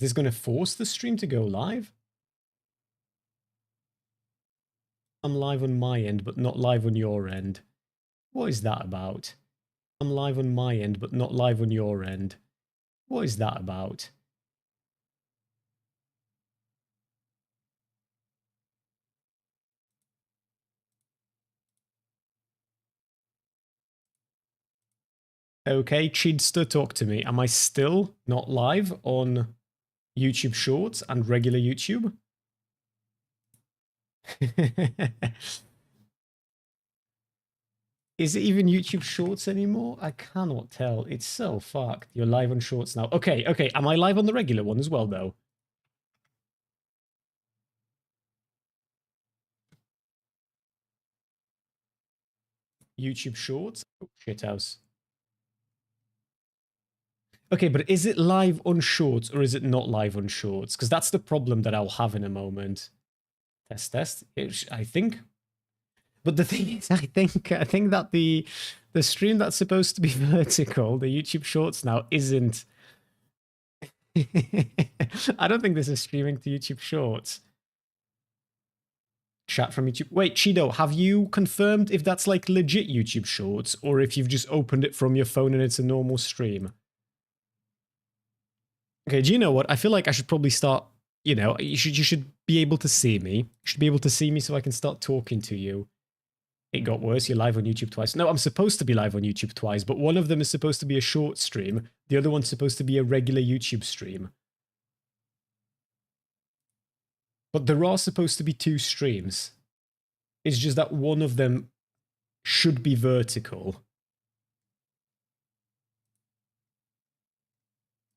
this going to force the stream to go live? I'm live on my end, but not live on your end. What is that about? I'm live on my end, but not live on your end. What is that about? Okay, Chidster, talk to me. Am I still not live on YouTube Shorts and regular YouTube? Is it even YouTube Shorts anymore? I cannot tell. It's so fucked. You're live on Shorts now. Okay, okay. Am I live on the regular one as well, though? YouTube Shorts? Oh, shithouse. Okay, but is it live on Shorts or is it not live on Shorts? Because that's the problem that I'll have in a moment. Test, test. I think. But the thing is, I think that the stream that's supposed to be vertical, the YouTube Shorts now, isn't. I don't think this is streaming to YouTube Shorts. Chat from YouTube. Wait, Chido, have you confirmed if that's like legit YouTube Shorts or if you've just opened it from your phone and it's a normal stream? Okay, do you know what? I feel like I should probably start, you know, you should be able to see me. You should be able to see me so I can start talking to you. It got worse. You're live on YouTube twice. No, I'm supposed to be live on YouTube twice, but one of them is supposed to be a short stream. The other one's supposed to be a regular YouTube stream. But there are supposed to be two streams. It's just that one of them should be vertical.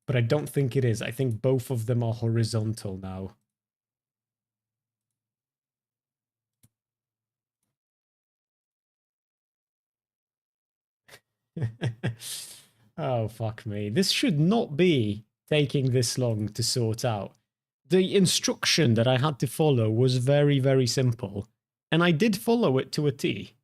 But I don't think it is. I think both of them are horizontal now. Oh, fuck me. This should not be taking this long to sort out. The instruction that I had to follow was very, very simple. And I did follow it to a T.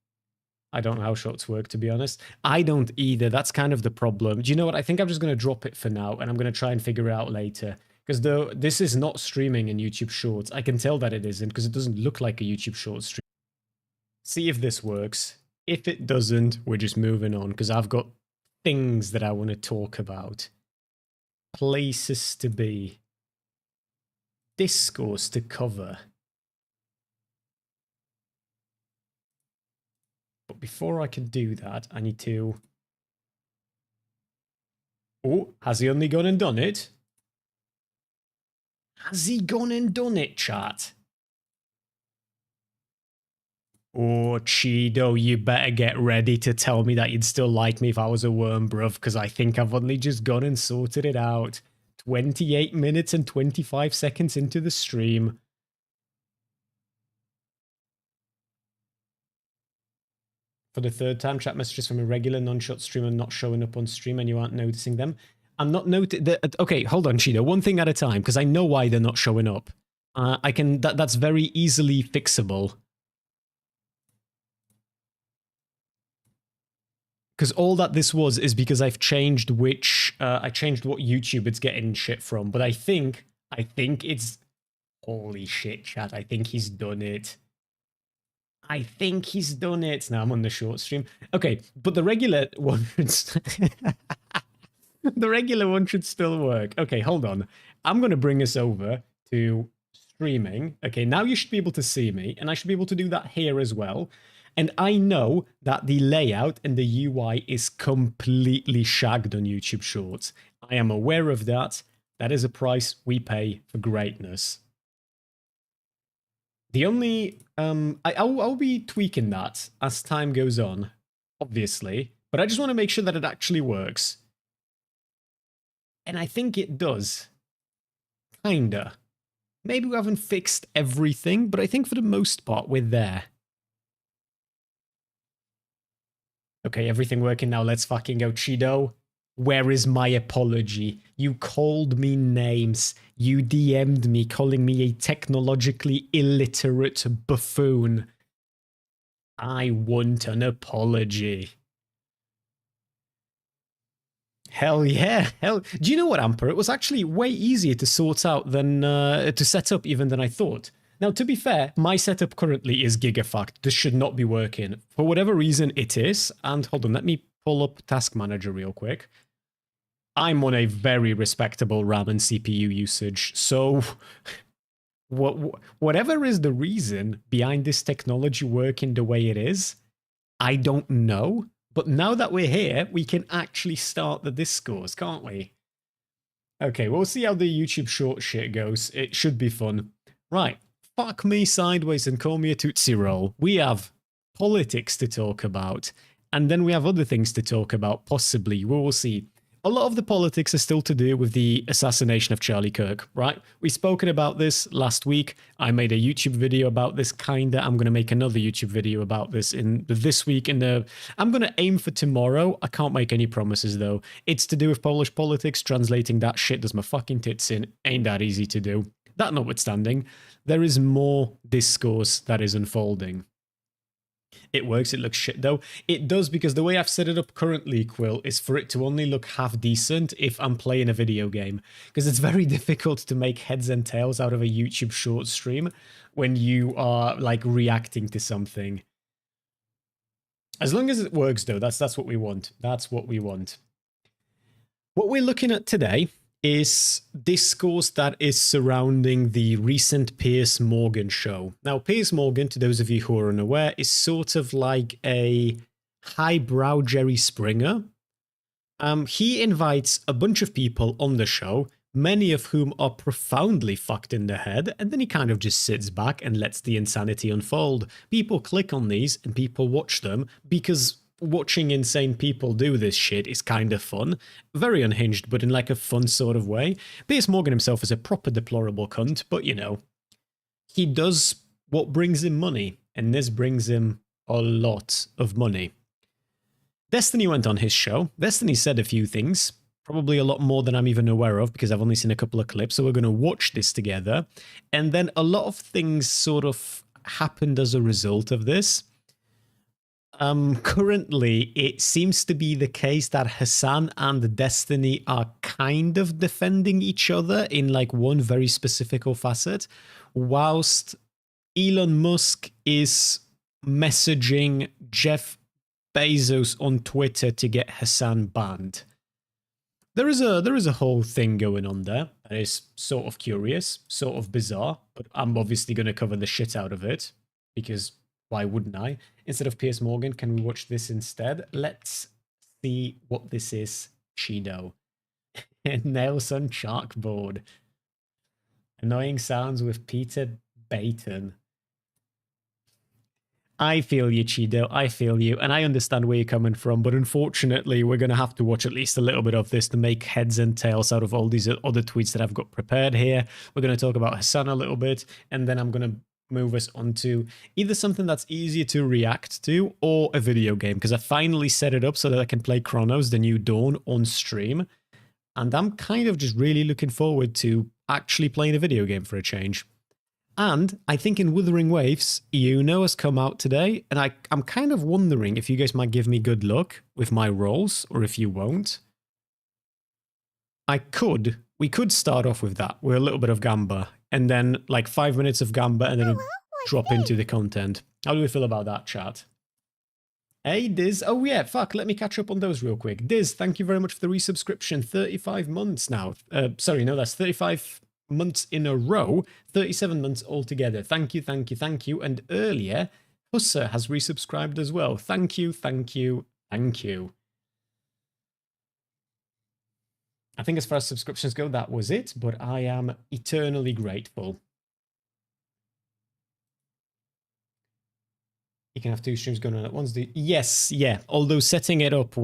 I don't know how shorts work, to be honest. I don't either. That's kind of the problem. Do you know what? I think I'm just going to drop it for now, and I'm going to try and figure it out later. Because though this is not streaming in YouTube Shorts, I can tell that it isn't, because it doesn't look like a YouTube Shorts stream. See if this works. If it doesn't, we're just moving on, because I've got things that I want to talk about. Places to be. Discourse to cover. But before I can do that, I need to... Oh, has he only gone and done it? Has he gone and done it, chat? Oh, Cheedo, you better get ready to tell me that you'd still like me if I was a worm, bruv, because I think I've only just gone and sorted it out. 28 minutes and 25 seconds into the stream. For the third time, chat messages from a regular non-shot streamer not showing up on stream and you aren't noticing them. I'm not noticing... Okay, hold on, Cheedo. One thing at a time, because I know why they're not showing up. I can... That's very easily fixable. Because all that this was is because I've changed which... I changed what YouTube it's getting shit from. But I think it's... Holy shit, chat. I think he's done it. I think he's done it. Now I'm on the short stream. Okay, but the regular one should... the regular one should still work. Okay, hold on. I'm going to bring us over to streaming. Okay, now you should be able to see me, and I should be able to do that here as well. And I know that the layout and the UI is completely shagged on YouTube Shorts. I am aware of that. That is a price we pay for greatness. The only... I'll be tweaking that as time goes on, obviously. But I just want to make sure that it actually works. And I think it does. Kinda. Maybe we haven't fixed everything, but I think for the most part, we're there. Okay, everything working now. Let's fucking go. Cheedo, where is my apology? You called me names. You DM'd me calling me a technologically illiterate buffoon. I want an apology. Hell yeah. Hell. Do you know what, Amper? It was actually way easier to sort out than to set up even than I thought. Now, to be fair, my setup currently is gigafucked. This should not be working. For whatever reason, it is. And hold on, let me pull up Task Manager real quick. I'm on a very respectable RAM and CPU usage, so whatever is the reason behind this technology working the way it is, I don't know. But now that we're here, we can actually start the discourse, can't we? Okay, we'll see how the YouTube short shit goes. It should be fun. Right, fuck me sideways and call me a Tootsie Roll. We have politics to talk about, and then we have other things to talk about, possibly. We will see. A lot of the politics are still to do with the assassination of Charlie Kirk, right? We've spoken about this last week. I made a YouTube video about this, kinda. I'm going to make another YouTube video about this in this week. I'm going to aim for tomorrow. I can't make any promises, though. It's to do with Polish politics. Translating that shit does my fucking tits in. Ain't that easy to do. That notwithstanding, there is more discourse that is unfolding. It works, it looks shit though. It does, because the way I've set it up currently, Quill, is for it to only look half decent if I'm playing a video game. Because it's very difficult to make heads and tails out of a YouTube short stream when you are like reacting to something. As long as it works though, that's what we want. That's what we want. What we're looking at today is discourse that is surrounding the recent Piers Morgan show. Now, Piers Morgan, to those of you who are unaware, is sort of like a highbrow Jerry Springer. He invites a bunch of people on the show, many of whom are profoundly fucked in the head, and then he kind of just sits back and lets the insanity unfold. People click on these and people watch them because watching insane people do this shit is kind of fun. Very unhinged, but in like a fun sort of way. Piers Morgan himself is a proper deplorable cunt, but you know, he does what brings him money, and this brings him a lot of money. Destiny went on his show. Destiny said a few things, probably a lot more than I'm even aware of because I've only seen a couple of clips, so we're going to watch this together. And then a lot of things sort of happened as a result of this. Currently, it seems to be the case that Hasan and Destiny are kind of defending each other in like one very specific facet, whilst Elon Musk is messaging Jeff Bezos on Twitter to get Hasan banned. There is a whole thing going on there that is sort of curious, sort of bizarre, but I'm obviously going to cover the shit out of it because why wouldn't I? Instead of Piers Morgan, can we watch this instead? Let's see what this is. Cheeto. Nails on chalkboard. Annoying sounds with Peter Baton. I feel you, Cheeto. I feel you. And I understand where you're coming from. But unfortunately, we're going to have to watch at least a little bit of this to make heads and tails out of all these other tweets that I've got prepared here. We're going to talk about Hasan a little bit. And then I'm going to move us onto either something that's easier to react to or a video game, because I finally set it up so that I can play Chronos, the New Dawn, on stream, and I'm kind of just really looking forward to actually playing a video game for a change. And I think in Wuthering Waves, Uno has come out today, and I'm kind of wondering if you guys might give me good luck with my rolls, or if you won't. We could start off with that, with a little bit of Gamba, and then like 5 minutes of Gamba, and then drop into the content. How do we feel about that, chat? Hey, Diz. Oh, yeah, fuck, let me catch up on those real quick. Diz, thank you very much for the resubscription. 35 months now. Sorry, no, that's 35 months in a row. 37 months altogether. Thank you, thank you, thank you. And earlier, Hasan has resubscribed as well. Thank you, thank you, thank you. I think as far as subscriptions go, that was it, but I am eternally grateful. You can have two streams going on at once. Yes, yeah. Although setting it up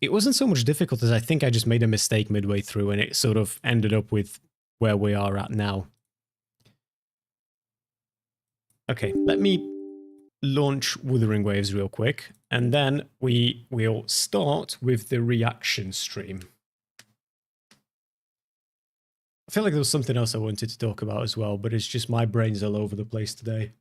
it wasn't so much difficult as I think I just made a mistake midway through and it sort of ended up with where we are at now. Okay, let me launch Wuthering Waves real quick, and then we'll start with the reaction stream. I feel like there was something else I wanted to talk about as well, but it's just my brain's all over the place today.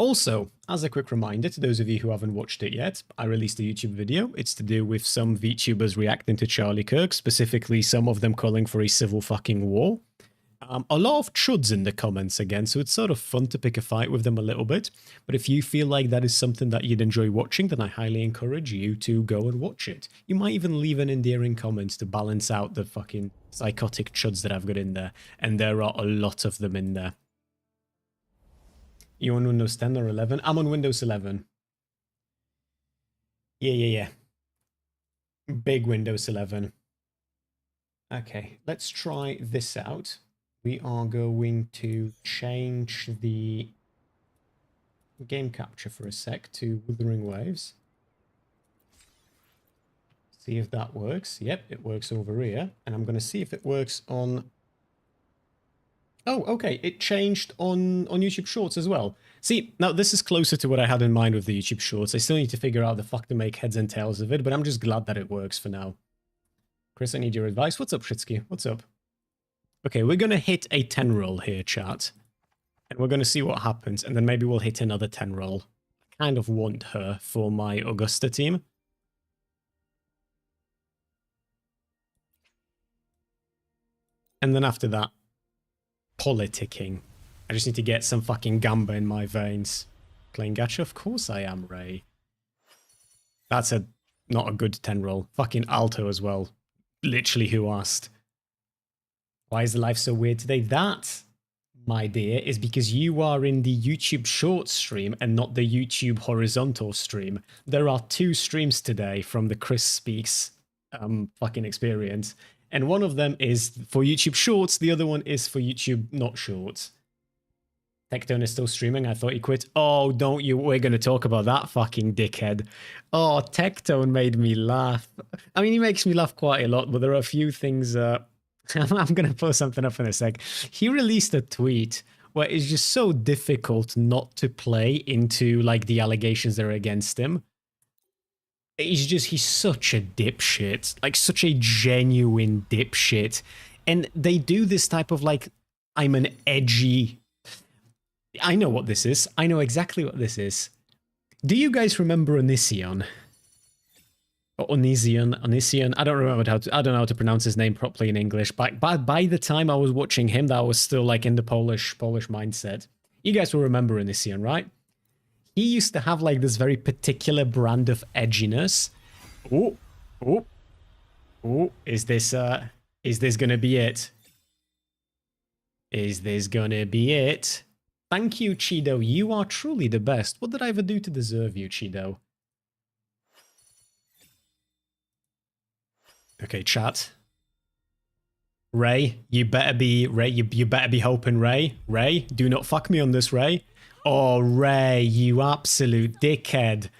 Also, as a quick reminder to those of you who haven't watched it yet, I released a YouTube video. It's to do with some VTubers reacting to Charlie Kirk, specifically some of them calling for a civil fucking war. A lot of chuds in the comments again, so it's sort of fun to pick a fight with them a little bit. But if you feel like that is something that you'd enjoy watching, then I highly encourage you to go and watch it. You might even leave an endearing comment to balance out the fucking psychotic chuds that I've got in there. And there are a lot of them in there. You on Windows 10 or 11? I'm on Windows 11. Yeah. Big Windows 11. Okay, let's try this out. We are going to change the game capture for a sec to Wuthering Waves. See if that works. Yep, it works over here. And I'm going to see if it works on... Oh, okay, it changed on YouTube Shorts as well. See, now this is closer to what I had in mind with the YouTube Shorts. I still need to figure out the fuck to make heads and tails of it, but I'm just glad that it works for now. Chris, I need your advice. What's up, Shitsky? What's up? Okay, we're going to hit a 10 roll here, chat. And we're going to see what happens, and then maybe we'll hit another 10 roll. I kind of want her for my Augusta team. And then after that, politicking. I just need to get some fucking gamba in my veins. Playing gacha? Of course I am, Ray. That's not a good 10 roll. Fucking alto as well. Literally, who asked? Why is the life so weird today? That, my dear, is because you are in the YouTube short stream and not the YouTube horizontal stream. There are 2 streams today from the KrysSpeaks fucking experience. And one of them is for YouTube Shorts, the other one is for YouTube Not Shorts. Tectone is still streaming, I thought he quit. Oh, don't you, we're going to talk about that fucking dickhead. Oh, Tectone made me laugh. I mean, he makes me laugh quite a lot, but there are a few things... I'm going to post something up in a sec. He released a tweet where it's just so difficult not to play into, like, the allegations that are against him. He's such a dipshit. Like, such a genuine dipshit. And they do this type of, like, I'm an edgy... I know what this is. I know exactly what this is. Do you guys remember Onision? Or Onision? I don't remember I don't know how to pronounce his name properly in English. But by the time I was watching him, that was still, like, in the Polish mindset. You guys will remember Onision, right? He used to have, like, this very particular brand of edginess. Oh, is this gonna be it? Is this gonna be it? Thank you, Chido. You are truly the best. What did I ever do to deserve you, Chido? Okay, chat. Ray, you better be you better be hoping, Ray. Ray, do not fuck me on this, Ray. Oh, Ray, you absolute dickhead.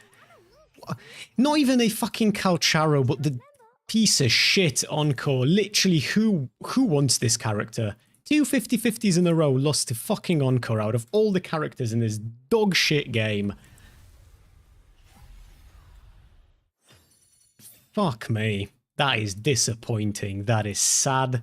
Not even a fucking Calcharo, but the piece of shit Encore. Literally, who wants this character? 2 50-50s in a row lost to fucking Encore out of all the characters in this dog shit game. Fuck me. That is disappointing. That is sad.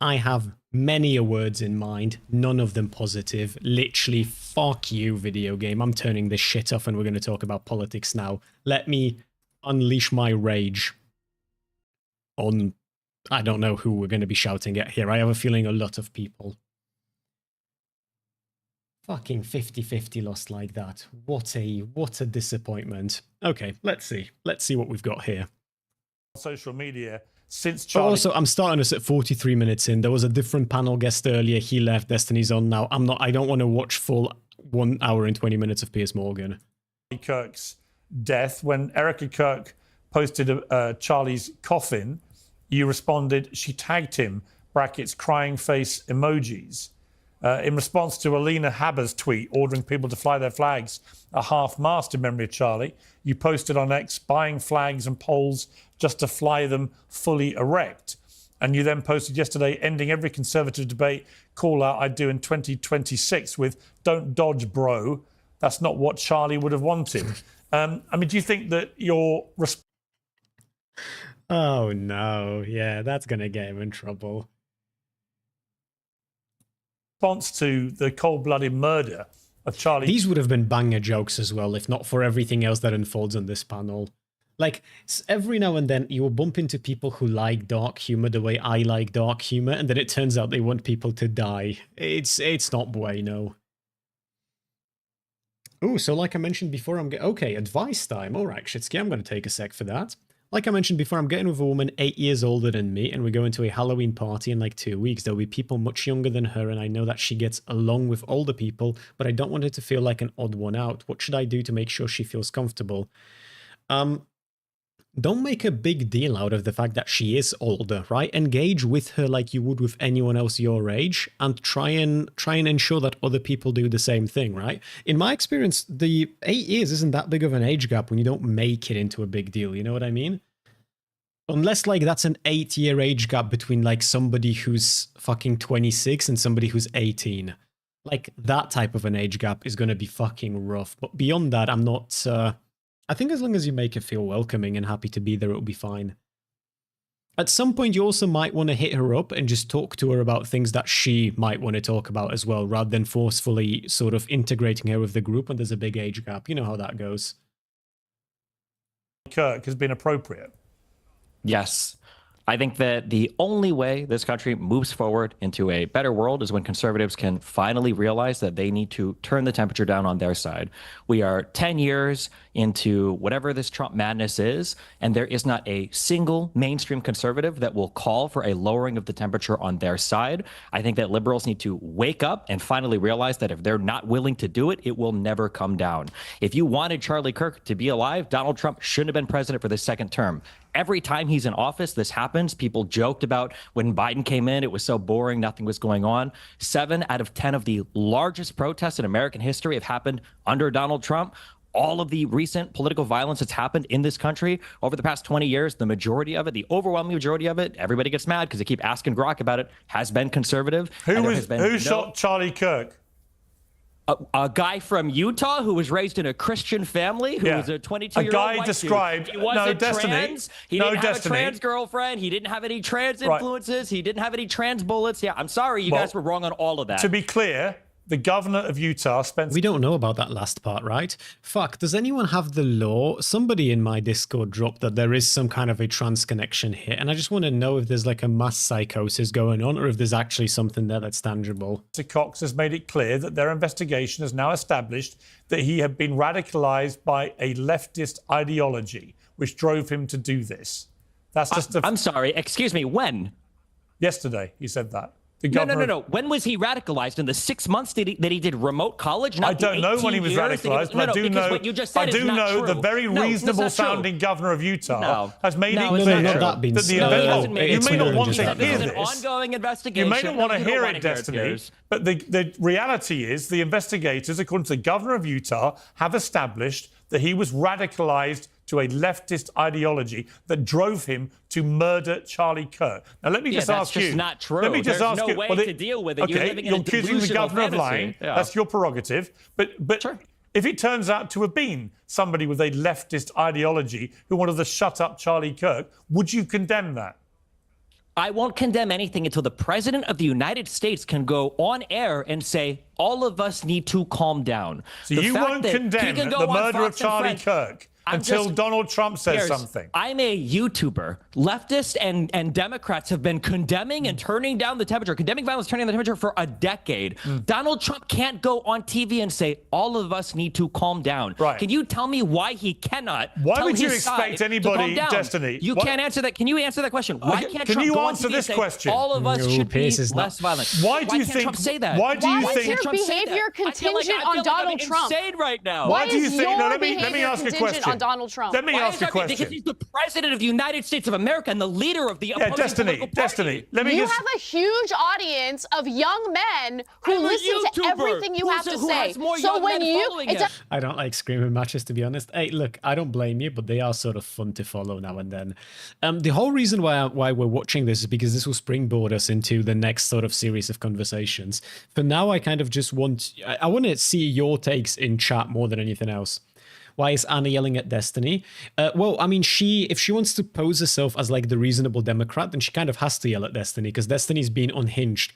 I have many words in mind, none of them positive. Literally, fuck you, video game. I'm turning this shit off and we're going to talk about politics now. Let me unleash my rage on... I don't know who we're going to be shouting at here. I have a feeling a lot of people. Fucking 50-50 lost like that. What a disappointment. Okay, let's see. Let's see what we've got here. Social media since Charlie. But also, I'm starting us at 43 minutes in. There was a different panel guest earlier. He left. Destiny's on now. I don't want to watch full 1 hour and 20 minutes of Piers Morgan. Kirk's death. When Erica Kirk posted Charlie's coffin, you responded, she tagged him, brackets, crying face emojis. In response to Alina Haber's tweet ordering people to fly their flags a half-mast in memory of Charlie, you posted on X buying flags and poles just to fly them fully erect. And you then posted yesterday, ending every Conservative debate call out I'd do in 2026 with "Don't dodge, bro." That's not what Charlie would have wanted. I mean, do you think that your Oh no, yeah, that's gonna get him in trouble. response to the cold-blooded murder of Charlie. These would have been banger jokes as well, if not for everything else that unfolds on this panel. Like, every now and then you will bump into people who like dark humor the way I like dark humor, and then it turns out they want people to die. It's not bueno. Ooh, so like I mentioned before, okay, advice time. All right, Shitsky, I'm going to take a sec for that. Like I mentioned before, I'm getting with a woman 8 years older than me, and we're going to a Halloween party in like 2 weeks. There'll be people much younger than her, and I know that she gets along with older people, but I don't want her to feel like an odd one out. What should I do to make sure she feels comfortable? Don't make a big deal out of the fact that she is older, right? Engage with her like you would with anyone else your age, and try and ensure that other people do the same thing, right? In my experience, the 8 years isn't that big of an age gap when you don't make it into a big deal, you know what I mean? Unless, like, that's an 8-year age gap between, like, somebody who's fucking 26 and somebody who's 18. Like, that type of an age gap is gonna be fucking rough. But beyond that, I'm not... I think as long as you make her feel welcoming and happy to be there, it'll be fine. At some point, you also might want to hit her up and just talk to her about things that she might want to talk about as well, rather than forcefully sort of integrating her with the group when there's a big age gap. You know how that goes. Kirk has been appropriate. Yes. I think that the only way this country moves forward into a better world is when conservatives can finally realize that they need to turn the temperature down on their side. We are 10 years into whatever this Trump madness is, and there is not a single mainstream conservative that will call for a lowering of the temperature on their side. I think that liberals need to wake up and finally realize that if they're not willing to do it, it will never come down. If you wanted Charlie Kirk to be alive, Donald Trump shouldn't have been president for the second term. Every time he's in office, this happens. People joked about when Biden came in, it was so boring, nothing was going on. 7 out of 10 of the largest protests in American history have happened under Donald Trump. All of the recent political violence that's happened in this country over the past 20 years, the majority of it, the overwhelming majority of it, everybody gets mad because they keep asking Grok about it, has been conservative. Who shot Charlie Kirk? A guy from Utah who was raised in a Christian family, who was a 22-year-old white guy described, dude. He wasn't Destiny. trans. He didn't have a trans girlfriend. He didn't have any trans influences. He didn't have any trans bullets. Yeah, I'm sorry. You guys were wrong on all of that. To be clear, the governor of Utah spent... We don't know about that last part, right? Fuck, does anyone have the law? Somebody in my Discord dropped that there is some kind of a trans connection here, and I just want to know if there's like a mass psychosis going on, or if there's actually something there that's tangible. Mr. Cox has made it clear that their investigation has now established that he had been radicalized by a leftist ideology, which drove him to do this. That's just I'm sorry, excuse me, when? Yesterday, he said that. No. When was he radicalized? In the 6 months that he did remote college? Not I don't know when he was radicalized, but I do know. What you just said I do know the very reasonable sounding governor of Utah has made it clear that the event. You may not want to hear this. Ongoing investigation. You may not want to hear it, Destiny. But the reality is, the investigators, according to the governor of Utah, have established that he was radicalized to a leftist ideology that drove him to murder Charlie Kirk. Now, let me just ask you. That's just not true. Let me just ask you. There's no way to deal with it. Okay, you're accusing the governor of lying. Yeah. That's your prerogative. But sure. If it turns out to have been somebody with a leftist ideology who wanted to shut up Charlie Kirk, would you condemn that? I won't condemn anything until the president of the United States can go on air and say, all of us need to calm down. So you won't condemn the murder of Charlie Kirk until Donald Trump says something. I'm a YouTuber. Leftists and Democrats have been condemning and turning down the temperature, condemning violence, turning down the temperature for a decade. Donald Trump can't go on TV and say, all of us need to calm down. Right. Can you tell me why he cannot? Why would you expect anybody, Destiny? You can't answer that. Can you answer that question? Why can't Trump go on TV and say, all of us should be less violent? Why do you think Trump say that? Why do you think your behavior contingent on Donald Trump? Insane right now. Why do you think? No, let me ask a question. On Donald Trump. Let me ask a question. Because he's the president of the United States of America and the leader of the opposing political party. Destiny. You have a huge audience of young men who listen to everything you have to say. So when I don't like screaming matches, to be honest. Hey, look, I don't blame you, but they are sort of fun to follow now and then. The whole reason why we're watching this is because this will springboard us into the next sort of series of conversations. For now, I kind of just want to see your takes in chat more than anything else. Why is Anna yelling at Destiny? Well, I mean, if she wants to pose herself as like the reasonable Democrat, then she kind of has to yell at Destiny because Destiny's been unhinged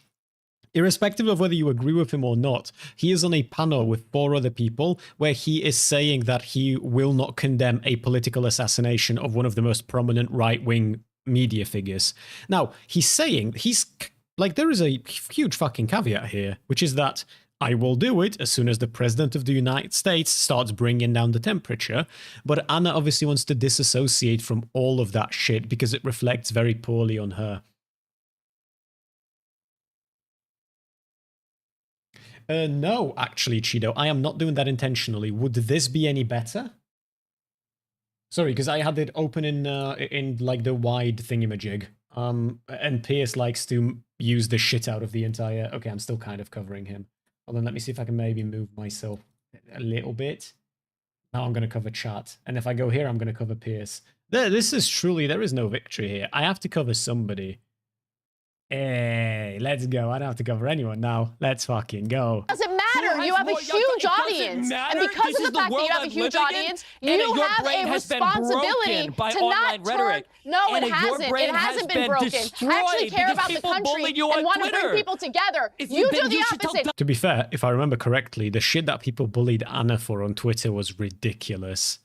Irrespective of whether you agree with him or not, he is on a panel with 4 other people where he is saying that he will not condemn a political assassination of one of the most prominent right-wing media figures. Now, there is a huge fucking caveat here, which is that I will do it as soon as the president of the United States starts bringing down the temperature. But Anna obviously wants to disassociate from all of that shit because it reflects very poorly on her. No, actually, Cheeto, I am not doing that intentionally. Would this be any better? Sorry, because I had it open in like the wide thingamajig. And Pierce likes to use the shit out of the entire... Okay, I'm still kind of covering him. Hold on, let me see if I can maybe move myself a little bit. Now I'm going to cover chat. And if I go here, I'm going to cover Pierce. This is truly... There is no victory here. I have to cover somebody. Hey, let's go. I don't have to cover anyone now. Let's fucking go. Doesn't matter. You have a huge audience. And because of the fact that you have a huge audience, you have a responsibility to not turn... No, it hasn't. It hasn't been broken. I actually care about the country and want to bring people together. You do the opposite. To be fair, if I remember correctly, the shit that people bullied Anna for on Twitter was ridiculous.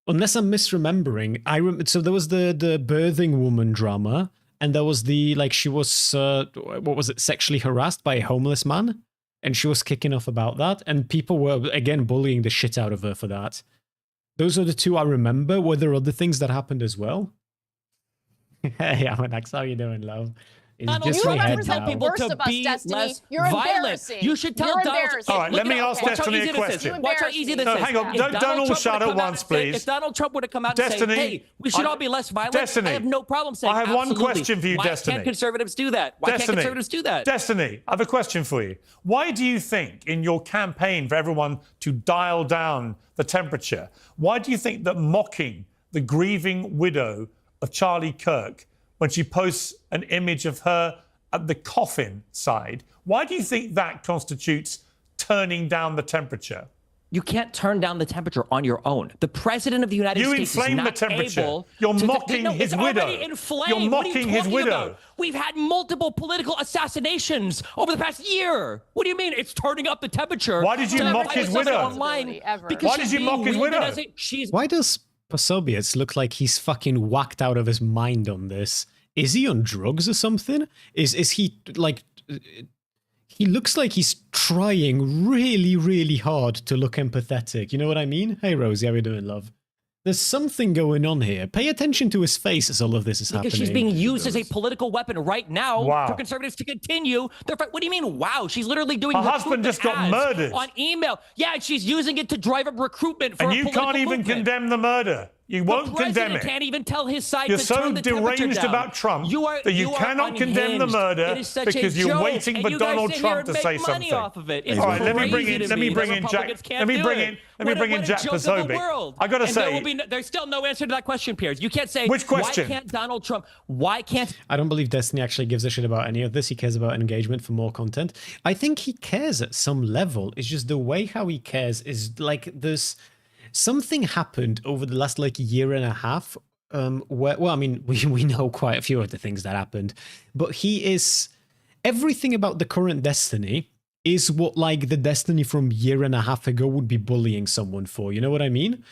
Unless I'm misremembering, so there was the birthing woman drama, and there was the, like, she was, what was it, sexually harassed by a homeless man? And she was kicking off about that, and people were, again, bullying the shit out of her for that. Those are the 2 I remember. Were there other things that happened as well? Hey, Amanax, how you doing, love? You represent people to be less violent. You should tell Donald. All right, let me ask Destiny a question. Watch how easy this is. Hang on, don't all shout at once, please. If Donald Trump would have come out and said, hey, we should all be less violent, I have no problem saying I have one question for you, Destiny. Why can't conservatives do that? Why can't conservatives do that? Destiny, I have a question for you. Why do you think in your campaign for everyone to dial down the temperature, why do you think that mocking the grieving widow of Charlie Kirk when she posts an image of her at the coffin side, why do you think that constitutes turning down the temperature? You can't turn down the temperature on your own. The president of the United States is not the temperature. able You're to... mocking his widow. You're mocking his widow. About? We've had multiple political assassinations over the past year. What do you mean it's turning up the temperature? Why did you mock his widow? Online because why did you mock his widow? Why does Posobiec look like he's fucking whacked out of his mind on this? Is he on drugs or something? Is he, like... He looks like he's trying really, really hard to look empathetic. You know what I mean? Hey, Rosie, how are you doing, love? There's something going on here. Pay attention to his face as all of this is happening. Because she's being used as a political weapon right now for conservatives to continue their fight. What do you mean, wow? She's literally doing... Her husband just got murdered. On email. Yeah, and she's using it to drive up recruitment for a political movement. And you can't even condemn the murder. You won't condemn it. The president can't even tell his side You're to turn the temperature down. so deranged about Trump that you cannot condemn the murder because you're waiting for Donald Trump to say something. Off of it. It's all right, let me bring in Jack. Let me bring in Jack Posobiec. I gotta say, there's still no answer to that question, Piers. You can't say which question? Why can't Donald Trump? Why can't? I don't believe Destiny actually gives a shit about any of this. He cares about engagement for more content. I think he cares at some level. It's just the way how he cares is like this. Something happened over the last like year and a half where, well, I mean, we know quite a few of the things that happened, but he is, everything about the current Destiny is what like the Destiny from year and a half ago would be bullying someone for, you know what I mean?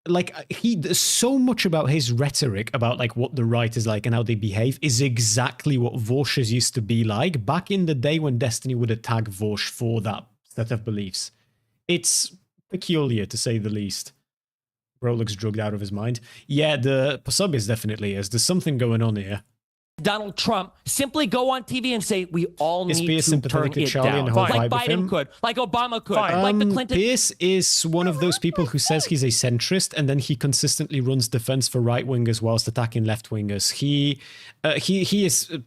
Like there's so much about his rhetoric about like what the right is like and how they behave is exactly what Vorsh's used to be like back in the day when Destiny would attack Vorsh for that set of beliefs. It's peculiar, to say the least. Bro looks drugged out of his mind. Yeah, the Posobiec definitely is. There's something going on here. Donald Trump simply go on TV and say, we all need to turn it down. Like Biden could, like Obama could, like the Clinton... Pierce is one of those people who says he's a centrist and then he consistently runs defense for right-wingers whilst attacking left-wingers. He is...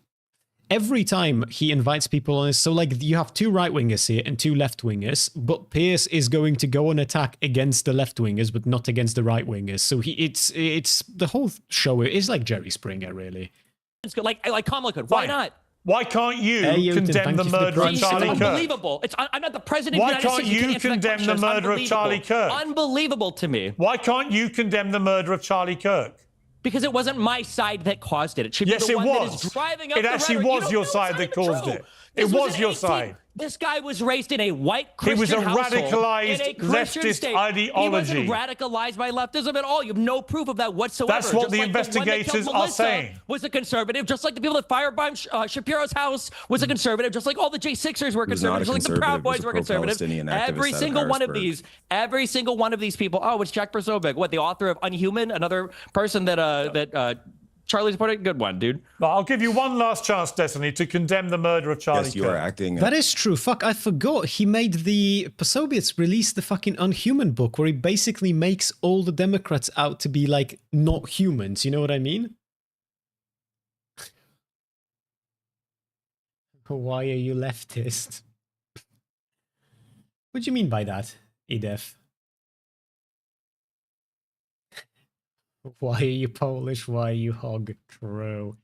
Every time he invites people on this, so like you have 2 right-wingers here and 2 left-wingers, but Pierce is going to go on attack against the left-wingers, but not against the right-wingers. So it's the whole show is like Jerry Springer, really. It's good, like Kamala could. Why not? Why can't you condemn the murder of Charlie Kirk? It's unbelievable. I'm not the president of the United States. Why can't you condemn the murder of Charlie Kirk? Unbelievable to me. Why can't you condemn the murder of Charlie Kirk? because it wasn't my side that caused it. It should be the one that is driving up the rhetoric. It actually was your side that caused it. It was your side. This guy was raised in a white Christian household. He was a radicalized leftist ideology. He wasn't radicalized by leftism at all. You have no proof of that whatsoever. That's what the investigators are saying. Was a conservative, just like the people that firebombed Shapiro's house was a conservative, just like all the J6ers were conservative, just like the Proud Boys were conservative. Every single one of these people. Oh, it's Jack Posobiec. What, the author of Unhuman? Another person that Charlie's supporting? Good one, dude. I'll give you one last chance, Destiny, to condemn the murder of Charlie Kirk. Yes, you are acting. That is true. Fuck, I forgot. He made the Posobiec release the fucking Unhuman book where he basically makes all the Democrats out to be like not humans. You know what I mean? Why are you leftist? What do you mean by that, Edef? Why are you Polish? Why are you hog? True.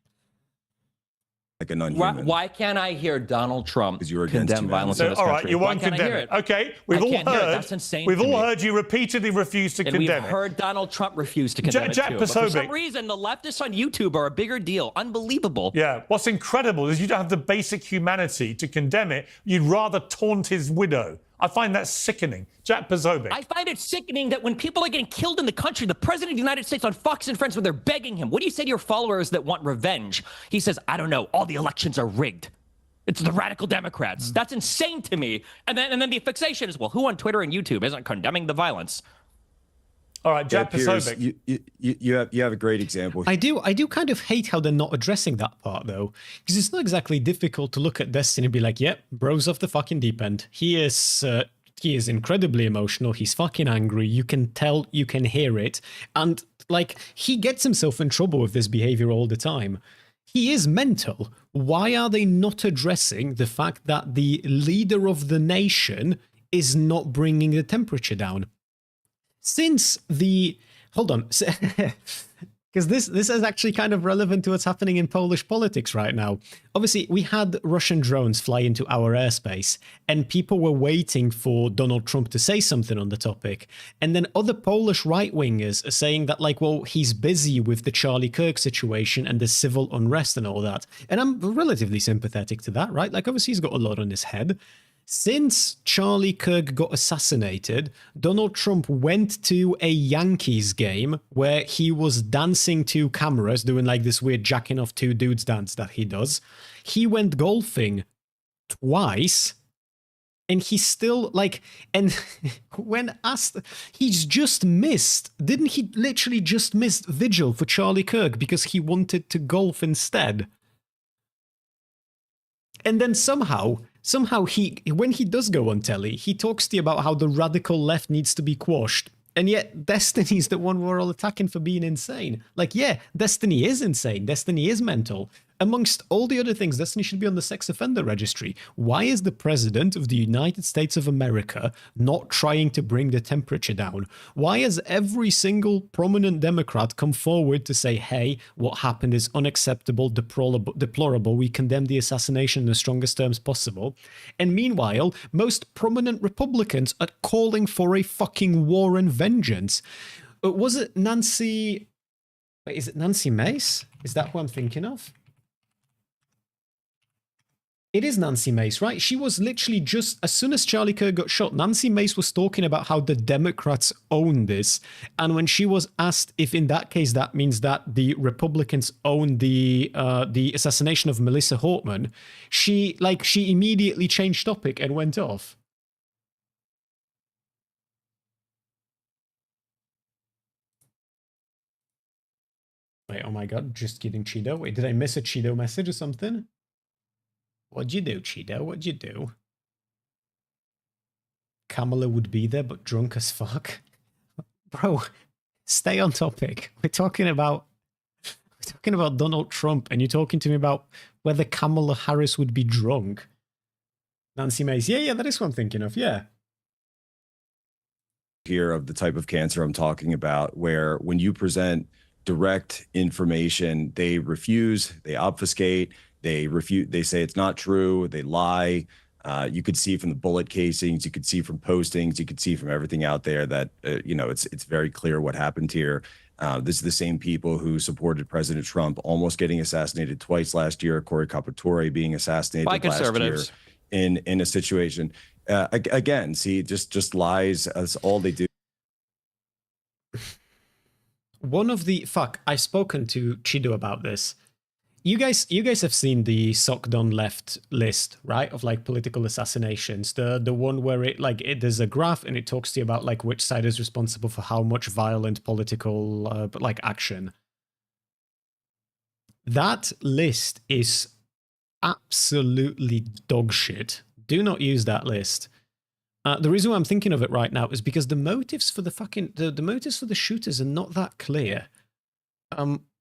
Like a non-human. Why can't I hear Donald Trump condemn violence in this country? All right, you won't condemn it. Okay, we've all heard. That's insane. We've all heard you repeatedly refuse to condemn it. And we've heard Donald Trump refuse to condemn it too. But for some reason, the leftists on YouTube are a bigger deal. Unbelievable. Yeah. What's incredible is you don't have the basic humanity to condemn it. You'd rather taunt his widow. I find that sickening. Jack Posobiec. I find it sickening that when people are getting killed in the country, the president of the United States on Fox and Friends, when they're begging him, what do you say to your followers that want revenge? He says, I don't know, all the elections are rigged. It's the radical Democrats. That's insane to me. And then the fixation is, well, who on Twitter and YouTube isn't condemning the violence? All right, Jack Posobiec. You have a great example. I do kind of hate how they're not addressing that part, though. Because it's not exactly difficult to look at Destiny and be like, yep, bro's off the fucking deep end. He is incredibly emotional. He's fucking angry. You can tell, you can hear it. And, like, he gets himself in trouble with this behavior all the time. He is mental. Why are they not addressing the fact that the leader of the nation is not bringing the temperature down? Since the... Hold on. Because this is actually kind of relevant to what's happening in Polish politics right now. Obviously, we had Russian drones fly into our airspace, and people were waiting for Donald Trump to say something on the topic. And then other Polish right-wingers are saying that, like, well, he's busy with the Charlie Kirk situation and the civil unrest and all that. And I'm relatively sympathetic to that, right? Like, obviously, he's got a lot on his head. Since Charlie Kirk got assassinated, Donald Trump went to a Yankees game where he was dancing to cameras, doing like this weird jacking off two dudes dance that he does. He went golfing twice, and he's still like, and when asked, he's just missed. Didn't he literally just miss vigil for Charlie Kirk because he wanted to golf instead? And then somehow he, when he does go on telly, he talks to you about how the radical left needs to be quashed. And yet Destiny's the one we're all attacking for being insane. Like, yeah, Destiny is insane. Destiny is mental. Amongst all the other things, Destiny should be on the sex offender registry. Why is the president of the United States of America not trying to bring the temperature down? Why has every single prominent Democrat come forward to say, hey, what happened is unacceptable, deplorable, we condemn the assassination in the strongest terms possible? And meanwhile, most prominent Republicans are calling for a fucking war and vengeance. Was it Nancy... Wait, is it Nancy Mace? Is that who I'm thinking of? It is Nancy Mace, right? She was literally just, as soon as Charlie Kirk got shot, Nancy Mace was talking about how the Democrats own this. And when she was asked if in that case that means that the Republicans own the assassination of Melissa Hortman, she immediately changed topic and went off. Wait, oh my god, just kidding, Cheeto. Wait, did I miss a Cheeto message or something? What'd you do, Cheeto? What'd you do? Kamala would be there, but drunk as fuck. Bro, stay on topic. We're talking about Donald Trump, and you're talking to me about whether Kamala Harris would be drunk. Nancy Mace. Yeah, that is what I'm thinking of, yeah. Here of the type of cancer I'm talking about, where when you present direct information, they refuse, they obfuscate, they refute, they say it's not true, they lie. You could see from the bullet casings, you could see from postings, you could see from everything out there that, it's very clear what happened here. This is the same people who supported President Trump almost getting assassinated twice last year, Cory Capatore being assassinated by last conservatives year in a situation. Again, see, just lies. That's all they do. One of the I've spoken to Chido about this. You guys have seen the Socked On Left list, right? Of like political assassinations. The one where there's a graph and it talks to you about like which side is responsible for how much violent political action. That list is absolutely dog shit. Do not use that list. The reason why I'm thinking of it right now is because the motives for the motives for the shooters are not that clear.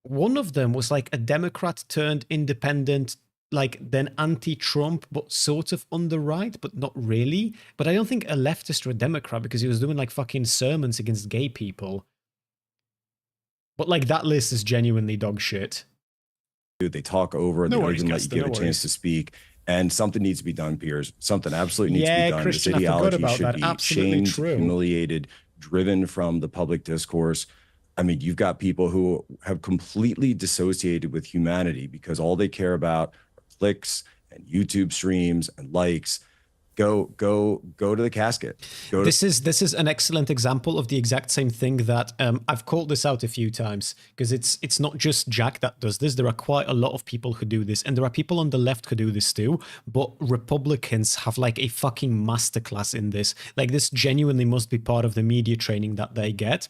One of them was like a Democrat turned independent, like then anti-Trump, but sort of on the right, but not really. But I don't think a leftist or a Democrat, because he was doing like fucking sermons against gay people. But like that list is genuinely dog shit. They talk over, they don't even let you give a chance to speak. And something needs to be done, Piers. Something absolutely needs to be done. Christian, this ideology should be shamed, humiliated, driven from the public discourse. I mean, you've got people who have completely dissociated with humanity because all they care about are clicks and YouTube streams and likes. Go to the casket. This is an excellent example of the exact same thing that I've called this out a few times, because it's not just Jack that does this. There are quite a lot of people who do this, and there are people on the left who do this too. But Republicans have like a fucking masterclass in this. Like this genuinely must be part of the media training that they get.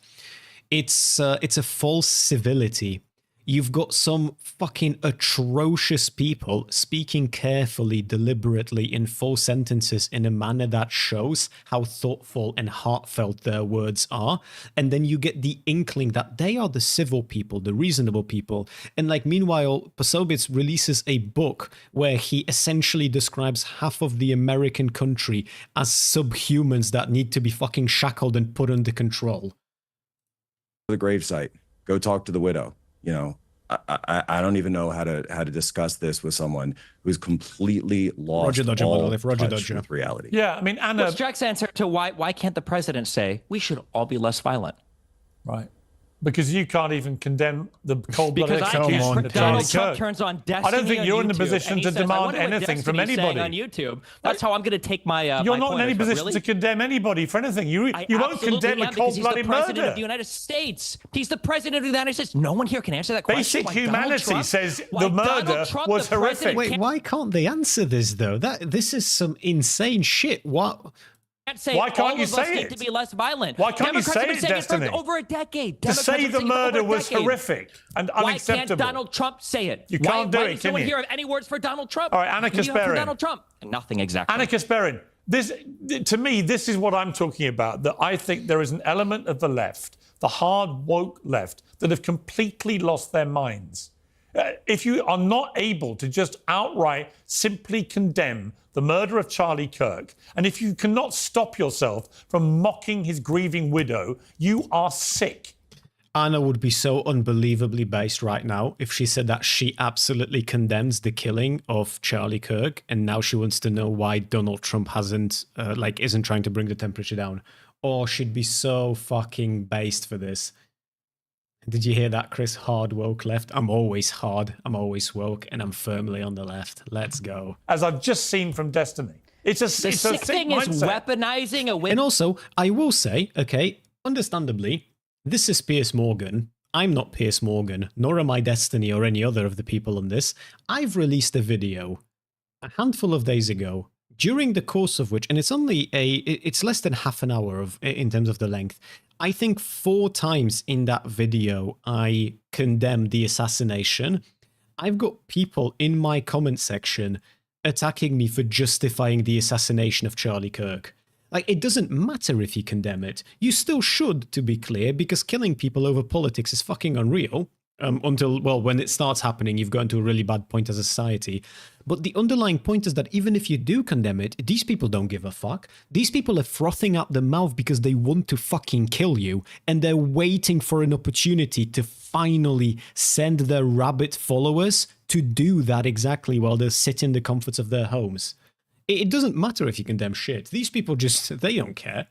It's a false civility. You've got some fucking atrocious people speaking carefully, deliberately, in full sentences in a manner that shows how thoughtful and heartfelt their words are. And then you get the inkling that they are the civil people, the reasonable people. And like, meanwhile, Posobits releases a book where he essentially describes half of the American country as subhumans that need to be fucking shackled and put under control. The gravesite. Go talk to the widow. You know, I don't even know how to discuss this with someone who's completely lost Roger Dodger, all Roger touch Dodger. with reality. Yeah, I mean, Anna... What's Jack's answer to why can't the president say we should all be less violent? Right. Because you can't even condemn the cold-blooded execution of Charlie Donald Trump Kirk. turns on Destiny. I don't think you're in the YouTube, position to says, demand anything from anybody. On YouTube. That's how I'm going to take my. You're my not in any pointers, position really? to condemn anybody for anything. You won't condemn a cold-blooded murder. He's the president of murder. the United States. He's the president of the United States. No one here can answer that question. Basic humanity says the murder was horrific. Wait, why can't they answer this though? This is some insane shit. What? Why can't you say it? To be less violent. Why can't you say it, Destiny? For over a decade. To say the murder was horrific and unacceptable. Why can't Donald Trump say it? You can't do it, Why does no one can you? hear any words for Donald Trump? All right, Anna Kasperin. Donald Trump. Nothing exactly. Anna Kasperin. To me, this is what I'm talking about, that I think there is an element of the left, the hard woke left, that have completely lost their minds. If you are not able to just outright simply condemn the murder of Charlie Kirk, and if you cannot stop yourself from mocking his grieving widow, you are sick. Anna would be so unbelievably based right now if she said that she absolutely condemns the killing of Charlie Kirk, and now she wants to know why Donald Trump isn't trying to bring the temperature down. Or she'd be so fucking based for this. Did you hear that, Chris? Hard woke left. I'm always hard, I'm always woke, and I'm firmly on the left. Let's go. As I've just seen from Destiny. It's a sick thing mindset. is weaponizing a win. And also, I will say, okay, understandably, this is Piers Morgan. I'm not Piers Morgan, nor am I Destiny or any other of the people on this. I've released a video a handful of days ago, during the course of which, and it's less than half an hour in terms of the length. I think 4 times in that video, I condemn the assassination. I've got people in my comment section attacking me for justifying the assassination of Charlie Kirk. Like, it doesn't matter if you condemn it. You still should, to be clear, because killing people over politics is fucking unreal. When it starts happening, you've gotten to a really bad point as a society. But the underlying point is that even if you do condemn it, these people don't give a fuck. These people are frothing out the mouth because they want to fucking kill you, and they're waiting for an opportunity to finally send their rabid followers to do that exactly while they sit in the comforts of their homes. It doesn't matter if you condemn shit. These people they don't care.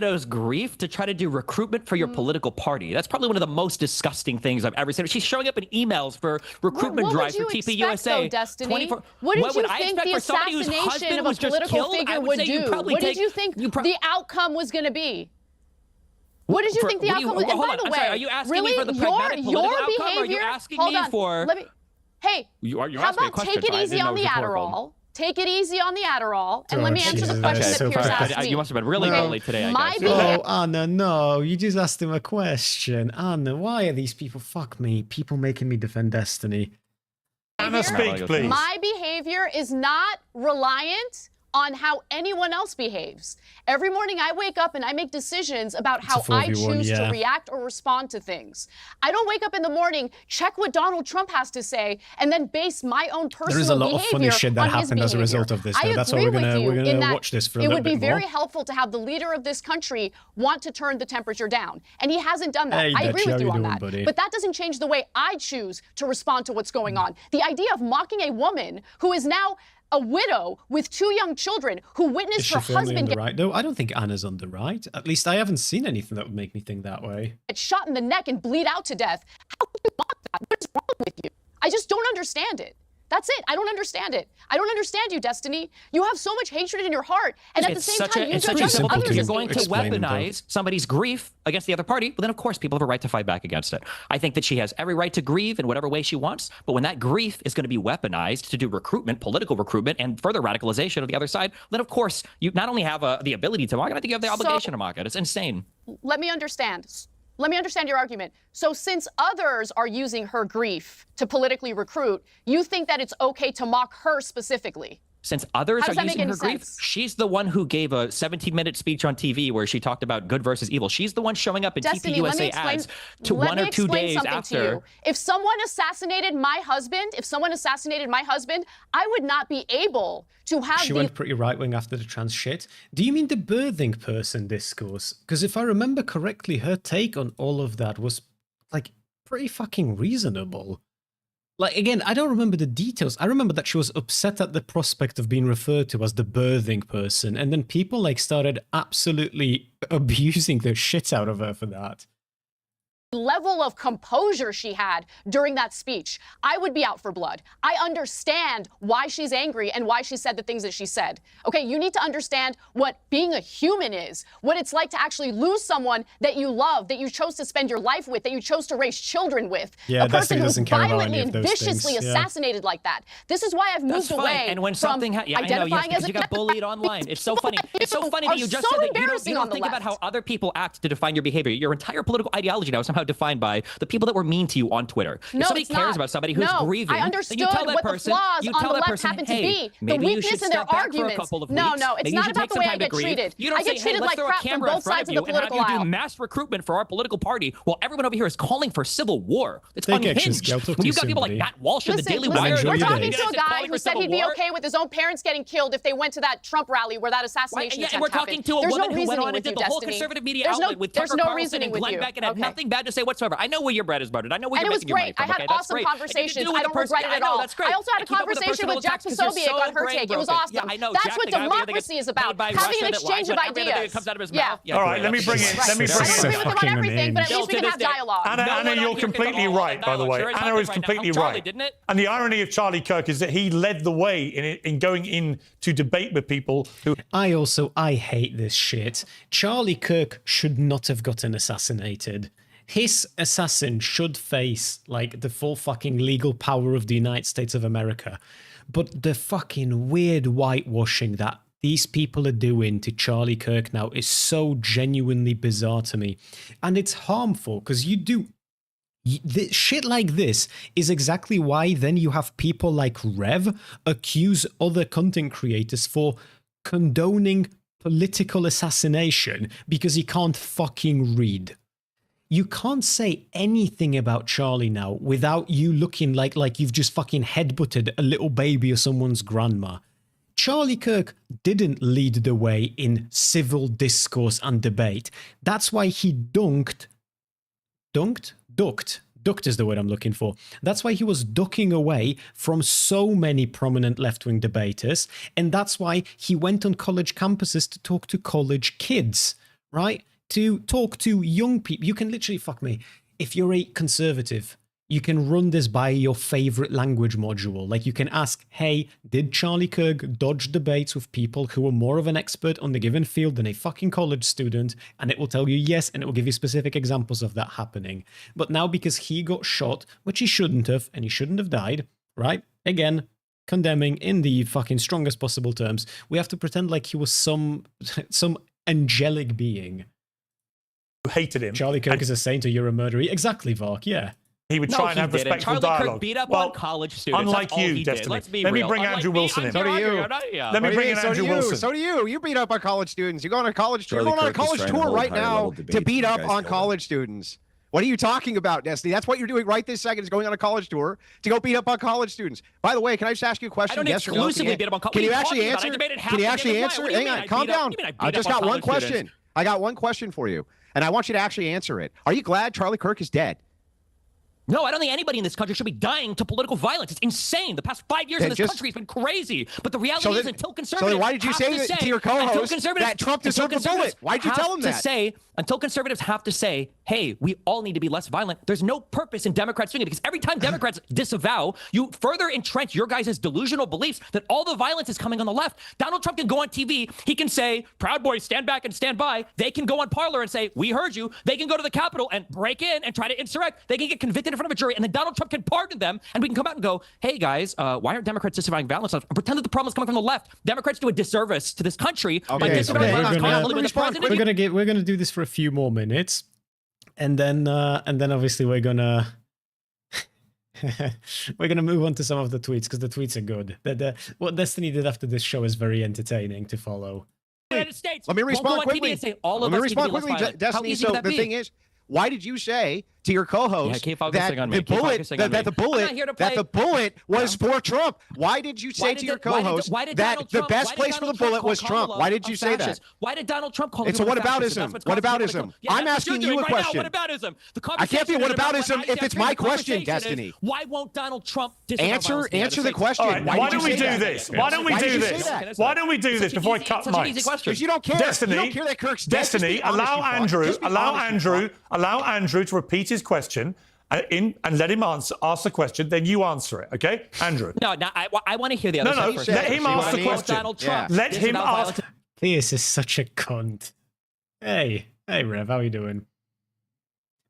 widow's grief to try to do recruitment for your political party. That's probably one of the most disgusting things I've ever seen. She's showing up in emails for recruitment drives for TPUSA. What did you think the assassination of a political figure would do? What did you think the outcome was going to be? What did you think the outcome was? And by the way, are you asking me for the pragmatic political outcome, or are you asking me for... Hey, how about take it easy on the Adderall? Take it easy on the Adderall, and let me answer the question that Pierce asked me. You must have been really early today, I guess. Oh, Anna, no. You just asked him a question. Anna, why are these people, fuck me, people making me defend Destiny? Anna, speak, please. My behavior is not reliant on how anyone else behaves. Every morning I wake up and I make decisions about how I choose to react or respond to things. I don't wake up in the morning, check what Donald Trump has to say, and then base my own personal behavior. There is a lot of funny shit that happened as a result of this. That's why we're gonna watch this for a little bit more. It would be very helpful to have the leader of this country want to turn the temperature down, and he hasn't done that. I agree with you on that, but that doesn't change the way I choose to respond to what's going on. The idea of mocking a woman who is now a widow with 2 young children who witnessed her husband get right. No, I don't think Anna's on the right. At least I haven't seen anything that would make me think that way. Shot in the neck and bleed out to death. How can you mock that? What is wrong with you? I just don't understand it. That's it. I don't understand it. I don't understand you, Destiny. You have so much hatred in your heart, and at the same time, you judge others. If you're going to weaponize somebody's grief against the other party, well, then of course people have a right to fight back against it. I think that she has every right to grieve in whatever way she wants, but when that grief is going to be weaponized to do recruitment, political recruitment, and further radicalization of the other side, then of course you not only have the ability to mock it, I think you have the obligation to mock it. It's insane. Let me understand. Let me understand your argument. So since others are using her grief to politically recruit, you think that it's okay to mock her specifically? Since others are using her grief, she's the one who gave a 17-minute speech on TV where she talked about good versus evil. She's the one showing up in TPUSA ads to 1 or 2 days after. If someone assassinated my husband, I would not be able to have. She went pretty right-wing after the trans shit. Do you mean the birthing person discourse? Because if I remember correctly, her take on all of that was like pretty fucking reasonable. Like, again, I don't remember the details. I remember that she was upset at the prospect of being referred to as the birthing person, and then people, like, started absolutely abusing the shit out of her for that. Level of composure she had during that speech, I would be out for blood. I understand why she's angry and why she said the things that she said. Okay, you need to understand what being a human is, what it's like to actually lose someone that you love, that you chose to spend your life with, that you chose to raise children with. Yeah, a person who's violently and viciously assassinated like that. This is why I've moved away and when from something identifying as a... You got bullied online. It's so funny. It's so funny that you just said that you don't think about how other people act to define your behavior. Your entire political ideology now is somehow defined by the people that were mean to you on Twitter. No, if somebody cares about somebody who's grieving, I understood what the flaws on the left happen to be. The weakness in their arguments. No, it's not about the way I get treated. I get treated like crap from both sides of the political aisle. You do mass recruitment for our political party while everyone over here is calling for civil war. It's unhinged. When you've got people like Matt Walsh in the Daily Wire. We're talking to a guy who said he'd be okay with his own parents getting killed if they went to that Trump rally where that assassination attempt happened. And we're talking to a woman who went on and did the whole conservative media outlet with Tucker Carlson and Glenn Beck and had nothing bad to say whatsoever. I know where your bread is buttered. I know where you're making your money from. I had awesome conversations. I don't regret it at all. I also had a conversation with Jack Posobiec on her take. It was awesome. That's what democracy is about. Having an exchange of ideas. All right, let me bring it. I don't agree with him on everything, but at least we can have dialogue. Anna, you're completely right, by the way. Anna is completely right. And the irony of Charlie Kirk is that he led the way in going in to debate with people who... I hate this shit. Charlie Kirk should not have gotten assassinated. His assassin should face, like, the full fucking legal power of the United States of America. But the fucking weird whitewashing that these people are doing to Charlie Kirk now is so genuinely bizarre to me. And it's harmful, because shit like this is exactly why then you have people like Rev accuse other content creators for condoning political assassination because he can't fucking read. You can't say anything about Charlie now without you looking like you've just fucking headbutted a little baby or someone's grandma. Charlie Kirk didn't lead the way in civil discourse and debate. That's why he ducked is the word I'm looking for. That's why he was ducking away from so many prominent left-wing debaters, and that's why he went on college campuses to talk to college kids. right? To talk to young people. You can literally, fuck me, if you're a conservative, you can run this by your favorite language module. Like you can ask, hey, did Charlie Kirk dodge debates with people who were more of an expert on the given field than a fucking college student? And it will tell you yes, and it will give you specific examples of that happening. But now because he got shot, which he shouldn't have, and he shouldn't have died, right? Again, condemning in the fucking strongest possible terms, we have to pretend like he was some angelic being. Who hated him. Charlie Kirk is a saint or you're a murderer. Exactly, Vark, yeah. He would try and have respectful dialogue. Charlie Kirk beat up on college students. Unlike you, Destiny. Let me bring Andrew Wilson in. So do you. Let me bring in Andrew Wilson. So do you. You beat up on college students. You're going on a college tour. You're going on a college tour right now to beat up on college students. What are you talking about, Destiny? That's what you're doing right this second, is going on a college tour to go beat up on college students. By the way, can I just ask you a question? I don't exclusively beat up on college students. Can you actually answer? Can you actually answer? Hang on, calm down. I just got one question. I got one question for you, and I want you to actually answer it. Are you glad Charlie Kirk is dead? No, I don't think anybody in this country should be dying to political violence. It's insane. The past 5 years in this country has been crazy. But the reality is, until conservatives why did you say to your co-host that Trump deserved a bullet? Why did you tell him that? Until conservatives have to say, hey, we all need to be less violent, there's no purpose in Democrats doing it. Because every time Democrats disavow, you further entrench your guys' delusional beliefs that all the violence is coming on the left. Donald Trump can go on TV. He can say, Proud Boys, stand back and stand by. They can go on Parler and say, we heard you. They can go to the Capitol and break in and try to insurrect. They can get convicted in front of a jury. And then Donald Trump can pardon them. And we can come out and go, hey, guys, why aren't Democrats disavowing violence? And pretend that the problem is coming from the left. Democrats do a disservice to this country by disavowing violence. We're gonna do this for a few more minutes. And then obviously we're gonna move on to some of the tweets, because the tweets are good. What Destiny did after this show is very entertaining to follow. United States. Let me respond quickly. Destiny. So the thing is, why did you say to your co-host that the bullet was for Trump? Why did you say to your co-host that the best place for the bullet was Trump? Why did you say that? Why did Donald Trump call him? It's a whataboutism. Whataboutism. I'm asking you a question. I can't be whataboutism if it's my question, Destiny. Why won't Donald Trump answer the question? Why don't we do this? Why don't we do this? Why don't we do this before I cut mics? Because you don't care. Destiny, you don't care that Kirk's dead. Destiny, allow Andrew to repeat his question and let him ask the question, then you answer it, okay? Andrew. No, I want to hear the other side first. Let him ask the question. Donald Trump. Let him ask. This is such a cunt. Hey, Rev, how are you doing?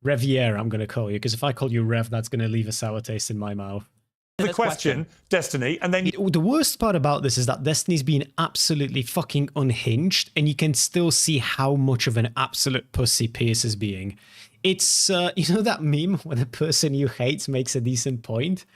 Revier, I'm going to call you, because if I call you Rev, that's going to leave a sour taste in my mouth. The question, Destiny, and then the worst part about this is that Destiny's been absolutely fucking unhinged, and you can still see how much of an absolute pussy Pierce is being. It's you know that meme where the person you hate makes a decent point?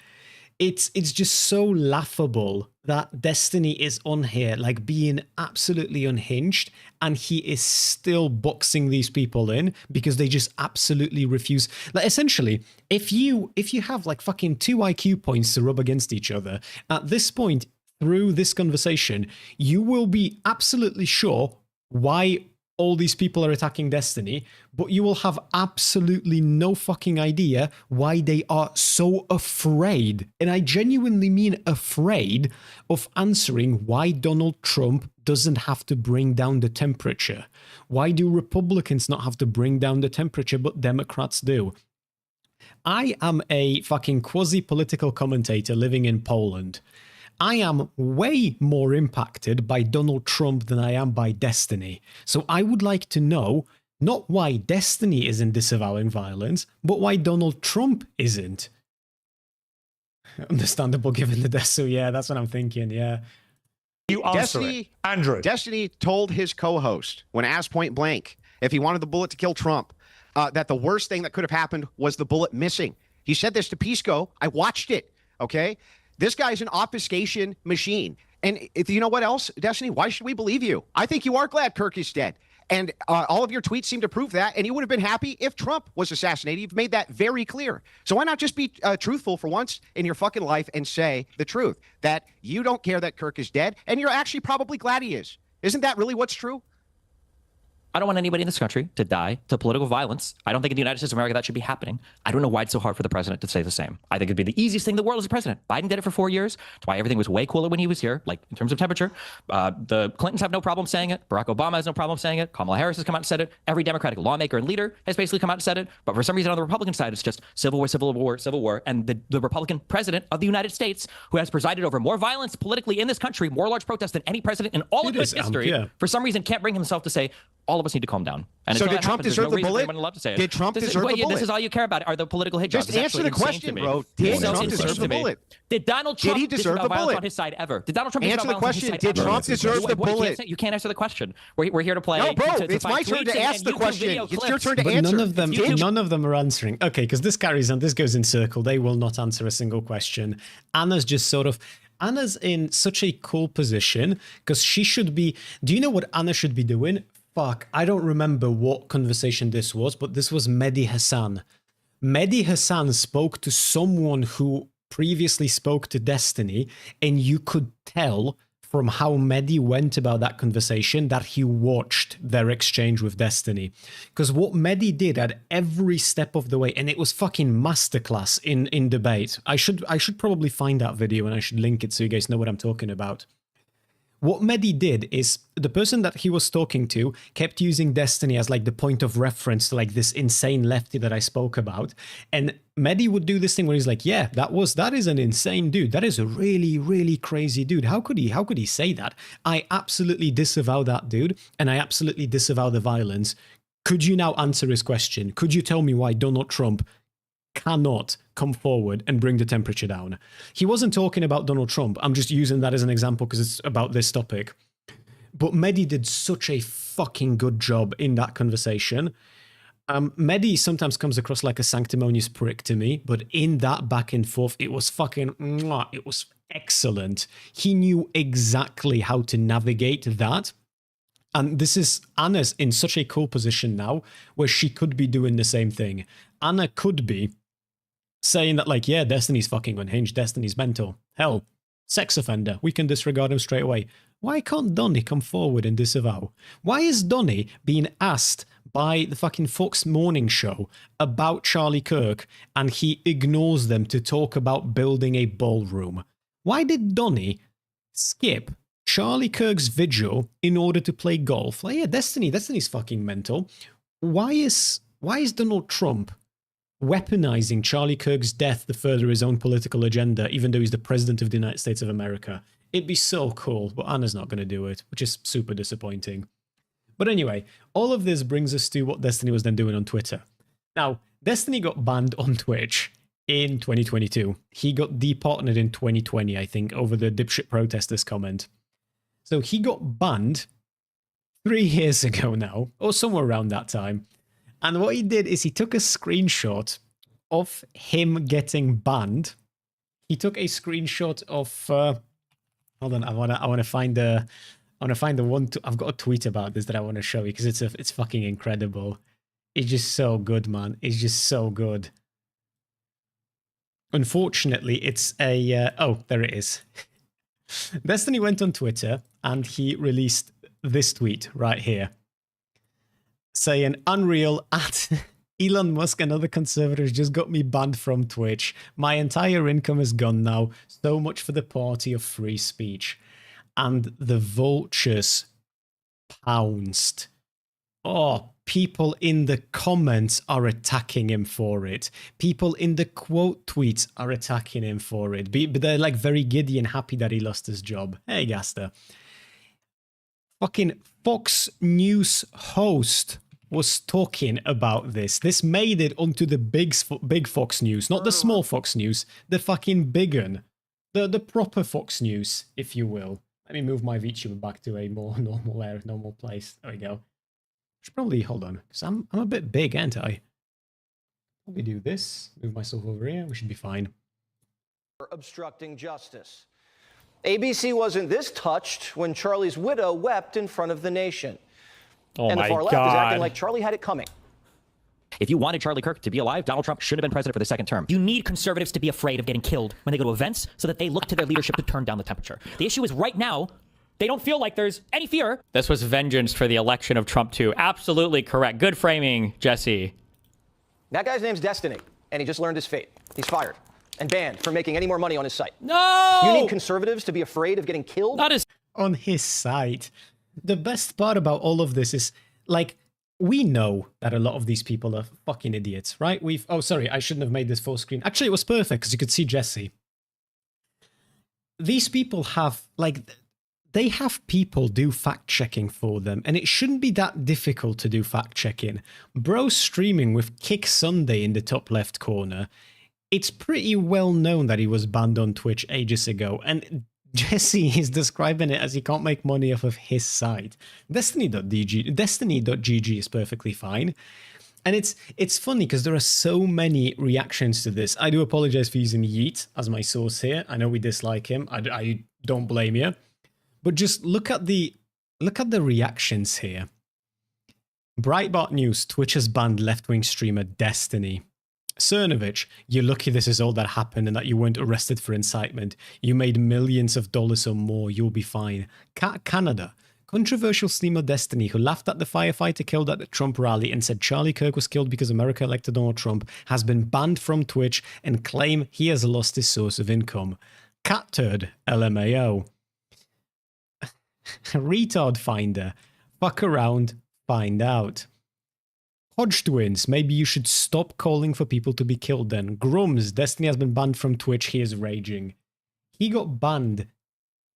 It's just so laughable that Destiny is on here like being absolutely unhinged, and he is still boxing these people in because they just absolutely refuse. Like essentially, if you have like fucking 2 IQ points to rub against each other, at this point through this conversation, you will be absolutely sure why all these people are attacking Destiny, but you will have absolutely no fucking idea why they are so afraid, and I genuinely mean afraid, of answering why Donald Trump doesn't have to bring down the temperature. Why do Republicans not have to bring down the temperature, but Democrats do? I am a fucking quasi-political commentator living in Poland. I am way more impacted by Donald Trump than I am by Destiny. So I would like to know not why Destiny isn't disavowing violence, but why Donald Trump isn't. Understandable given the death. So yeah, that's what I'm thinking, yeah. You answer it. Andrew. Destiny told his co-host, when asked point blank, if he wanted the bullet to kill Trump, that the worst thing that could have happened was the bullet missing. He said this to Pisco. I watched it, okay? This guy's an obfuscation machine. And if you know what else, Destiny, why should we believe you? I think you are glad Kirk is dead. And all of your tweets seem to prove that. And you would have been happy if Trump was assassinated. You've made that very clear. So why not just be truthful for once in your fucking life and say the truth, that you don't care that Kirk is dead, and you're actually probably glad he is. Isn't that really what's true? I don't want anybody in this country to die to political violence. I don't think in the United States of America that should be happening. I don't know why it's so hard for the president to say the same. I think it'd be the easiest thing in the world as a president. Biden did it for 4 years. That's why everything was way cooler when he was here, like in terms of temperature. The Clintons have no problem saying it. Barack Obama has no problem saying it. Kamala Harris has come out and said it. Every Democratic lawmaker and leader has basically come out and said it. But for some reason on the Republican side, it's just civil war, civil war, civil war. And the Republican president of the United States, who has presided over more violence politically in this country, more large protests than any president in all of U.S. history, for some reason can't bring himself to say, all of us need to calm down. And so did Trump deserve the bullet? Did Trump deserve the bullet? This is all you care about are the political hate jobs. Just answer the question, bro. Did Trump deserve the bullet? Did Donald Trump deserve the bullet on his side ever? Did Donald Trump answer the question? Did Trump deserve the bullet? You can't answer the question. We're here to play. No, bro. It's my turn to ask the question. It's your turn to answer. None of them are answering. Okay, because this carries on. This goes in circle. They will not answer a single question. Anna's just sort of. Anna's in such a cool position because she should be. Do you know what Anna should be doing? Fuck, I don't remember what conversation this was, but this was Mehdi Hasan. Mehdi Hasan spoke to someone who previously spoke to Destiny, and you could tell from how Mehdi went about that conversation that he watched their exchange with Destiny. Because what Mehdi did at every step of the way, and it was fucking masterclass in debate. I should probably find that video and I should link it so you guys know what I'm talking about. What Mehdi did is the person that he was talking to kept using Destiny as like the point of reference to like this insane lefty that I spoke about. And Mehdi would do this thing where he's like, yeah, that is an insane dude. That is a really, really crazy dude. How could he say that? I absolutely disavow that dude. And I absolutely disavow the violence. Could you now answer his question? Could you tell me why Donald Trump cannot come forward and bring the temperature down? He wasn't talking about Donald Trump. I'm just using that as an example because it's about this topic. But Mehdi did such a fucking good job in that conversation. Mehdi sometimes comes across like a sanctimonious prick to me, but in that back and forth, it was fucking, it was excellent. He knew exactly how to navigate that. And this is Anna's in such a cool position now where she could be doing the same thing. Anna could be saying that, like, yeah, Destiny's fucking unhinged, Destiny's mental. Hell, sex offender, we can disregard him straight away. Why can't Donny come forward and disavow? Why is Donny being asked by the fucking Fox morning show about Charlie Kirk and he ignores them to talk about building a ballroom? Why did Donny skip Charlie Kirk's vigil in order to play golf? Like, yeah, Destiny's fucking mental. Why is Donald Trump weaponizing Charlie Kirk's death to further his own political agenda, even though he's the president of the United States of America? It'd be so cool, but Anna's not going to do it, which is super disappointing. But anyway, all of this brings us to what Destiny was then doing on Twitter. Now, Destiny got banned on Twitch in 2022. He got departnered in 2020, I think, over the dipshit protesters comment. So he got banned 3 years ago now, or somewhere around that time. And what he did is he took a screenshot of him getting banned. He took a screenshot of hold on, I want to find the one. I've got a tweet about this that I want to show you because it's fucking incredible. It's just so good, man. It's just so good. Unfortunately, it's a oh, there it is. Destiny went on Twitter and he released this tweet right here, saying, "Unreal at Elon Musk and other conservatives just got me banned from Twitch. My entire income is gone now. So much for the party of free speech." And the vultures pounced. Oh, people in the comments are attacking him for it. People in the quote tweets are attacking him for it. But they're like very giddy and happy that he lost his job. Hey, Gaster. Fucking Fox News host was talking about this. This made it onto the big Fox News, not the small Fox News, the fucking big one. The proper Fox News, if you will. Let me move my VTuber back to a more normal place. There we go. Should probably, hold on, because I'm a bit big, ain't I? Let me do this. Move myself over here. We should be fine. Obstructing justice. ABC wasn't this touched when Charlie's widow wept in front of the nation. Oh and the far left is acting like Charlie had it coming. If you wanted Charlie Kirk to be alive, Donald Trump should have been president for the second term. You need conservatives to be afraid of getting killed when they go to events so that they look to their leadership to turn down the temperature. The issue is right now, They don't feel like there's any fear. This was vengeance for the election of Trump 2. Absolutely correct. Good framing, Jesse. That guy's name's Destiny, and he just learned his fate. He's fired and banned from making any more money on his site. No! You need conservatives to be afraid of getting killed? Not as on his site. The best part about all of this is, like, we know that a lot of these people are fucking idiots, right? Oh, sorry, I shouldn't have made this full screen. Actually, it was perfect because you could see Jesse. These people have, like, they have people do fact-checking for them, and it shouldn't be that difficult to do fact-checking. Bro's streaming with Kick Sunday in the top left corner. It's pretty well known that he was banned on Twitch ages ago, and Jesse is describing it as he can't make money off of his site. Destiny.gg is perfectly fine. And it's funny because there are so many reactions to this. I do apologize for using Yeet as my source here. I know we dislike him. I don't blame you. But just look at the reactions here. Breitbart News, Twitch has banned left-wing streamer Destiny. Cernovich, you're lucky this is all that happened and that you weren't arrested for incitement. You made millions of dollars or more, you'll be fine. Canada, controversial streamer Destiny, who laughed at the firefighter killed at the Trump rally and said Charlie Kirk was killed because America elected Donald Trump, has been banned from Twitch and claim he has lost his source of income. Cat Turd, LMAO. Retard Finder, fuck around, find out. Hodge Twins, maybe you should stop calling for people to be killed then. Grums, Destiny has been banned from Twitch, he is raging. He got banned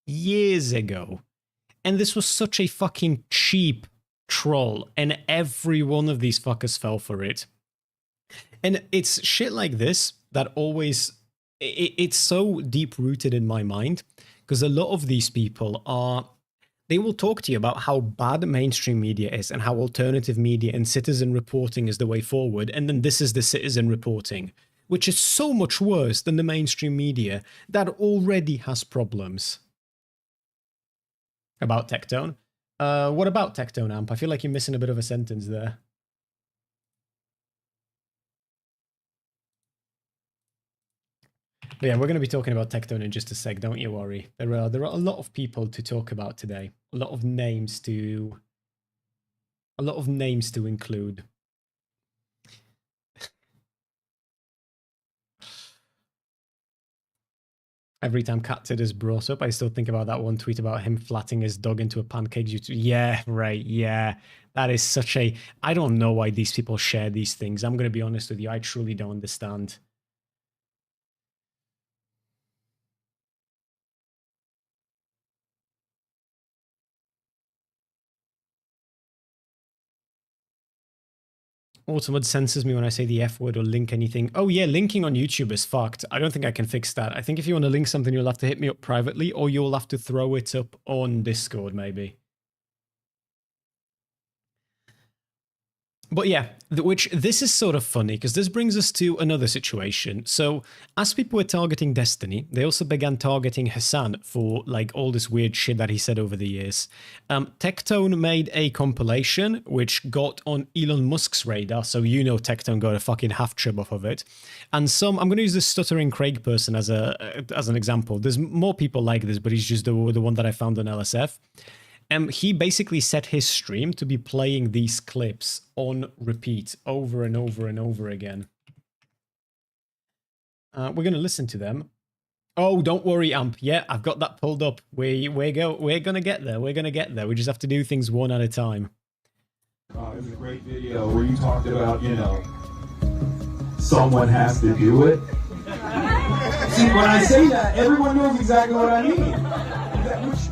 years ago. And this was such a fucking cheap troll, and every one of these fuckers fell for it. And it's shit like this that always... It's so deep-rooted in my mind, because a lot of these people are... They will talk to you about how bad mainstream media is and how alternative media and citizen reporting is the way forward. And then this is the citizen reporting, which is so much worse than the mainstream media that already has problems. About Tectone? What about Tectone, Amp? I feel like you're missing a bit of a sentence there. But yeah, we're going to be talking about Tectone in just a sec, don't you worry. There are a lot of people to talk about today. A lot of names to include. Every time Catted is brought up, I still think about that one tweet about him flattening his dog into a pancake. Yeah, right, yeah. That is such a... I don't know why these people share these things. I'm going to be honest with you. I truly don't understand. Automod censors me when I say the F word or link anything. Oh yeah, linking on YouTube is fucked. I don't think I can fix that. I think if you want to link something, you'll have to hit me up privately, or you'll have to throw it up on Discord, maybe. But yeah, this is sort of funny, because this brings us to another situation. So, as people were targeting Destiny, they also began targeting Hasan for, like, all this weird shit that he said over the years. Tectone made a compilation, which got on Elon Musk's radar, so you know Tectone got a fucking half-chub off of it. And I'm going to use this Stuttering Craig person as an example. There's more people like this, but he's just the one that I found on LSF. He basically set his stream to be playing these clips on repeat over and over and over again. We're going to listen to them. Oh, don't worry, Amp. Yeah, I've got that pulled up. We're going to get there. We're going to get there. We just have to do things one at a time. It was a great video where you talked about, someone has to do it. See, when I say that, everyone knows exactly what I mean.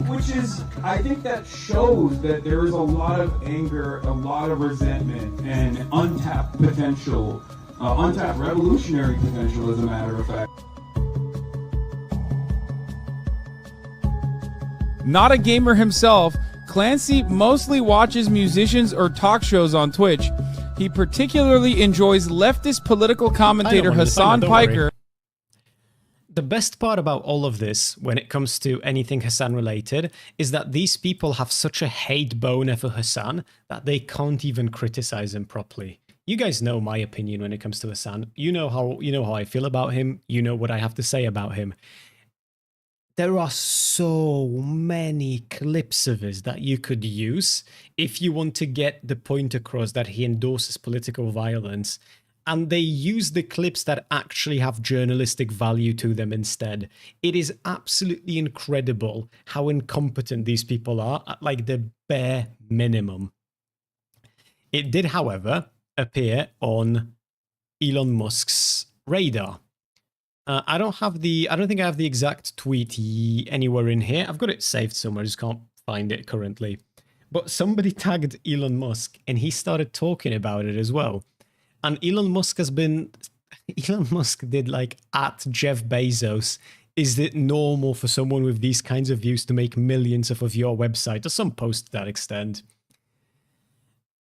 Which is, I think that shows that there is a lot of anger, a lot of resentment, and untapped potential, untapped revolutionary potential, as a matter of fact. Not a gamer himself, Clancy mostly watches musicians or talk shows on Twitch. He particularly enjoys leftist political commentator Hasan Piker. The best part about all of this, when it comes to anything Hasan related, is that these people have such a hate boner for Hasan that they can't even criticize him properly. You guys know my opinion when it comes to Hasan. You know how I feel about him. You know what I have to say about him. there are so many clips of his that you could use if you want to get the point across that he endorses political violence. And they use the clips that actually have journalistic value to them instead. It is absolutely incredible how incompetent these people are at like the bare minimum. It did, however, appear on Elon Musk's radar. I don't think I have the exact tweet anywhere in here. I've got it saved somewhere, I just can't find it currently. But somebody tagged Elon Musk and he started talking about it as well. And Elon Musk did like at Jeff Bezos, is it normal for someone with these kinds of views to make millions off of your website, or some post to that extent?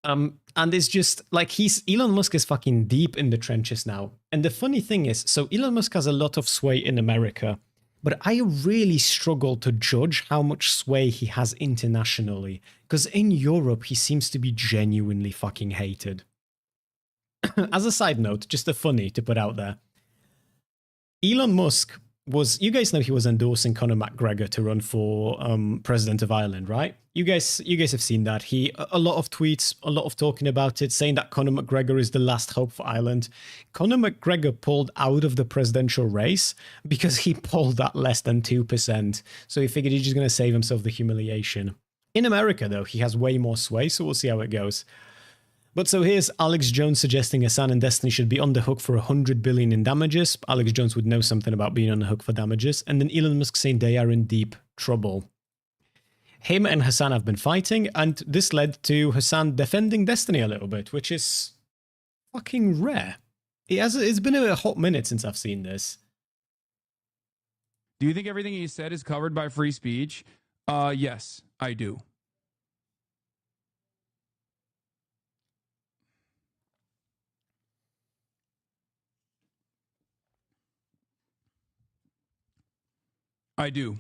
And it's just like Elon Musk is fucking deep in the trenches now. And the funny thing is, so Elon Musk has a lot of sway in America, but I really struggle to judge how much sway he has internationally, because in Europe, he seems to be genuinely fucking hated. As a side note, just a funny to put out there, Elon Musk was, you guys know he was endorsing Conor McGregor to run for president of Ireland, right? You guys have seen that. A lot of tweets, a lot of talking about it, saying that Conor McGregor is the last hope for Ireland. Conor McGregor pulled out of the presidential race because he polled at less than 2%. So he figured he's just going to save himself the humiliation. In America, though, he has way more sway, so we'll see how it goes. But so here's Alex Jones suggesting Hasan and Destiny should be on the hook for $100 billion in damages. Alex Jones would know something about being on the hook for damages. And then Elon Musk saying they are in deep trouble. Him and Hasan have been fighting, and this led to Hasan defending Destiny a little bit, which is fucking rare. It's been a hot minute since I've seen this. Do you think everything he said is covered by free speech? Yes, I do. I do.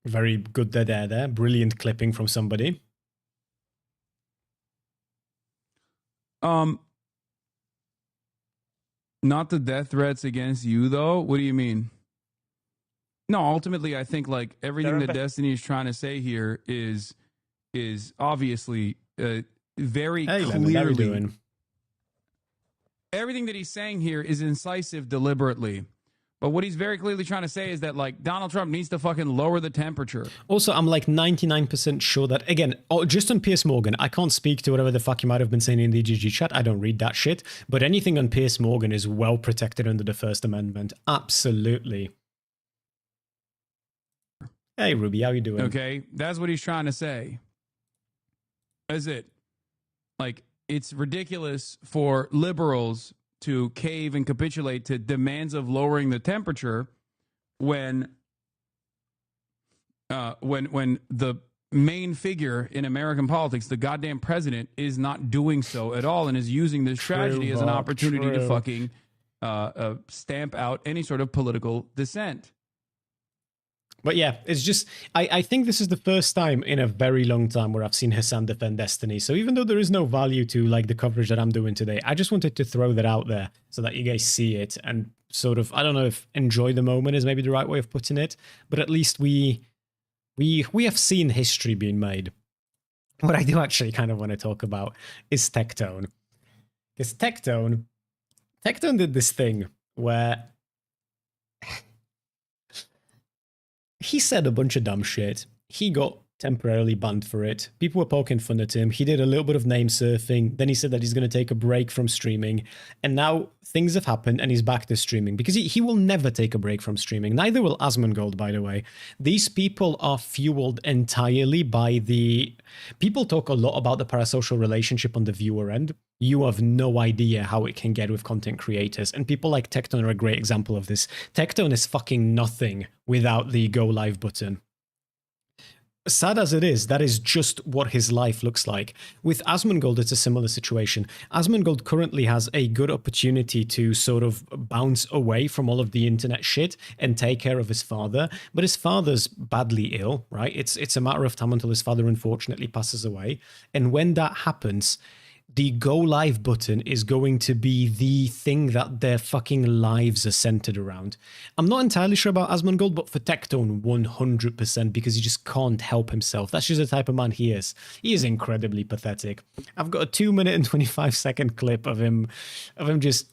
Very good dead air there. Brilliant clipping from somebody. Not the death threats against you, though. What do you mean? No, ultimately, I think like everything that Destiny is trying to say here is obviously very clearly. How you doing? Everything that he's saying here is incisive deliberately. But what he's very clearly trying to say is that, like, Donald Trump needs to fucking lower the temperature. Also, I'm like 99% sure that, again, just on Piers Morgan, I can't speak to whatever the fuck he might have been saying in the GG chat. I don't read that shit. But anything on Piers Morgan is well protected under the First Amendment. Absolutely. Hey, Ruby, how you doing? Okay, that's what he's trying to say. Is it? Like, it's ridiculous for liberals to cave and capitulate to demands of lowering the temperature when the main figure in American politics, the goddamn president, is not doing so at all and is using this tragedy as an opportunity to fucking stamp out any sort of political dissent. But yeah, it's just, I think this is the first time in a very long time where I've seen Hasan defend Destiny. So even though there is no value to like the coverage that I'm doing today, I just wanted to throw that out there so that you guys see it and sort of, I don't know if enjoy the moment is maybe the right way of putting it, but at least we have seen history being made. What I do actually kind of want to talk about is Tectone. Because Tectone did this thing where he said a bunch of dumb shit. He got temporarily banned for it. People were poking fun at him. He did a little bit of name surfing. Then he said that he's going to take a break from streaming. And now things have happened and he's back to streaming because he will never take a break from streaming. Neither will Asmongold, by the way. These people are fueled entirely by the... People talk a lot about the parasocial relationship on the viewer end. You have no idea how it can get with content creators. And people like Tectone are a great example of this. Tectone is fucking nothing without the go live button. Sad as it is, that is just what his life looks like. With Asmongold, it's a similar situation. Asmongold currently has a good opportunity to sort of bounce away from all of the internet shit and take care of his father, but his father's badly ill, right? It's a matter of time until his father unfortunately passes away. And when that happens, the go live button is going to be the thing that their fucking lives are centered around. I'm not entirely sure about Asmongold, but for Tectone, 100%, because he just can't help himself. That's just the type of man he is. He is incredibly pathetic. I've got a 2-minute and 25-second clip of him just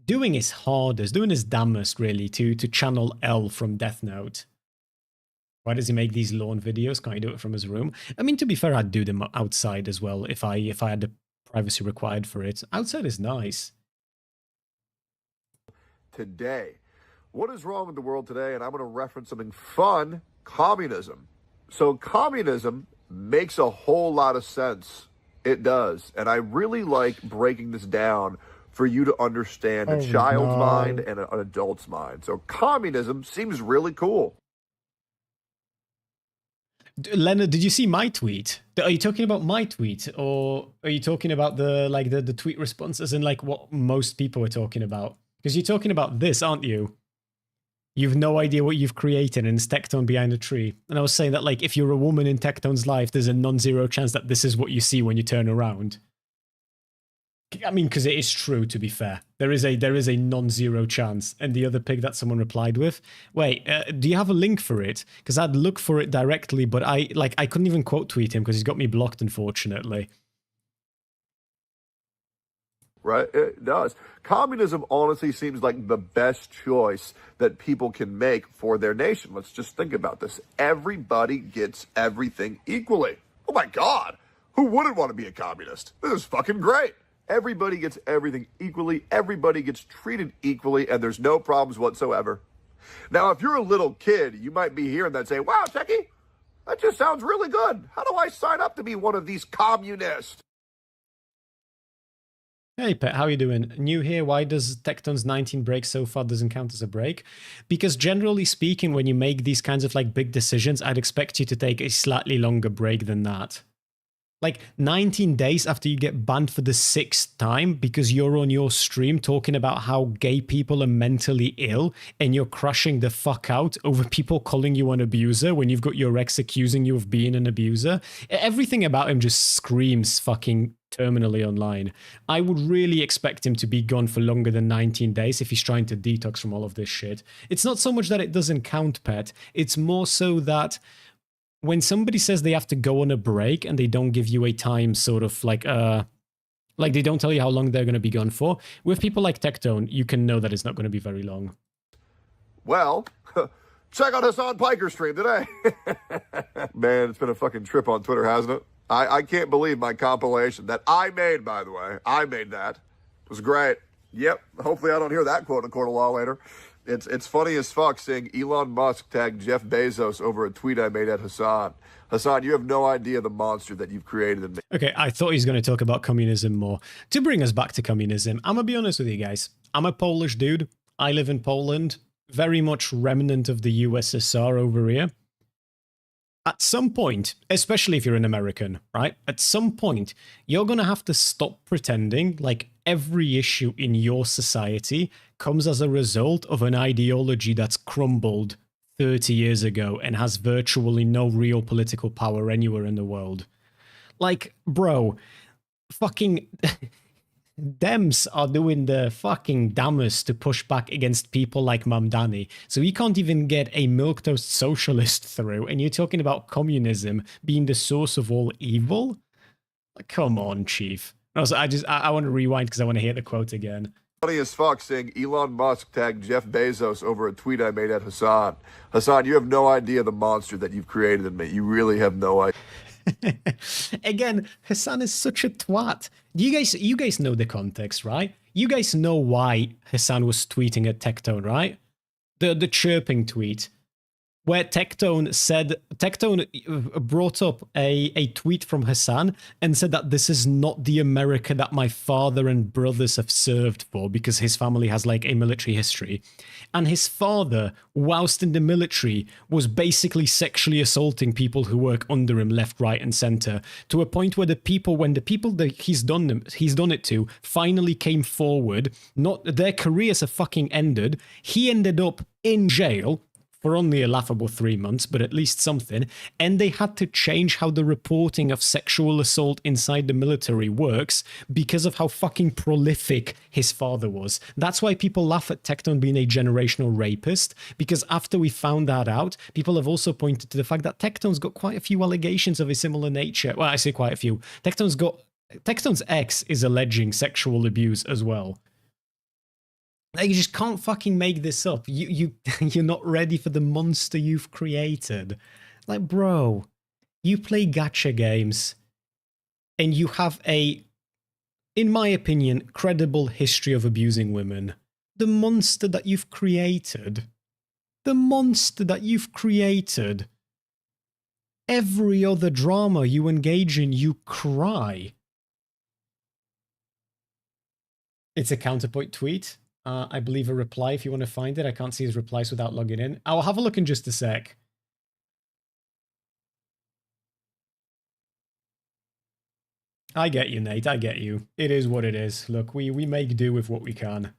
doing his hardest, doing his damnest, really, to channel L from Death Note. Why does he make these lawn videos? Can't he do it from his room? I mean, to be fair, I'd do them outside as well if I had the privacy required for it. Outside is nice. Today, what is wrong with the world today? And I'm going to reference something fun: communism. So communism makes a whole lot of sense. It does. And I really like breaking this down for you to understand a child's mind and an adult's mind. So communism seems really cool. Leonard, did you see my tweet? Are you talking about my tweet, or are you talking about the tweet responses and like what most people are talking about? Because you're talking about this, aren't you? You've no idea what you've created, and it's Tectone behind a tree. And I was saying that, like, if you're a woman in Tectone's life, there's a non-zero chance that this is what you see when you turn around. I mean, because it is true, to be fair. There is a non-zero chance. And the other pic that someone replied with, wait, do you have a link for it? Because I'd look for it directly, but I couldn't even quote tweet him because he's got me blocked, unfortunately. Right? It does. Communism honestly seems like the best choice that people can make for their nation. Let's just think about this. Everybody gets everything equally. Oh my God. Who wouldn't want to be a communist? This is fucking great. Everybody gets everything equally. Everybody gets treated equally, and there's no problems whatsoever. Now, if you're a little kid, you might be hearing that and say, wow, Techie, that just sounds really good. How do I sign up to be one of these communists? Hey Pet, how you doing? New here, why does Tectone's 19 breaks so far doesn't count as a break? Because generally speaking, when you make these kinds of like big decisions, I'd expect you to take a slightly longer break than that. Like 19 days after you get banned for the 6th time because you're on your stream talking about how gay people are mentally ill and you're crashing the fuck out over people calling you an abuser when you've got your ex accusing you of being an abuser. Everything about him just screams fucking terminally online. I would really expect him to be gone for longer than 19 days if he's trying to detox from all of this shit. It's not so much that it doesn't count, Pet. It's more so that when somebody says they have to go on a break and they don't give you a time sort of like they don't tell you how long they're going to be gone for, with people like Tectone, you can know that it's not going to be very long. Well, check out Hasan Piker's stream today. Man, it's been a fucking trip on Twitter, hasn't it? I can't believe my compilation that I made, by the way. I made that. It was great. Yep. Hopefully I don't hear that quote in a court of law later. It's funny as fuck seeing Elon Musk tag Jeff Bezos over a tweet I made at Hasan. Hasan, you have no idea the monster that you've created in me. Okay, I thought he was going to talk about communism more. To bring us back to communism, I'm going to be honest with you guys. I'm a Polish dude. I live in Poland. Very much remnant of the USSR over here. At some point, especially if you're an American, right? At some point, you're going to have to stop pretending like every issue in your society comes as a result of an ideology that's crumbled 30 years ago and has virtually no real political power anywhere in the world. Like, bro, fucking Dems are doing the fucking damnest to push back against people like Mamdani. So you can't even get a milquetoast socialist through, and you're talking about communism being the source of all evil? Like, come on, Chief. Also, I want to rewind because I want to hear the quote again. Funny as fuck seeing Elon Musk tag Jeff Bezos over a tweet I made at Hasan. Hasan, you have no idea the monster that you've created in me. You really have no idea. Again, Hasan is such a twat. You guys know the context, right? You guys know why Hasan was tweeting at Tectone, right? The chirping tweet. Where Tectone brought up a tweet from Hasan and said that this is not the America that my father and brothers have served for, because his family has like a military history. And his father, whilst in the military, was basically sexually assaulting people who work under him left, right, and center, to a point where when the people that he's done it to finally came forward, not their careers have fucking ended. He ended up in jail for only a laughable 3 months, but at least something, and they had to change how the reporting of sexual assault inside the military works because of how fucking prolific his father was. That's why people laugh at Tectone being a generational rapist, because after we found that out, people have also pointed to the fact that Tectone's got quite a few allegations of a similar nature. Well, I say quite a few. Tectone's ex is alleging sexual abuse as well. Like, you just can't fucking make this up. You're not ready for the monster you've created. Like, bro, you play gacha games and you have a, in my opinion, credible history of abusing women. The monster that you've created. Every other drama you engage in, you cry. It's a counterpoint tweet. I believe a reply if you want to find it. I can't see his replies without logging in. I'll have a look in just a sec. I get you, Nate. I get you. It is what it is. Look, we make do with what we can.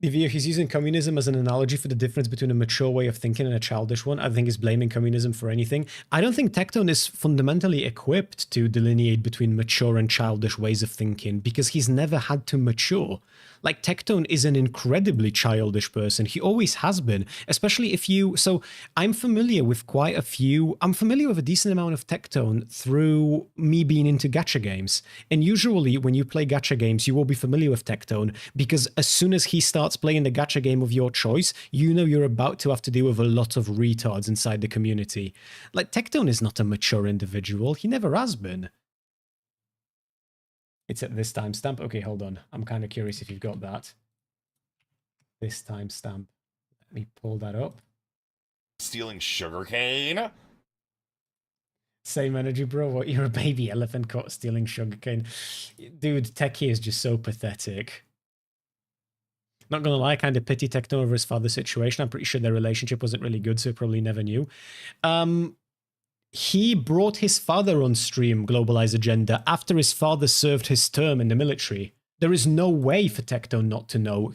If he's using communism as an analogy for the difference between a mature way of thinking and a childish one, I think he's blaming communism for anything. I don't think Tectone is fundamentally equipped to delineate between mature and childish ways of thinking because he's never had to mature. Like, Tectone is an incredibly childish person. He always has been, especially if you... So, I'm familiar with I'm familiar with a decent amount of Tectone through me being into gacha games. And usually, when you play gacha games, you will be familiar with Tectone because as soon as he starts playing the gacha game of your choice, you know you're about to have to deal with a lot of retards inside the community. Like, Tectone is not a mature individual. He never has been. It's at this timestamp. Okay, hold on. I'm kind of curious if you've got that. This timestamp. Let me pull that up. Stealing sugarcane? Same energy, bro. What? You're a baby elephant caught stealing sugarcane. Dude, Techie is just so pathetic. Not gonna lie, I kind of pity Tectone over his father's situation. I'm pretty sure their relationship wasn't really good, so he probably never knew. He brought his father on stream, Globalize Agenda, after his father served his term in the military. There is no way for Tectone not to know.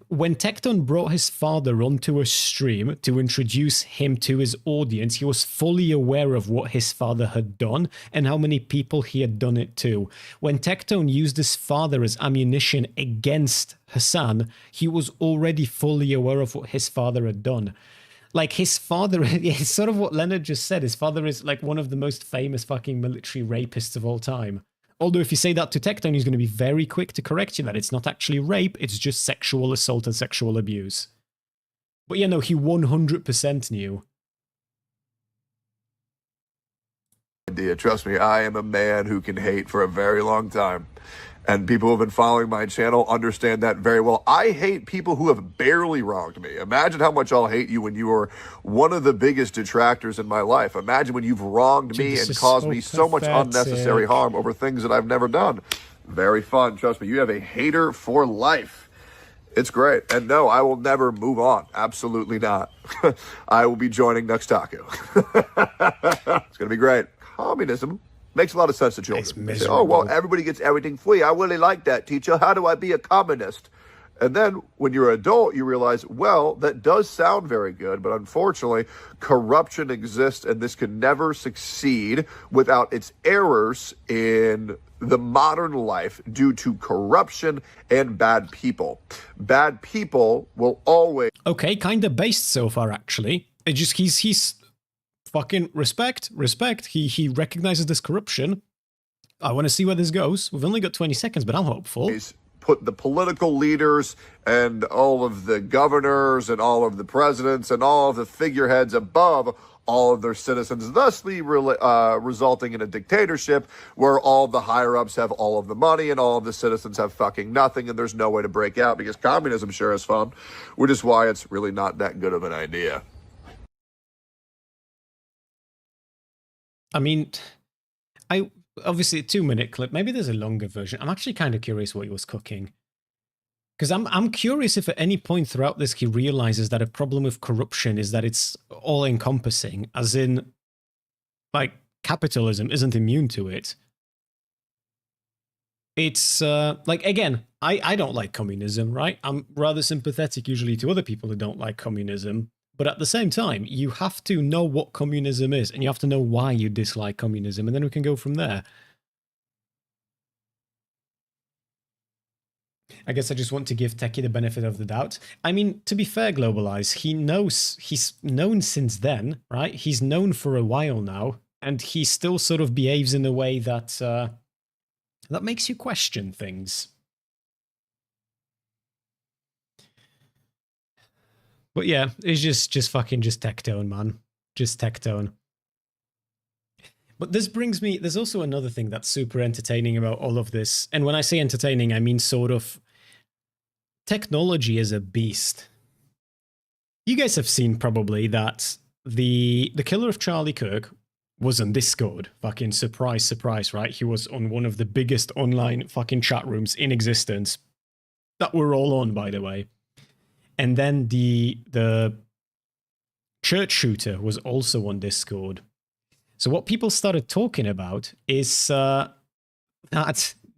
When Tectone brought his father onto a stream to introduce him to his audience, he was fully aware of what his father had done and how many people he had done it to. When Tectone used his father as ammunition against Hasan, he was already fully aware of what his father had done. Like, his father, it's sort of what Leonard just said. His father is like one of the most famous fucking military rapists of all time. Although if you say that to Tectone, he's going to be very quick to correct you that it's not actually rape, it's just sexual assault and sexual abuse. But yeah, no, he 100% knew. Trust me, I am a man who can hate for a very long time. And people who have been following my channel understand that very well. I hate people who have barely wronged me. Imagine how much I'll hate you when you are one of the biggest detractors in my life. Imagine when you've wronged me and caused me so much unnecessary harm over things that I've never done. Very fun. Trust me, you have a hater for life. It's great. And no, I will never move on. Absolutely not. I will be joining Nuxtaku. It's going to be great. Communism makes a lot of sense to children. Say, oh, well, everybody gets everything free. I really like that, teacher. How do I be a communist? And then when you're an adult, you realize, well, that does sound very good, but unfortunately, corruption exists, and this can never succeed without its errors in the modern life due to corruption and bad people. Bad people will always... Okay, kind of based so far, actually. It just, he's fucking respect. He recognizes this corruption. I want to see where this goes. We've only got 20 seconds, but I'm hopeful. Put the political leaders and all of the governors and all of the presidents and all of the figureheads above all of their citizens, thusly resulting in a dictatorship where all the higher-ups have all of the money and all of the citizens have fucking nothing, and there's no way to break out because communism sure is fun, which is why it's really not that good of an idea. I mean, obviously a 2-minute clip. Maybe there's a longer version. I'm actually kind of curious what he was cooking. Because I'm curious if at any point throughout this he realizes that a problem with corruption is that it's all-encompassing, as in, like, capitalism isn't immune to it. It's like, again, I don't like communism, right? I'm rather sympathetic usually to other people who don't like communism. But at the same time, you have to know what communism is, and you have to know why you dislike communism, and then we can go from there. I guess I just want to give Techie the benefit of the doubt. I mean, to be fair, Globalize, he's known since then, right? He's known for a while now, and he still sort of behaves in a way that that makes you question things. But yeah, it's just fucking Tectone, man. Just Tectone. But this brings me, there's also another thing that's super entertaining about all of this. And when I say entertaining, I mean sort of, technology is a beast. You guys have seen probably that the killer of Charlie Kirk was on Discord. Fucking surprise, surprise, right? He was on one of the biggest online fucking chat rooms in existence. That we're all on, by the way. And then the church shooter was also on Discord. So what people started talking about is that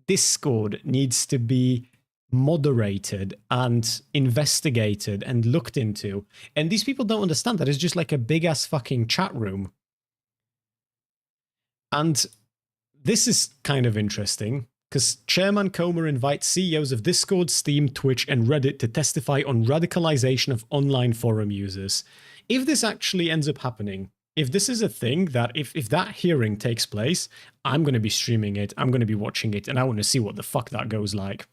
Discord needs to be moderated and investigated and looked into. And these people don't understand that it's just like a big-ass fucking chat room. And this is kind of interesting, because Chairman Comer invites CEOs of Discord, Steam, Twitch, and Reddit to testify on radicalization of online forum users. If this actually ends up happening, if this is a thing that, if that hearing takes place, I'm going to be streaming it, I'm going to be watching it, and I want to see what the fuck that goes like.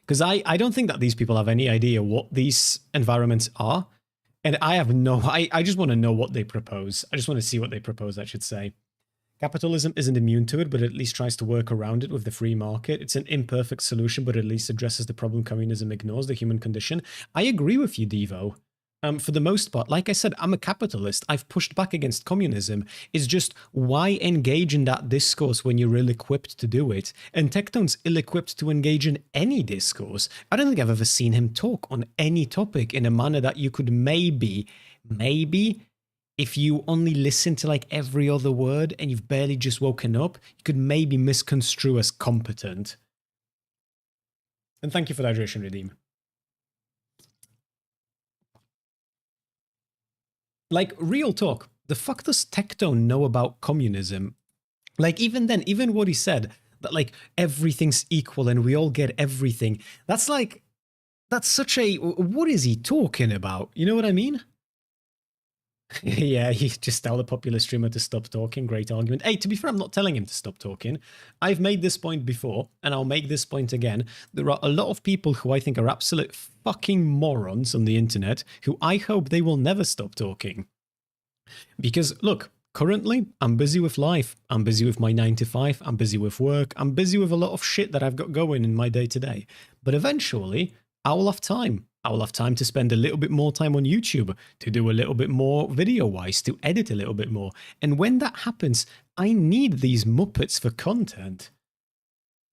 Because I don't think that these people have any idea what these environments are, and I have no, I just want to know what they propose. I just want to see what they propose, I should say. Capitalism isn't immune to it, but at least tries to work around it with the free market. It's an imperfect solution, but at least addresses the problem communism ignores, the human condition. I agree with you, Devo. For the most part, like I said, I'm a capitalist. I've pushed back against communism. It's just, why engage in that discourse when you're ill-equipped to do it? And Tectone's ill-equipped to engage in any discourse. I don't think I've ever seen him talk on any topic in a manner that you could maybe, if you only listen to like every other word and you've barely just woken up, you could maybe misconstrue as competent. And thank you for the hydration, Redeem. Like, real talk, the fuck does Tectone know about communism? Like, even then, even what he said, that like, everything's equal and we all get everything, that's like, that's such a, what is he talking about? You know what I mean? Yeah, he just tell the popular streamer to stop talking. Great argument. Hey, to be fair, I'm not telling him to stop talking. I've made this point before, and I'll make this point again. There are a lot of people who I think are absolute fucking morons on the internet who I hope they will never stop talking. Because, look, currently, I'm busy with life. I'm busy with my 9 to 5. I'm busy with work. I'm busy with a lot of shit that I've got going in my day-to-day. But eventually, I will have time. I will have time to spend a little bit more time on YouTube, to do a little bit more video-wise, to edit a little bit more. And when that happens, I need these Muppets for content.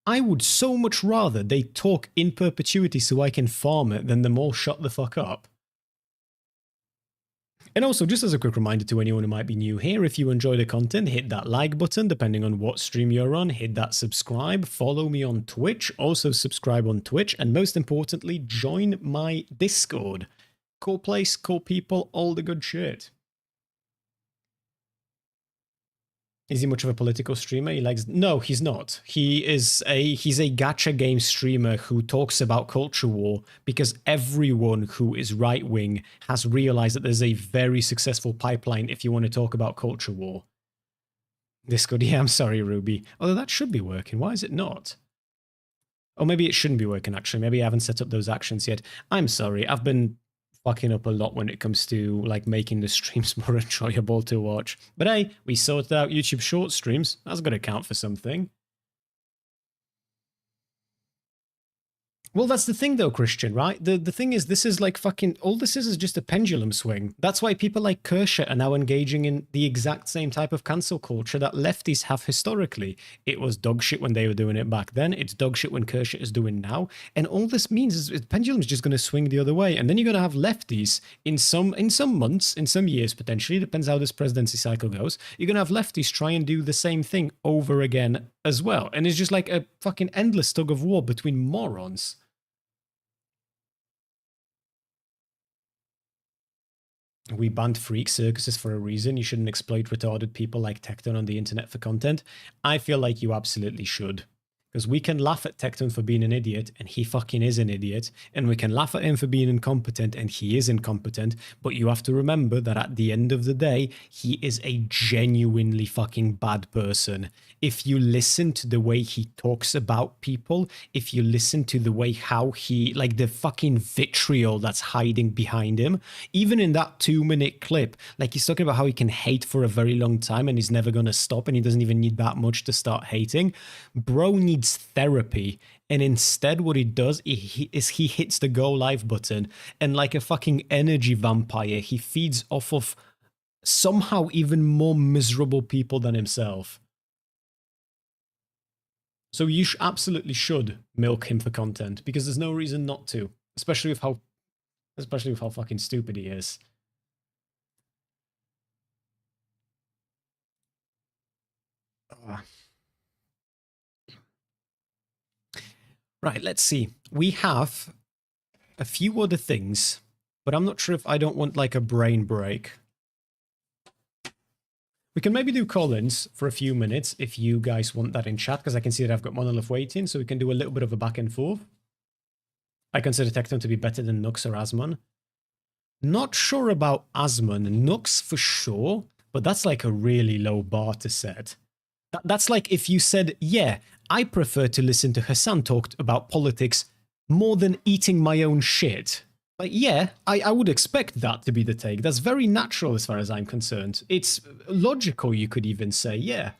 I would so much rather they talk in perpetuity so I can farm it than them all shut the fuck up. And also, just as a quick reminder to anyone who might be new here, if you enjoy the content, hit that like button, depending on what stream you're on, hit that subscribe, follow me on Twitch, also subscribe on Twitch, and most importantly, join my Discord. Cool place, cool people, all the good shit. Is he much of a political streamer? He likes... No, he's not. He's a gacha game streamer who talks about culture war because everyone who is right-wing has realized that there's a very successful pipeline if you want to talk about culture war. Discord, yeah, I'm sorry, Ruby. Although that should be working. Why is it not? Or maybe it shouldn't be working, actually. Maybe I haven't set up those actions yet. I'm sorry. I've been fucking up a lot when it comes to like making the streams more enjoyable to watch. But hey, we sorted out YouTube short streams. That's got to count for something. Well, that's the thing though, Christian, right? The thing is, this is like fucking, all this is just a pendulum swing. That's why people like Kershaw are now engaging in the exact same type of cancel culture that lefties have historically. It was dog shit when they were doing it back then. It's dog shit when Kershaw is doing now. And all this means is the pendulum's just going to swing the other way. And then you're going to have lefties in some months, in some years potentially, depends how this presidency cycle goes. You're going to have lefties try and do the same thing over again as well. And it's just like a fucking endless tug of war between morons. We banned freak circuses for a reason. You shouldn't exploit retarded people like Tectone on the internet for content. I feel like you absolutely should. Because we can laugh at Tectone for being an idiot, and he fucking is an idiot. And we can laugh at him for being incompetent, and he is incompetent. But you have to remember that at the end of the day, he is a genuinely fucking bad person. If you listen to the way he talks about people, if you listen to the way how he, like the fucking vitriol that's hiding behind him, even in that 2-minute clip, like he's talking about how he can hate for a very long time and he's never going to stop and he doesn't even need that much to start hating. Bro needs therapy, and instead what he does is he hits the go live button, and like a fucking energy vampire, he feeds off of somehow even more miserable people than himself. So you absolutely should milk him for content, because there's no reason not to, especially with how fucking stupid he is. Right, let's see. We have a few other things, but I'm not sure if I don't want like a brain break. We can maybe do call-ins for a few minutes if you guys want that in chat, because I can see that I've got Monolith waiting, so we can do a little bit of a back and forth. I consider Tectone to be better than Nux or Asmon. Not sure about Asmon. Nux for sure, but that's like a really low bar to set. That's like if you said, yeah, I prefer to listen to Hasan talk about politics more than eating my own shit. Like, yeah, I would expect that to be the take. That's very natural as far as I'm concerned. It's logical, you could even say, yeah.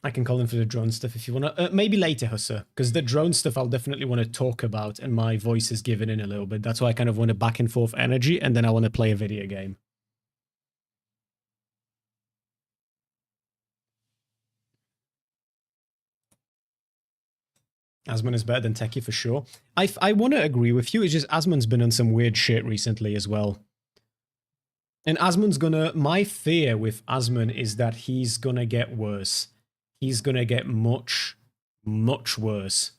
I can call in for the drone stuff if you want to. Maybe later, Hussa, because the drone stuff I'll definitely want to talk about, and my voice is giving in a little bit. That's why I kind of want a back and forth energy, and then I want to play a video game. Asmon is better than Techie for sure. I want to agree with you. It's just Asmon's been on some weird shit recently as well. And Asmon's gonna... My fear with Asmon is that he's gonna get worse. He's gonna get much, much worse.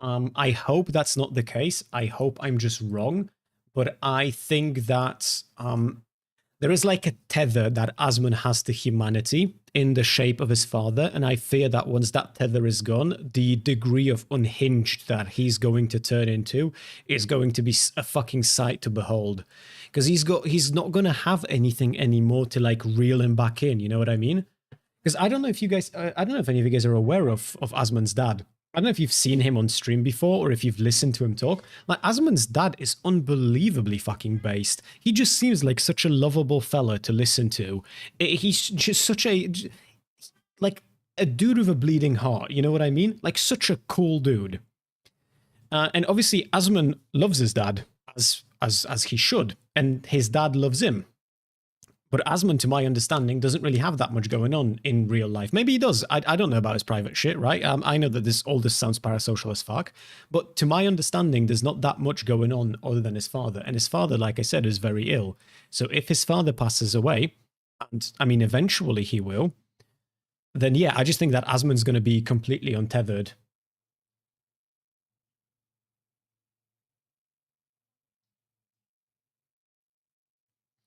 I hope that's not the case. I hope I'm just wrong. But I think that... there is like a tether that Asmon has to humanity in the shape of his father, and I fear that once that tether is gone, the degree of unhinged that he's going to turn into is going to be a fucking sight to behold. Because he's not going to have anything anymore to like reel him back in, you know what I mean? Because I don't know if you guys, I don't know if any of you guys are aware of Asmon's dad. I don't know if you've seen him on stream before or if you've listened to him talk. Like, Asmon's dad is unbelievably fucking based. He just seems like such a lovable fella to listen to. He's just such a... like, a dude with a bleeding heart, you know what I mean? Like, such a cool dude. And obviously, Asmon loves his dad, as he should. And his dad loves him. But Asmon, to my understanding, doesn't really have that much going on in real life. Maybe he does. I don't know about his private shit, right? I know that all this sounds parasocial as fuck. But to my understanding, there's not that much going on other than his father. And his father, like I said, is very ill. So if his father passes away, and I mean, eventually he will, then yeah, I just think that Asmon's going to be completely untethered.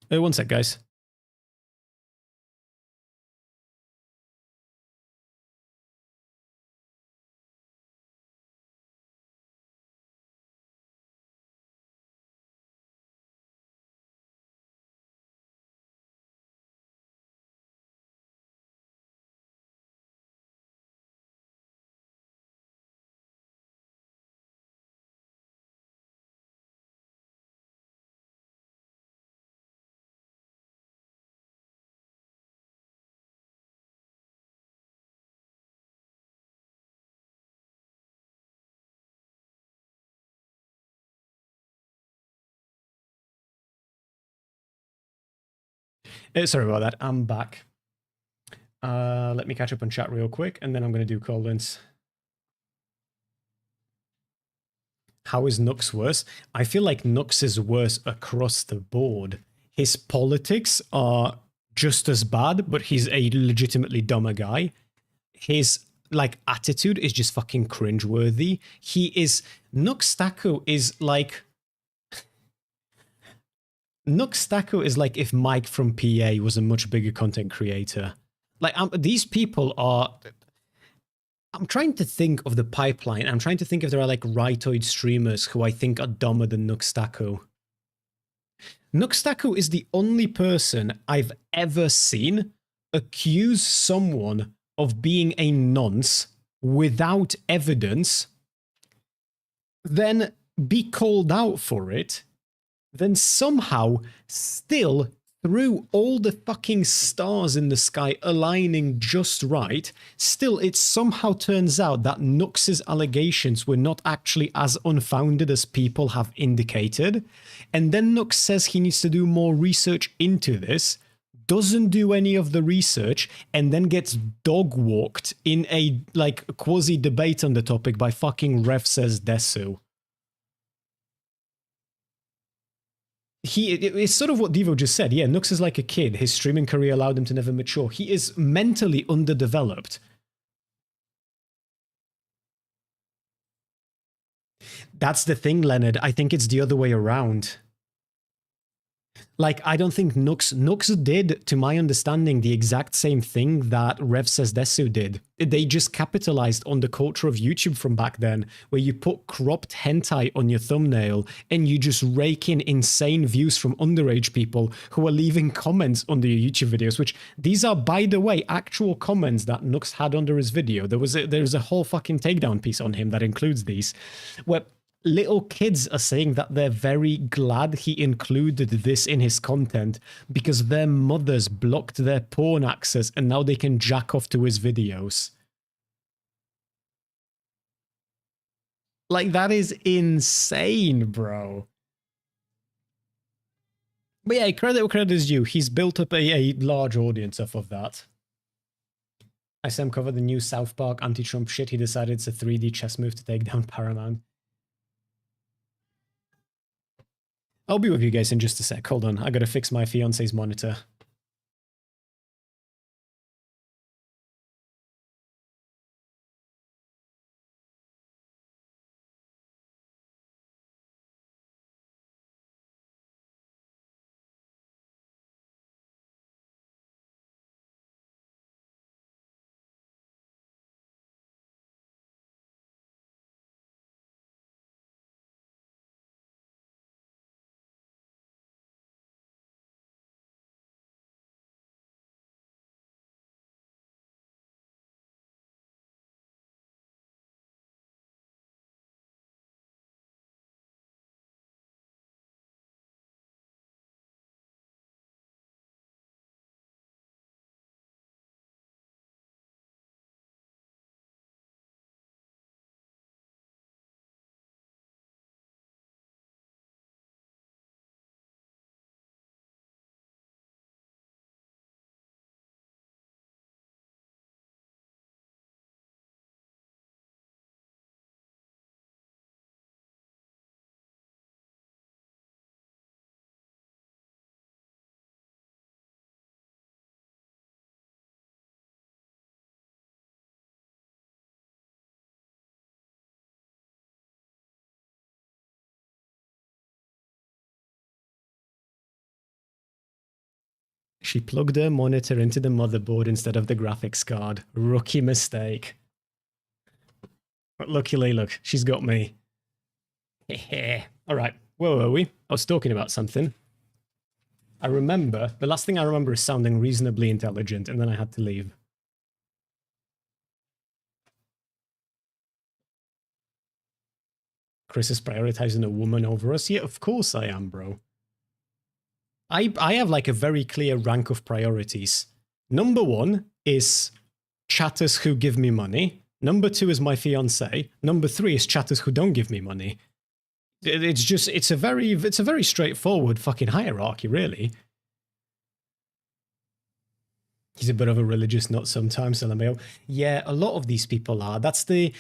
One sec, guys. Sorry about that. I'm back. Let me catch up on chat real quick, and then I'm going to do call-ins. How is Nux worse? I feel like Nux is worse across the board. His politics are just as bad, but he's a legitimately dumber guy. His like attitude is just fucking cringeworthy. Nuxtaco is like if Mike from PA was a much bigger content creator. Like these people are. I'm trying to think of the pipeline. I'm trying to think if there are like rightoid streamers who I think are dumber than Nuxtaco. Nuxtaco is the only person I've ever seen accuse someone of being a nonce without evidence, then be called out for it, then somehow still, through all the fucking stars in the sky aligning just right, still it somehow turns out that Nux's allegations were not actually as unfounded as people have indicated. And then Nux says he needs to do more research into this, doesn't do any of the research, and then gets dog-walked in a like quasi-debate on the topic by fucking Rev Says Desu. It's sort of what Devo just said. Yeah, Nux is like a kid. His streaming career allowed him to never mature. He is mentally underdeveloped. That's the thing, Leonard. I think it's the other way around. Like, I don't think Nux did, to my understanding, the exact same thing that Rev Says Desu did. They just capitalized on the culture of YouTube from back then, where you put cropped hentai on your thumbnail and you just rake in insane views from underage people who are leaving comments under your YouTube videos, which these are, by the way, actual comments that Nux had under his video. There's a whole fucking takedown piece on him that includes these, where little kids are saying that they're very glad he included this in his content because their mothers blocked their porn access and now they can jack off to his videos. Like, that is insane, bro. But yeah, credit where credit is due. He's built up a large audience off of that. I saw him cover the new South Park anti-Trump shit. He decided it's a 3D chess move to take down Paramount. I'll be with you guys in just a sec. Hold on. I gotta fix my fiance's monitor. She plugged her monitor into the motherboard instead of the graphics card. Rookie mistake. But luckily, look, she's got me. All right, where were we? I was talking about something. I remember, the last thing I remember is sounding reasonably intelligent, and then I had to leave. Chris is prioritizing a woman over us. Yeah, of course I am, bro. I have like a very clear rank of priorities. Number one is chatters who give me money. Number two is my fiance. Number three is chatters who don't give me money. It's a very straightforward fucking hierarchy, really. He's a bit of a religious nut sometimes, LMAO. Yeah, a lot of these people are. That's the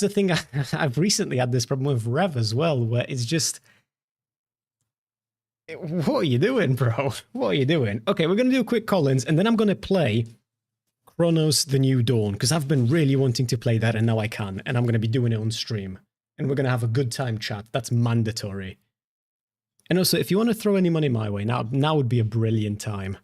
thing. I've recently had this problem with Rev as well, where it's just, What are you doing, bro? What are you doing? Okay, we're going to do a quick Collins, and then I'm going to play Chronos The New Dawn, because I've been really wanting to play that, and now I can, and I'm going to be doing it on stream. And we're going to have a good time, chat. That's mandatory. And also, if you want to throw any money my way, now would be a brilliant time.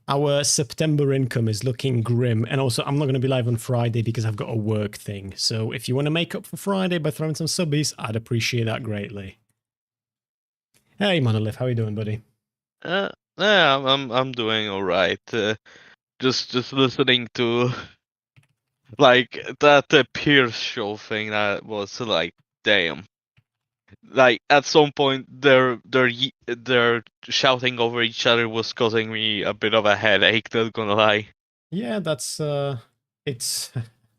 Our September income is looking grim, and also I'm not going to be live on Friday because I've got a work thing. So if you want to make up for Friday by throwing some subbies, I'd appreciate that greatly. Hey Monolith, how you doing, buddy? Yeah, I'm doing all right. Just listening to like that Pierce show thing. That was like, damn. Like at some point, they're shouting over each other was causing me a bit of a headache. Not gonna lie. Yeah, that's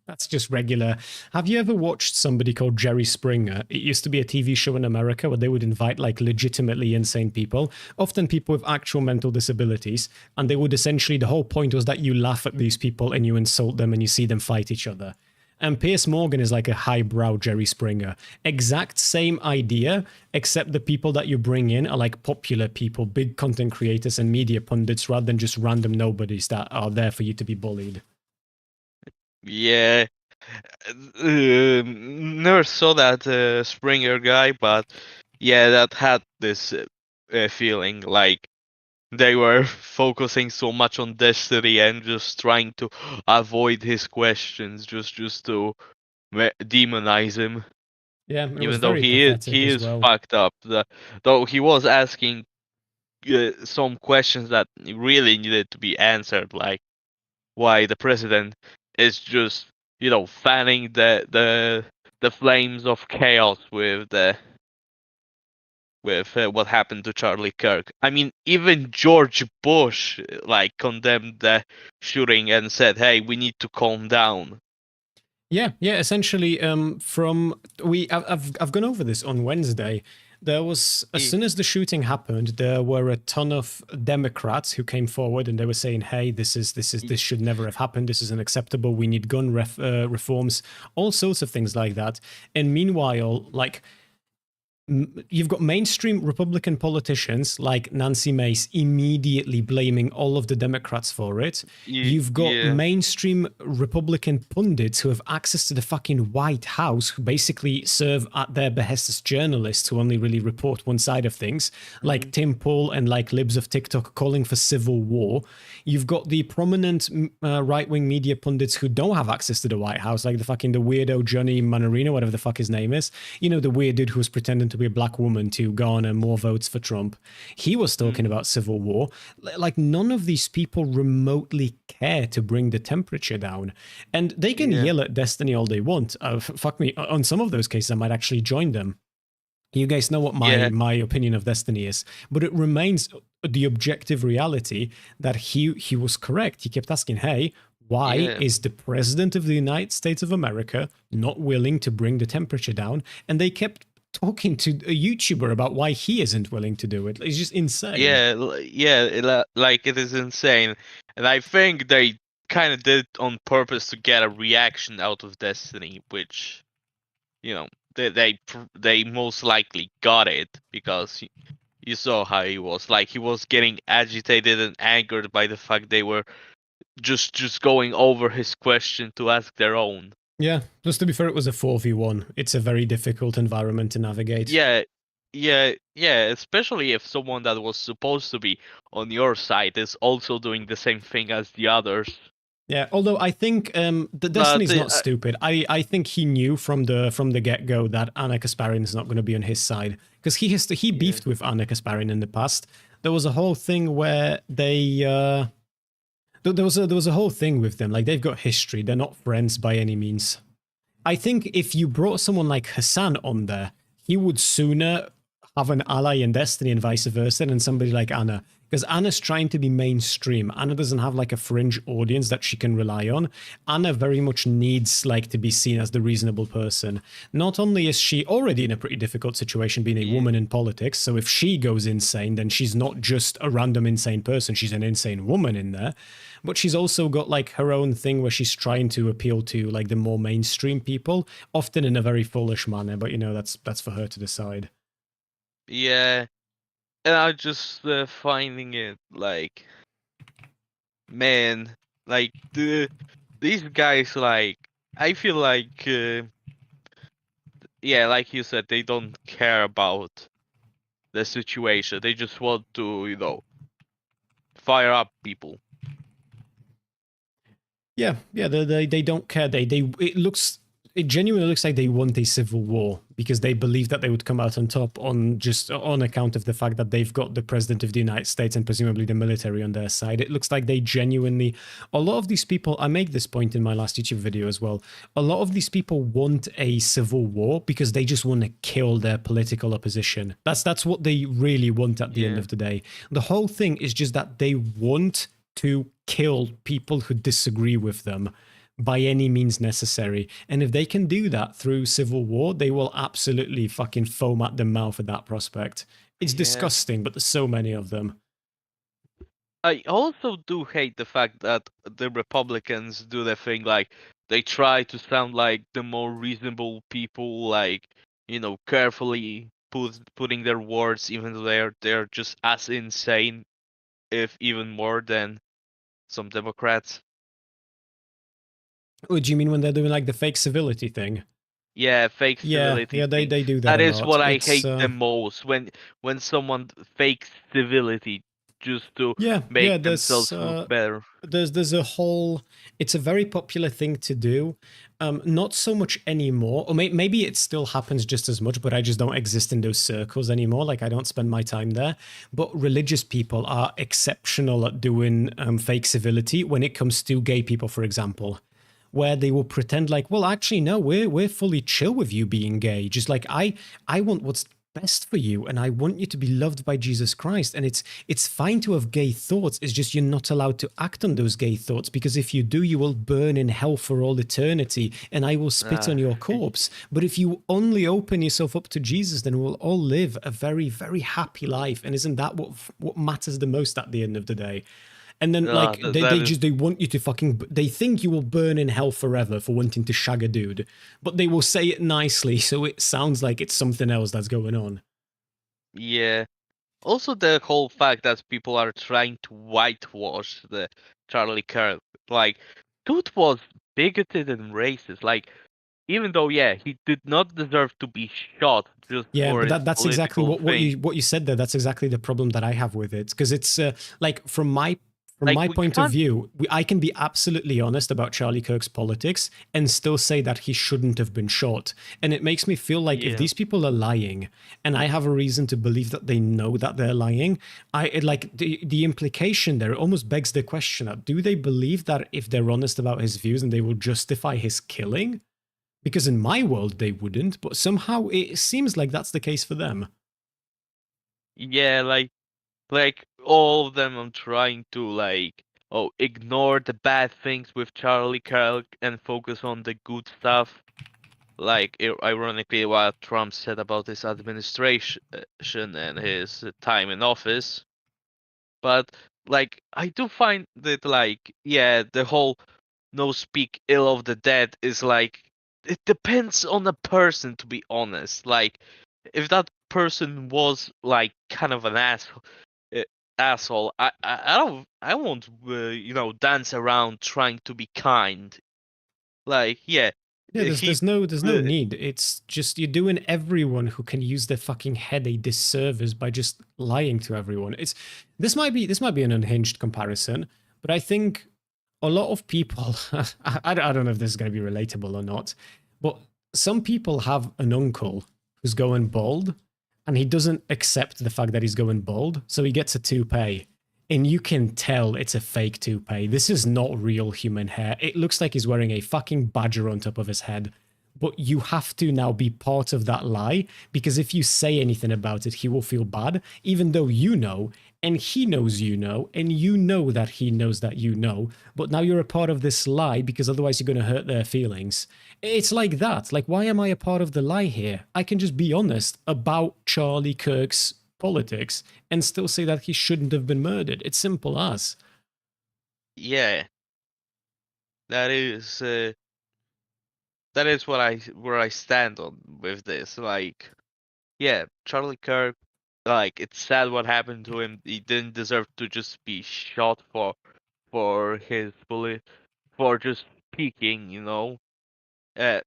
that's just regular. Have you ever watched somebody called Jerry Springer? It used to be a TV show in America where they would invite like legitimately insane people, often people with actual mental disabilities, and they would essentially, the whole point was that you laugh at these people and you insult them and you see them fight each other. And Piers Morgan is like a highbrow Jerry Springer. Exact same idea, except the people that you bring in are like popular people, big content creators and media pundits, rather than just random nobodies that are there for you to be bullied. Yeah, never saw that Springer guy, but yeah, that had this feeling like they were focusing so much on Destiny and just trying to avoid his questions, just to demonize him. Yeah, it even though he is well. fucked up. Though he was asking some questions that really needed to be answered, like why the president is just fanning the flames of chaos with what happened to Charlie Kirk. I mean, even George Bush condemned the shooting and said, "Hey, we need to calm down." Yeah. Essentially, I've gone over this on Wednesday. There was, as soon as the shooting happened, there were a ton of Democrats who came forward and they were saying, "Hey, this should never have happened. This is unacceptable. We need gun reforms, all sorts of things like that." And meanwhile, you've got mainstream Republican politicians like Nancy Mace immediately blaming all of the Democrats for it. You've got mainstream Republican pundits who have access to the fucking White House, who basically serve at their behest as journalists who only really report one side of things, like Tim Pool and like libs of TikTok calling for civil war. You've got the prominent right-wing media pundits who don't have access to the White House, like the weirdo Johnny Manorino, whatever the fuck his name is. You know, the weird dude who was pretending to be a black woman to garner more votes for Trump. He was talking about civil war. Like, none of these people remotely care to bring the temperature down. And they can yell at Destiny all they want. Fuck me, on some of those cases I might actually join them. You guys know what my opinion of Destiny is, but it remains the objective reality that he was correct. He kept asking, "Hey, why is the president of the United States of America not willing to bring the temperature down?" And they kept talking to a YouTuber about why he isn't willing to do it. It's just insane. It is insane. And I think they kind of did it on purpose to get a reaction out of Destiny, which, they most likely got it, because you saw how he was. Like, he was getting agitated and angered by the fact they were just going over his question to ask their own. Yeah, just to be fair, it was a 4v1. It's a very difficult environment to navigate. Yeah, especially if someone that was supposed to be on your side is also doing the same thing as the others. Yeah, although I think the Destiny's not stupid. I think he knew from the get-go that Anna Kasparian is not going to be on his side, because he beefed with Anna Kasparian in the past. There was a whole thing where they there was a whole thing with them. Like, they've got history. They're not friends by any means. I think if you brought someone like Hasan on there, he would sooner have an ally in Destiny and vice versa than somebody like Anna. Because Anna's trying to be mainstream. Anna doesn't have like a fringe audience that she can rely on. Anna very much needs to be seen as the reasonable person. Not only is she already in a pretty difficult situation being a woman in politics, so if she goes insane, then she's not just a random insane person, she's an insane woman in there. But she's also got her own thing where she's trying to appeal to the more mainstream people, often in a very foolish manner, but that's for her to decide. Yeah. and I'm just finding it like, man, like these guys, like, I feel like, yeah, like you said, they don't care about the situation. They just want to, fire up people. Yeah, they don't care. It genuinely looks like they want a civil war because they believe that they would come out on top on account of the fact that they've got the president of the United States and presumably the military on their side. It looks like they genuinely, a lot of these people, I make this point in my last YouTube video as well, a lot of these people want a civil war because they just want to kill their political opposition. That's what they really want at the end of the day. The whole thing is just that they want to kill people who disagree with them by any means necessary. And if they can do that through civil war, they will absolutely fucking foam at the mouth at that prospect. It's disgusting, but there's so many of them. I also do hate the fact that the Republicans do the thing, like, they try to sound like the more reasonable people, like, carefully putting their words, even though they're just as insane, if even more than some Democrats. Oh, do you mean when they're doing like the fake civility thing? Yeah, fake civility. Yeah, they do that. That a is lot. what I hate the most, when someone fakes civility just to make themselves look better. There's a whole, it's a very popular thing to do. Not so much anymore, or maybe it still happens just as much, but I just don't exist in those circles anymore. Like, I don't spend my time there. But religious people are exceptional at doing fake civility when it comes to gay people, for example, where they will pretend like, well, actually, no, we're fully chill with you being gay. Just like, I want what's best for you, and I want you to be loved by Jesus Christ. And it's fine to have gay thoughts. It's just you're not allowed to act on those gay thoughts, because if you do, you will burn in hell for all eternity, and I will spit on your corpse. But if you only open yourself up to Jesus, then we'll all live a very, very happy life. And isn't that what matters the most at the end of the day? And then, like, they want you to fucking, they think you will burn in hell forever for wanting to shag a dude, but they will say it nicely, so it sounds like it's something else that's going on. Yeah. Also, the whole fact that people are trying to whitewash the Charlie Kirk, like, dude was bigoted and racist. Like, even though, he did not deserve to be shot just for but that's exactly what you said there. That's exactly the problem that I have with it, because it's like, from my point of view, I can be absolutely honest about Charlie Kirk's politics and still say that he shouldn't have been shot. And it makes me feel like if these people are lying, and I have a reason to believe that they know that they're lying, the implication there almost begs the question: do they believe that if they're honest about his views, and they will justify his killing? Because in my world, they wouldn't, but somehow it seems like that's the case for them. Yeah, like all of them are trying to ignore the bad things with Charlie Kirk and focus on the good stuff. Like, ironically, what Trump said about his administration and his time in office. But like, I do find that the whole no speak ill of the dead is like, it depends on the person, to be honest. Like, if that person was like kind of an asshole, I won't dance around trying to be kind. Like, there's no need. It's just you're doing everyone who can use their fucking head a disservice by just lying to everyone. This might be an unhinged comparison, but I think a lot of people, I don't know if this is going to be relatable or not, but some people have an uncle who's going bald, and he doesn't accept the fact that he's going bald, so he gets a toupee. And you can tell it's a fake toupee. This is not real human hair. It looks like he's wearing a fucking badger on top of his head. But you have to now be part of that lie, because if you say anything about it, he will feel bad, even though you know, and he knows you know, and you know that he knows that you know, but now you're a part of this lie because otherwise you're going to hurt their feelings. It's like that. Like, why am I a part of the lie here? I can just be honest about Charlie Kirk's politics and still say that he shouldn't have been murdered. It's simple as. Yeah. That is where I stand on with this. Like, Charlie Kirk, like it's sad what happened to him. He didn't deserve to just be shot for his for just speaking, you know.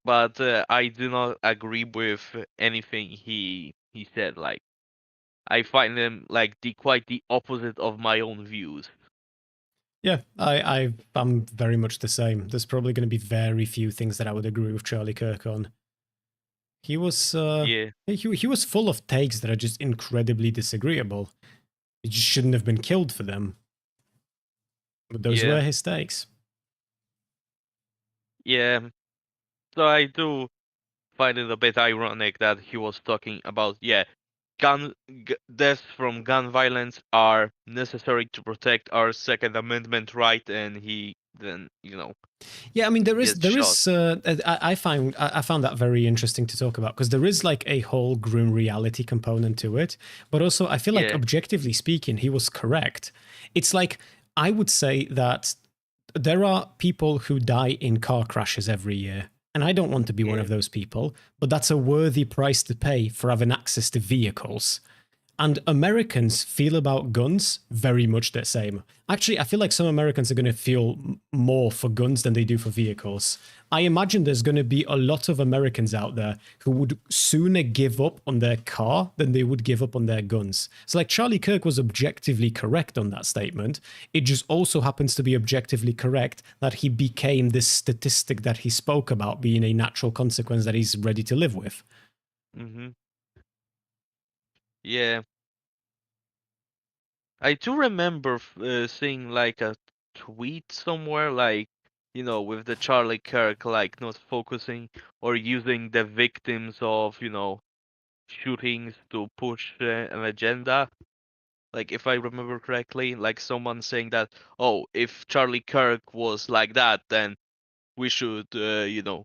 But I do not agree with anything he said. Like I find him like quite the opposite of my own views. Yeah, I'm very much the same. There's probably going to be very few things that I would agree with Charlie Kirk on. He was he was full of takes that are just incredibly disagreeable. He just shouldn't have been killed for them. But those were his takes. Yeah. So I do find it a bit ironic that he was talking about deaths from gun violence are necessary to protect our Second Amendment right, and he then Yeah, I mean there is I found that very interesting to talk about, because there is like a whole grim reality component to it, but also I feel like objectively speaking he was correct. It's like I would say that there are people who die in car crashes every year. And I don't want to be one of those people, but that's a worthy price to pay for having access to vehicles. And Americans feel about guns very much the same. Actually, I feel like some Americans are going to feel more for guns than they do for vehicles. I imagine there's going to be a lot of Americans out there who would sooner give up on their car than they would give up on their guns. So like Charlie Kirk was objectively correct on that statement. It just also happens to be objectively correct that he became this statistic that he spoke about being a natural consequence that he's ready to live with. Mm-hmm. Yeah. I do remember seeing like a tweet somewhere, like, with the Charlie Kirk, like not focusing or using the victims of, shootings to push an agenda. Like, if I remember correctly, like someone saying that, oh, if Charlie Kirk was like that, then we should, go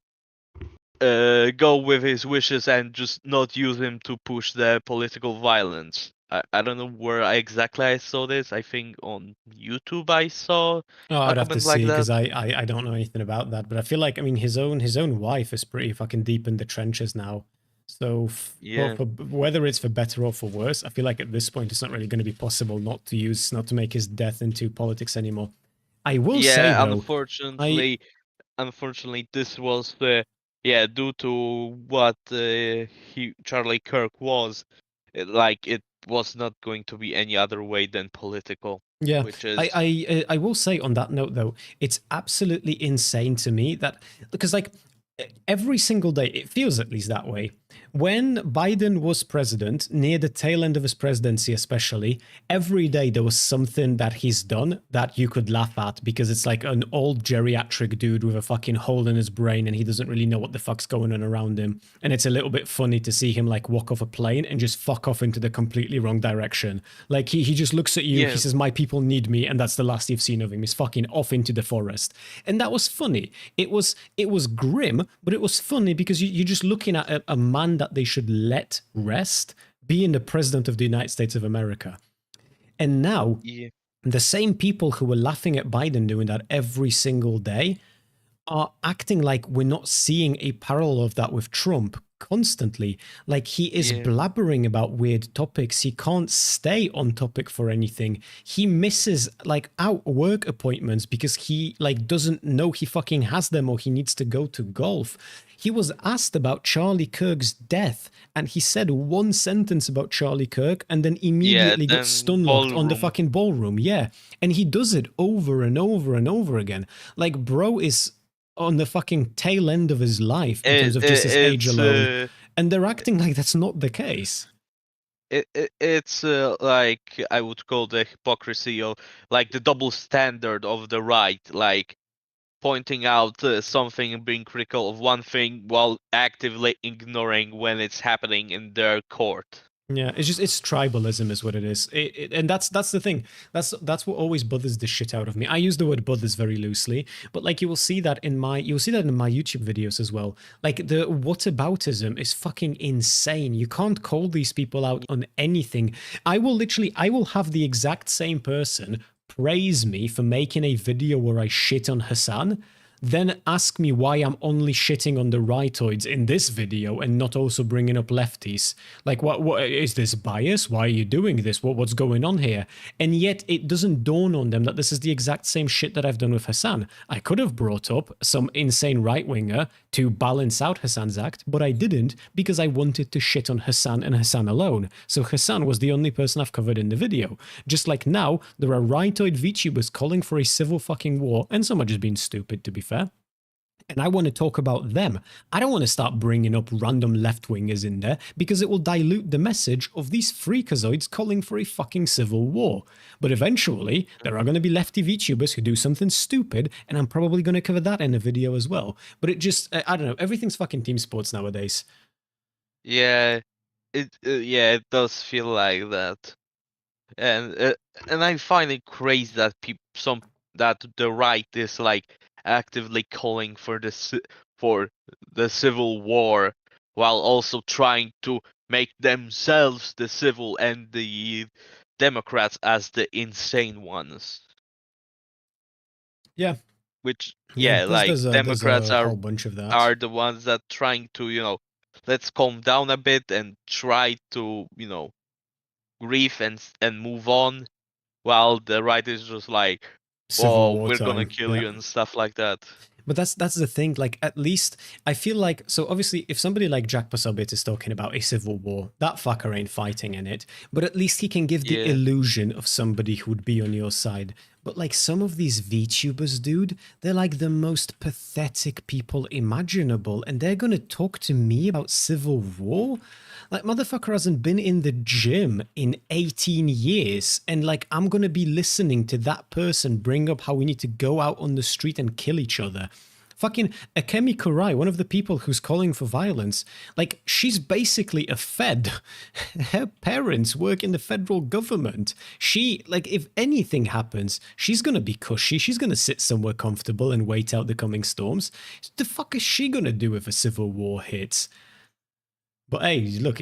with his wishes and just not use him to push the political violence. I don't know where exactly I saw this. I think on YouTube I saw I'd have to see, because I don't know anything about that. But I feel like, I mean, his own wife is pretty fucking deep in the trenches now. So for whether it's for better or for worse, I feel like at this point it's not really going to be possible not to make his death into politics anymore. I will say though, unfortunately, this was due to what Charlie Kirk was. It was not going to be any other way than political. Yeah, which is... I will say on that note though, it's absolutely insane to me that, because like every single day, it feels at least that way. When Biden was president, near the tail end of his presidency especially, every day there was something that he's done that you could laugh at, because it's like an old geriatric dude with a fucking hole in his brain and he doesn't really know what the fuck's going on around him. And it's a little bit funny to see him like walk off a plane and just fuck off into the completely wrong direction. Like he just looks at you, he says, my people need me, and that's the last you've seen of him. He's fucking off into the forest. And that was funny. It was grim, but it was funny because you're just looking at a man that they should let rest being the president of the United States of America. And now the same people who were laughing at Biden doing that every single day are acting like we're not seeing a parallel of that with Trump constantly. Like he is blabbering about weird topics. He can't stay on topic for anything. He misses like out work appointments because he like doesn't know he fucking has them, or he needs to go to golf. He was asked about Charlie Kirk's death and he said one sentence about Charlie Kirk and then immediately got stun-locked on the fucking ballroom. Yeah. And he does it over and over and over again. Like bro is on the fucking tail end of his life in terms of just his age alone. And they're acting like that's not the case. It's like I would call the hypocrisy of like the double standard of the right, like pointing out something and being critical of one thing while actively ignoring when it's happening in their court. Yeah, it's tribalism is what it is. And that's the thing. That's what always bothers the shit out of me. I use the word bothers very loosely, but like you will see that in my YouTube videos as well. Like the whataboutism is fucking insane. You can't call these people out on anything. I will have the exact same person praise me for making a video where I shit on Hasan. then ask me why I'm only shitting on the rightoids in this video and not also bringing up lefties. Like, what is this bias? Why are you doing this? What's going on here? And yet it doesn't dawn on them that this is the exact same shit that I've done with Hasan. I could have brought up some insane right-winger to balance out Hasan's act, but I didn't because I wanted to shit on Hasan and Hasan alone. So Hasan was the only person I've covered in the video. Just like now, there are rightoid VTubers calling for a civil fucking war, and some are just being stupid, to be fair. And I want to talk about them. I don't want to start bringing up random left-wingers in there because it will dilute the message of these freakazoids calling for a fucking civil war. But eventually, there are going to be lefty VTubers who do something stupid, and I'm probably going to cover that in a video as well. But it just, I don't know, everything's fucking team sports nowadays. Yeah, it does feel like that. And I find it crazy that that the right is like actively calling for the civil war while also trying to make themselves the civil and the Democrats as the insane ones. Yeah. Which there's Democrats a whole bunch of that. are the ones that trying to let's calm down a bit and try to grieve and move on, while the right is just like, Civil war we're time. gonna kill you and stuff like that. But that's the thing, like, at least I feel like, so obviously if somebody like Jack Posobiec is talking about a civil war, that fucker ain't fighting in it, but at least he can give the illusion of somebody who would be on your side. But like some of these VTubers, dude, they're like the most pathetic people imaginable, and they're gonna talk to me about civil war? Like, motherfucker hasn't been in the gym in 18 years, and like, I'm gonna be listening to that person bring up how we need to go out on the street and kill each other. Fucking Akemi Kurai, one of the people who's calling for violence, like, she's basically a Fed. Her parents work in the federal government. She, like, if anything happens, she's gonna be cushy. She's gonna sit somewhere comfortable and wait out the coming storms. The fuck is she gonna do if a civil war hits? But hey, look,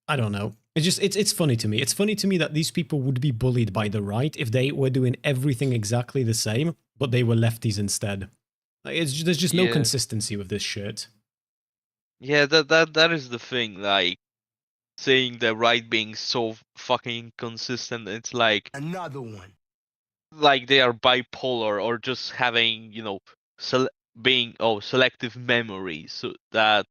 I don't know. It's funny to me. It's funny to me that these people would be bullied by the right if they were doing everything exactly the same, but they were lefties instead. Like, there's just no consistency with this shit. Yeah, that is the thing. Like, saying the right being so fucking inconsistent, it's like another one. Like they are bipolar or just having selective memory, so that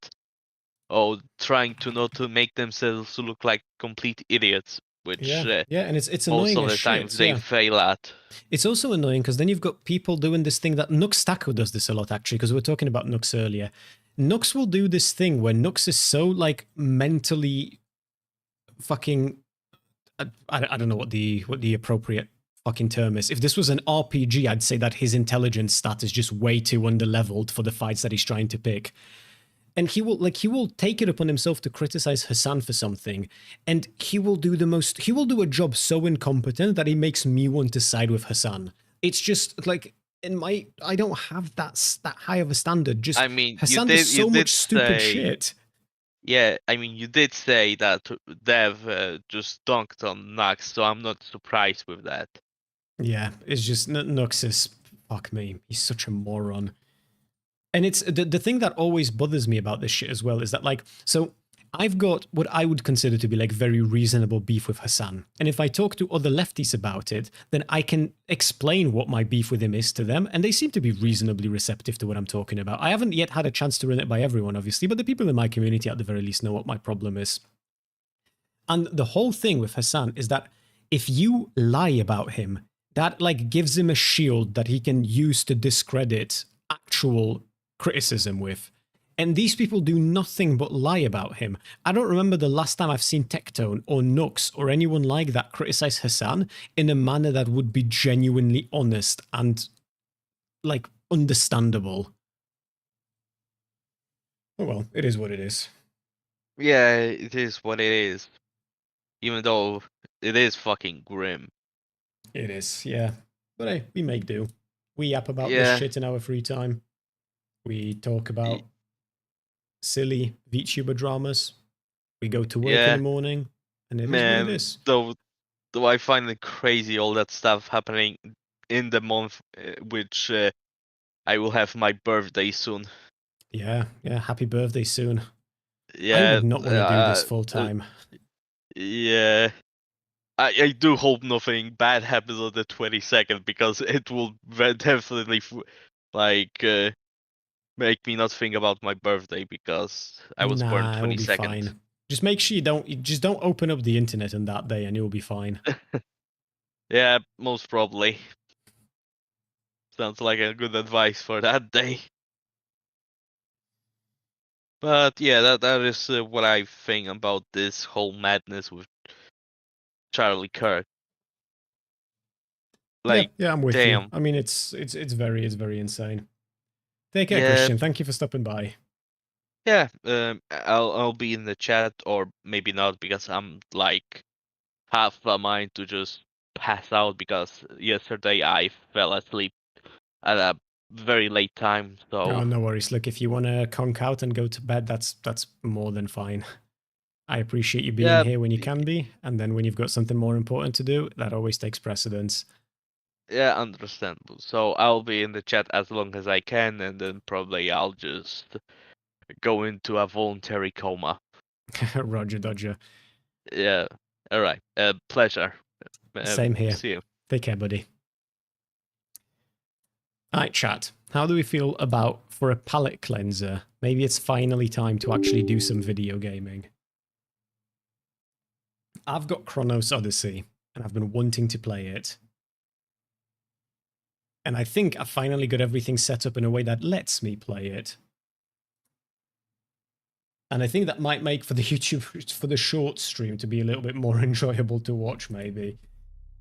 trying to not to make themselves look like complete idiots, which and it's most annoying of the as times shit, they fail at. It's also annoying because then you've got people doing this thing that Nux Taco does this a lot, actually, because we were talking about Nux earlier. Nux will do this thing where Nux is so like mentally fucking I don't know what the appropriate fucking term is. If this was an RPG, I'd say that his intelligence stat is just way too underleveled for the fights that he's trying to pick. And he will take it upon himself to criticize Hasan for something, and he will do a job so incompetent that he makes me want to side with Hasan. It's just like I don't have that high of a standard. Just Hasan does so much stupid shit. Yeah, I mean, you did say that Dev just dunked on Nux, so I'm not surprised with that. Yeah, it's just Nux is, fuck me, he's such a moron. And it's the thing that always bothers me about this shit as well is that, like, so I've got what I would consider to be like very reasonable beef with Hasan. And if I talk to other lefties about it, then I can explain what my beef with him is to them. And they seem to be reasonably receptive to what I'm talking about. I haven't yet had a chance to run it by everyone, obviously, but the people in my community at the very least know what my problem is. And the whole thing with Hasan is that if you lie about him, that like gives him a shield that he can use to discredit actual criticism with. And these people do nothing but lie about him. I don't remember the last time I've seen Tectone or Nux or anyone like that criticize Hasan in a manner that would be genuinely honest and like understandable. Oh well, it is what it is. Yeah, it is what it is. Even though it is fucking grim. It is, yeah. But hey, we make do. We yap about this shit in our free time. We talk about silly VTuber dramas. We go to work in the morning, and it is what it is. Though I find it crazy all that stuff happening in the month which I will have my birthday soon. Yeah, happy birthday soon. Yeah, I would not want to do this full time. Yeah. I do hope nothing bad happens on the 22nd, because it will definitely make me not think about my birthday, because I was born Nah, it will be 22nd. fine. Just make sure you don't open up the internet on that day and you'll be fine. Yeah, most probably. Sounds like a good advice for that day. But yeah, that is what I think about this whole madness with Charlie Kirk. Like, yeah, I'm with damn. you. I mean, it's very insane. Take care, Yeah. Christian. Thank you for stopping by. Yeah, I'll be in the chat, or maybe not, because I'm like half a mind to just pass out, because yesterday I fell asleep at a very late time. So Oh, no worries. Look, if you want to conk out and go to bed, that's more than fine. I appreciate you being here when you can be, and then when you've got something more important to do, that always takes precedence. Yeah, understandable. So I'll be in the chat as long as I can, and then probably I'll just go into a voluntary coma. Roger Dodger. Yeah. All right. Pleasure. Same here. See you. Take care, buddy. Alright, chat. How do we feel about, for a palate cleanser, maybe it's finally time to actually do some video gaming? I've got Chronos Odyssey, and I've been wanting to play it. And I think I finally got everything set up in a way that lets me play it. And I think that might make for the YouTube, for the short stream, to be a little bit more enjoyable to watch, maybe.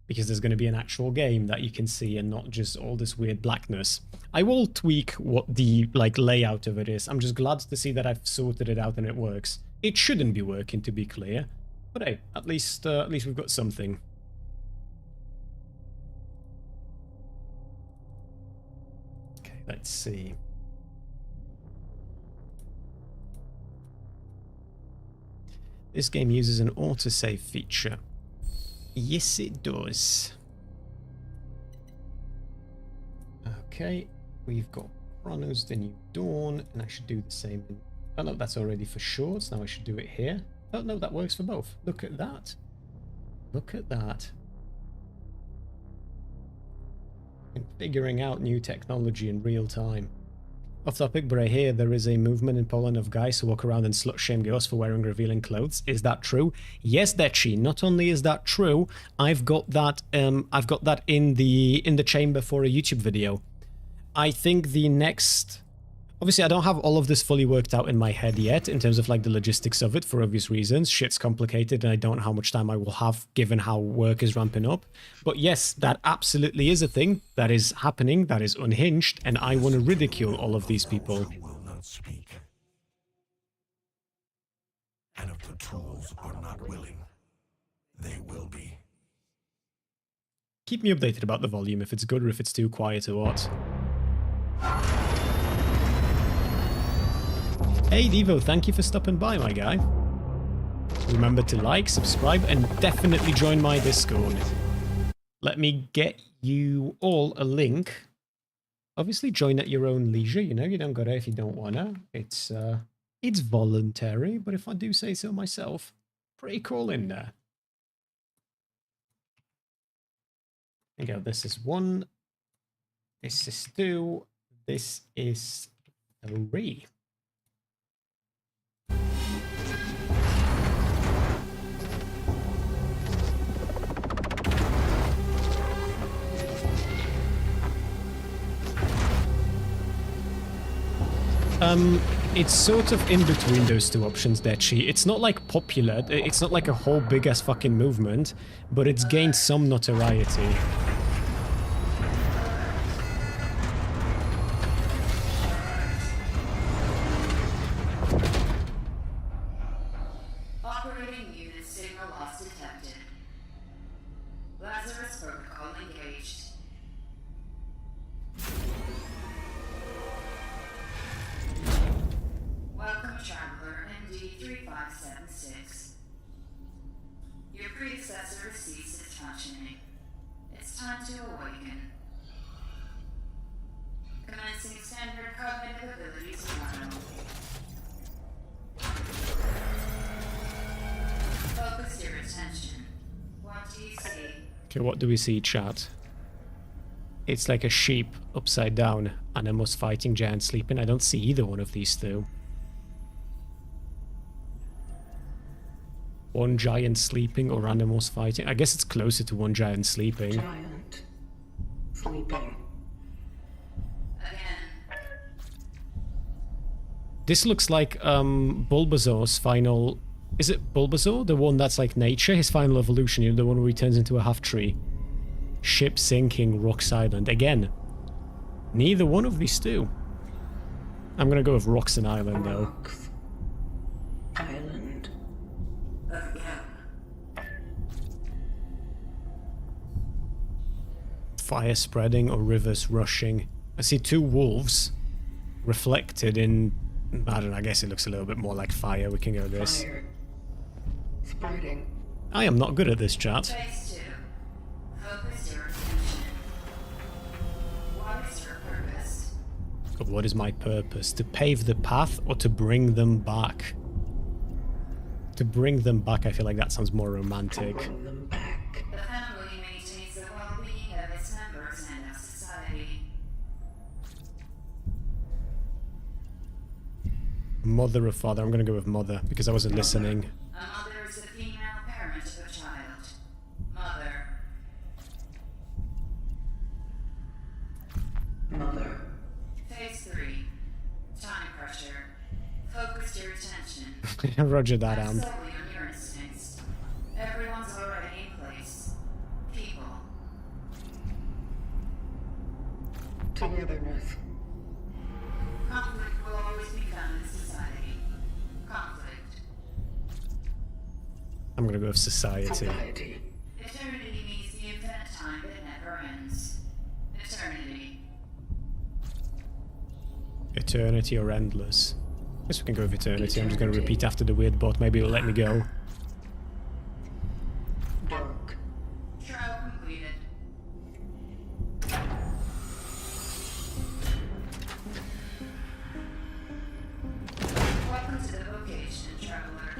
Because there's going to be an actual game that you can see and not just all this weird blackness. I will tweak what the layout of it is. I'm just glad to see that I've sorted it out and it works. It shouldn't be working, to be clear. But hey, at least we've got something. Okay, let's see. This game uses an autosave feature. Yes, it does. Okay, we've got Chronos, the New Dawn, and I should do the same. Oh no, that's already for shorts. Now I should do it here. Oh no, that works for both. Look at that. Look at that. And figuring out new technology in real time. Off topic, but I hear there is a movement in Poland of guys who walk around and slut shame girls for wearing revealing clothes. Is that true? Yes, Dechi. Not only is that true, I've got that in the chamber for a YouTube video. I think the next, obviously I don't have all of this fully worked out in my head yet in terms of the logistics of it, for obvious reasons. Shit's complicated and I don't know how much time I will have given how work is ramping up. But yes, that absolutely is a thing that is happening, that is unhinged, and I want to ridicule all of these people. Will not speak. And if the tools are not willing, they will be. Keep me updated about the volume, if it's good or if it's too quiet or what. Hey Devo, thank you for stopping by, my guy. Remember to like, subscribe, and definitely join my Discord. Let me get you all a link. Obviously, join at your own leisure. You know, you don't gotta if you don't wanna. It's voluntary, but if I do say so myself, pretty cool in there. There you go. This is 1. This is 2. This is 3. It's sort of in between those two options, Dechi. It's not popular, it's not a whole big ass fucking movement, but it's gained some notoriety. Operating unit signal loss detected. Lazarus protocol engaged. Welcome, traveler MD3576. Your predecessor has ceased its functioning. It's time to awaken. Commencing attention. What do you see? Okay, what do we see, chat? It's like a sheep upside down, animals fighting, giants sleeping. I don't see either one of these two. One giant sleeping or animals fighting. I guess it's closer to one giant sleeping. Giant sleeping. This looks like Bulbasaur's final... Is it Bulbasaur? The one that's like nature? His final evolution, you know, the one where he turns into a half-tree. Ship sinking, rock silent. Again, neither one of these two. I'm gonna go with Rocks and Island, though. Rocks. Island. Fire spreading or rivers rushing. I see two wolves reflected in... I don't know, I guess it looks a little bit more like fire. We can go this. Fire. Spreading. I am not good at this, chat. Phase 2. Focus your attention. What is your purpose? But what is my purpose? To pave the path or to bring them back? To bring them back, I feel like that sounds more romantic. Bring them back. The family maintains the well-being of its members and of society. Mother or father? I'm gonna go with mother because I wasn't listening. A mother is the female parent of a child. Mother. Mother. Phase 3. Time pressure. Focus your attention. Roger that, Am. Solely on your instincts. Everyone's already in place. People. Togetherness. Conflict will always be found in society. Conflict. I'm gonna go with society. Eternity means the infinite time that never ends. Eternity. Eternity or endless? I guess we can go with eternity. I'm just gonna repeat after the weird bot. Maybe it'll let me go. Dark. Trial completed. Welcome to the vocation, traveler.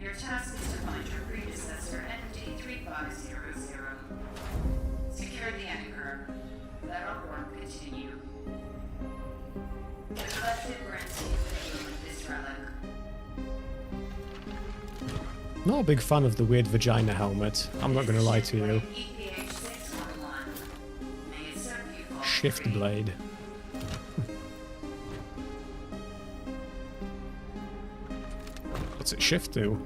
Your task is to find your predecessor, MD3500. Secure the anchor. Let our work continue. The collective grants you the aim of this relic. Not a big fan of the weird vagina helmet. I'm not gonna lie to you. EPH 611. May it serve you all Shift three. blade. What's it shift do?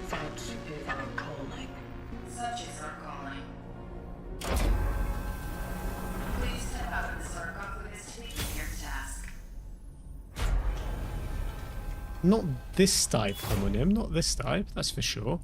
Such is our calling. Such is our calling. Please step out of the sarcophagus to begin your task. Not this type, homonym. Not this type, that's for sure.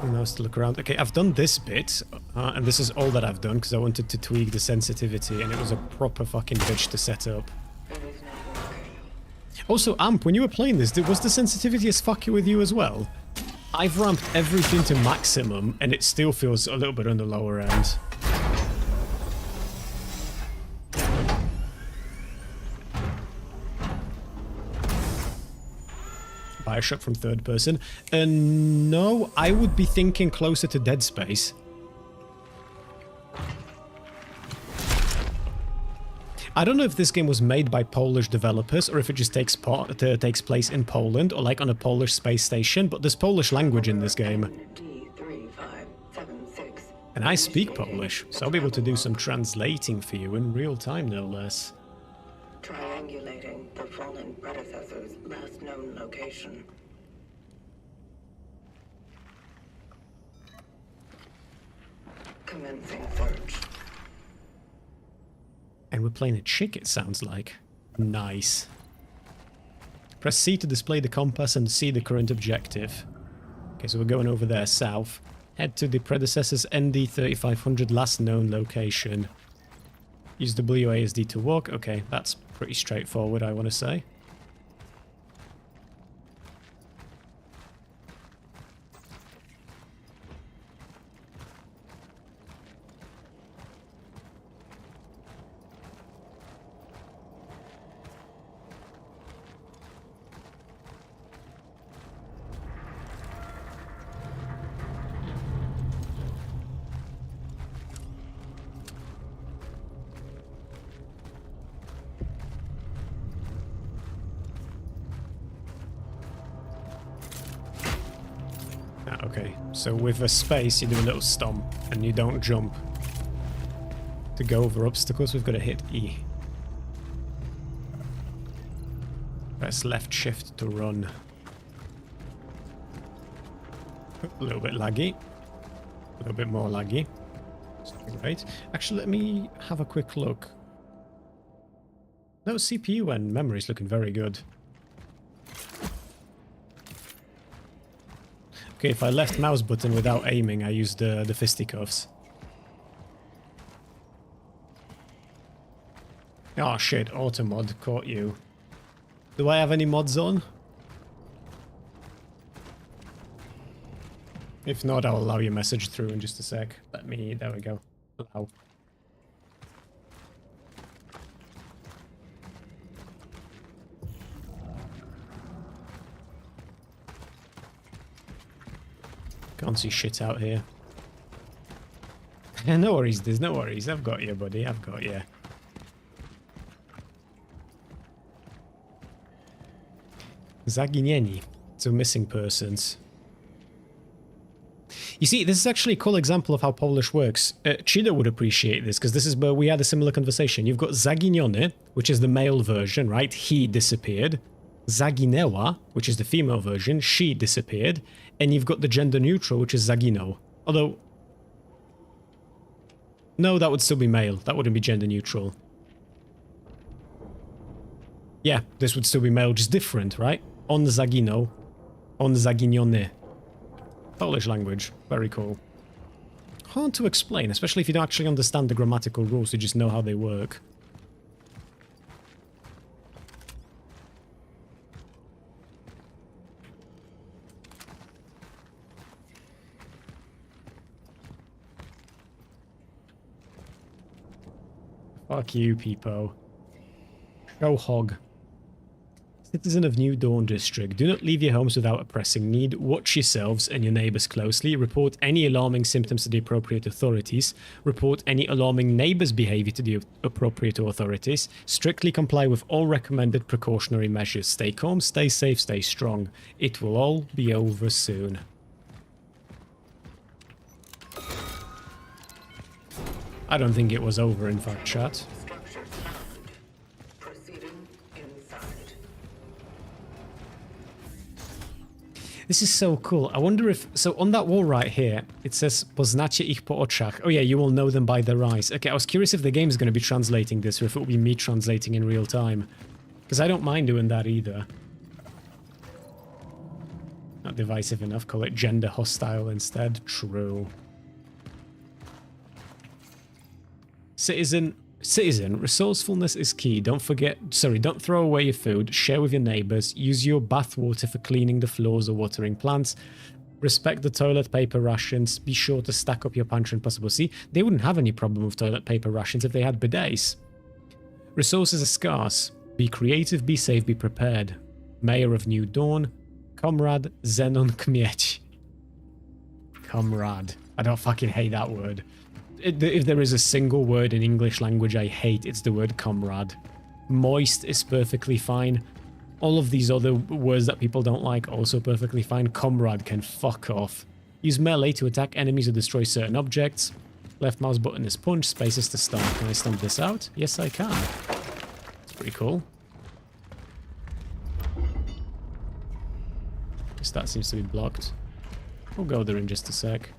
Who knows to look around? Okay, I've done this bit, and this is all that I've done because I wanted to tweak the sensitivity, and it was a proper fucking bitch to set up. Also, Amp, when you were playing this, was the sensitivity as fucky with you as well? I've ramped everything to maximum, and it still feels a little bit on the lower end. Bioshock from third person. No, I would be thinking closer to Dead Space. I don't know if this game was made by Polish developers or if it just takes place in Poland or like on a Polish space station, but there's Polish language in this game. And I speak Polish, so I'll be able to do some translating for you in real time, no less. Triangulating the fallen predecessor's last known location. Commencing search. And we're playing a chick, it sounds like. Nice. Press C to display the compass and C the current objective. Okay, so we're going over there south. Head to the predecessor's ND 3500 last known location. Use WASD to walk. Okay, that's pretty straightforward, I want to say. Okay, so with a space you do a little stomp and you don't jump. To go over obstacles we've got to hit E. Press left shift to run. A little bit laggy. A little bit more laggy. Great. Actually, let me have a quick look. No, CPU and memory is looking very good. Okay, if I left mouse button without aiming, I used the fisticuffs. Oh shit, auto mod caught you. Do I have any mods on? If not, I'll allow your message through in just a sec. There we go. Allow. Can't see shit out here. No worries, there's no worries. I've got you, buddy. I've got you. Zaginieni. So missing persons. You see, this is actually a cool example of how Polish works. Chido would appreciate this, because this is where we had a similar conversation. You've got Zaginiony, which is the male version, right? He disappeared. Zaginęła, which is the female version. She disappeared. And you've got the gender neutral, which is Zaginął. Although... no, that would still be male. That wouldn't be gender neutral. Yeah, this would still be male, just different, right? On zaginął. On zaginiony. Polish language. Very cool. Hard to explain, especially if you don't actually understand the grammatical rules, you just know how they work. Fuck you, Peepo. Show hog. Citizen of New Dawn District. Do not leave your homes without a pressing need. Watch yourselves and your neighbors closely. Report any alarming symptoms to the appropriate authorities. Report any alarming neighbors' behavior to the appropriate authorities. Strictly comply with all recommended precautionary measures. Stay calm, stay safe, stay strong. It will all be over soon. I don't think it was over, in fact, chat. This is so cool. I wonder if... so on that wall right here, it says Poznacie ich po oczach. Oh yeah, you will know them by their eyes. Okay, I was curious if the game is going to be translating this or if it will be me translating in real time. Because I don't mind doing that either. Not divisive enough. Call it gender hostile instead. True. Citizen, resourcefulness is key. Don't throw away your food. Share with your neighbors. Use your bath water for cleaning the floors or watering plants. Respect the toilet paper rations. Be sure to stack up your pantry and possible. See, they wouldn't have any problem with toilet paper rations if they had bidets. Resources are scarce. Be creative, be safe, be prepared. Mayor of New Dawn. Comrade Zenon Kmieć. Comrade. I don't fucking hate that word. If there is a single word in English language I hate, it's the word comrade. Moist is perfectly fine. All of these other words that people don't like, also perfectly fine. Comrade can fuck off. Use melee to attack enemies or destroy certain objects. Left mouse button is punch, space is to stun. Can I stomp this out? Yes, I can. It's pretty cool. Guess that seems to be blocked. We'll go there in just a sec.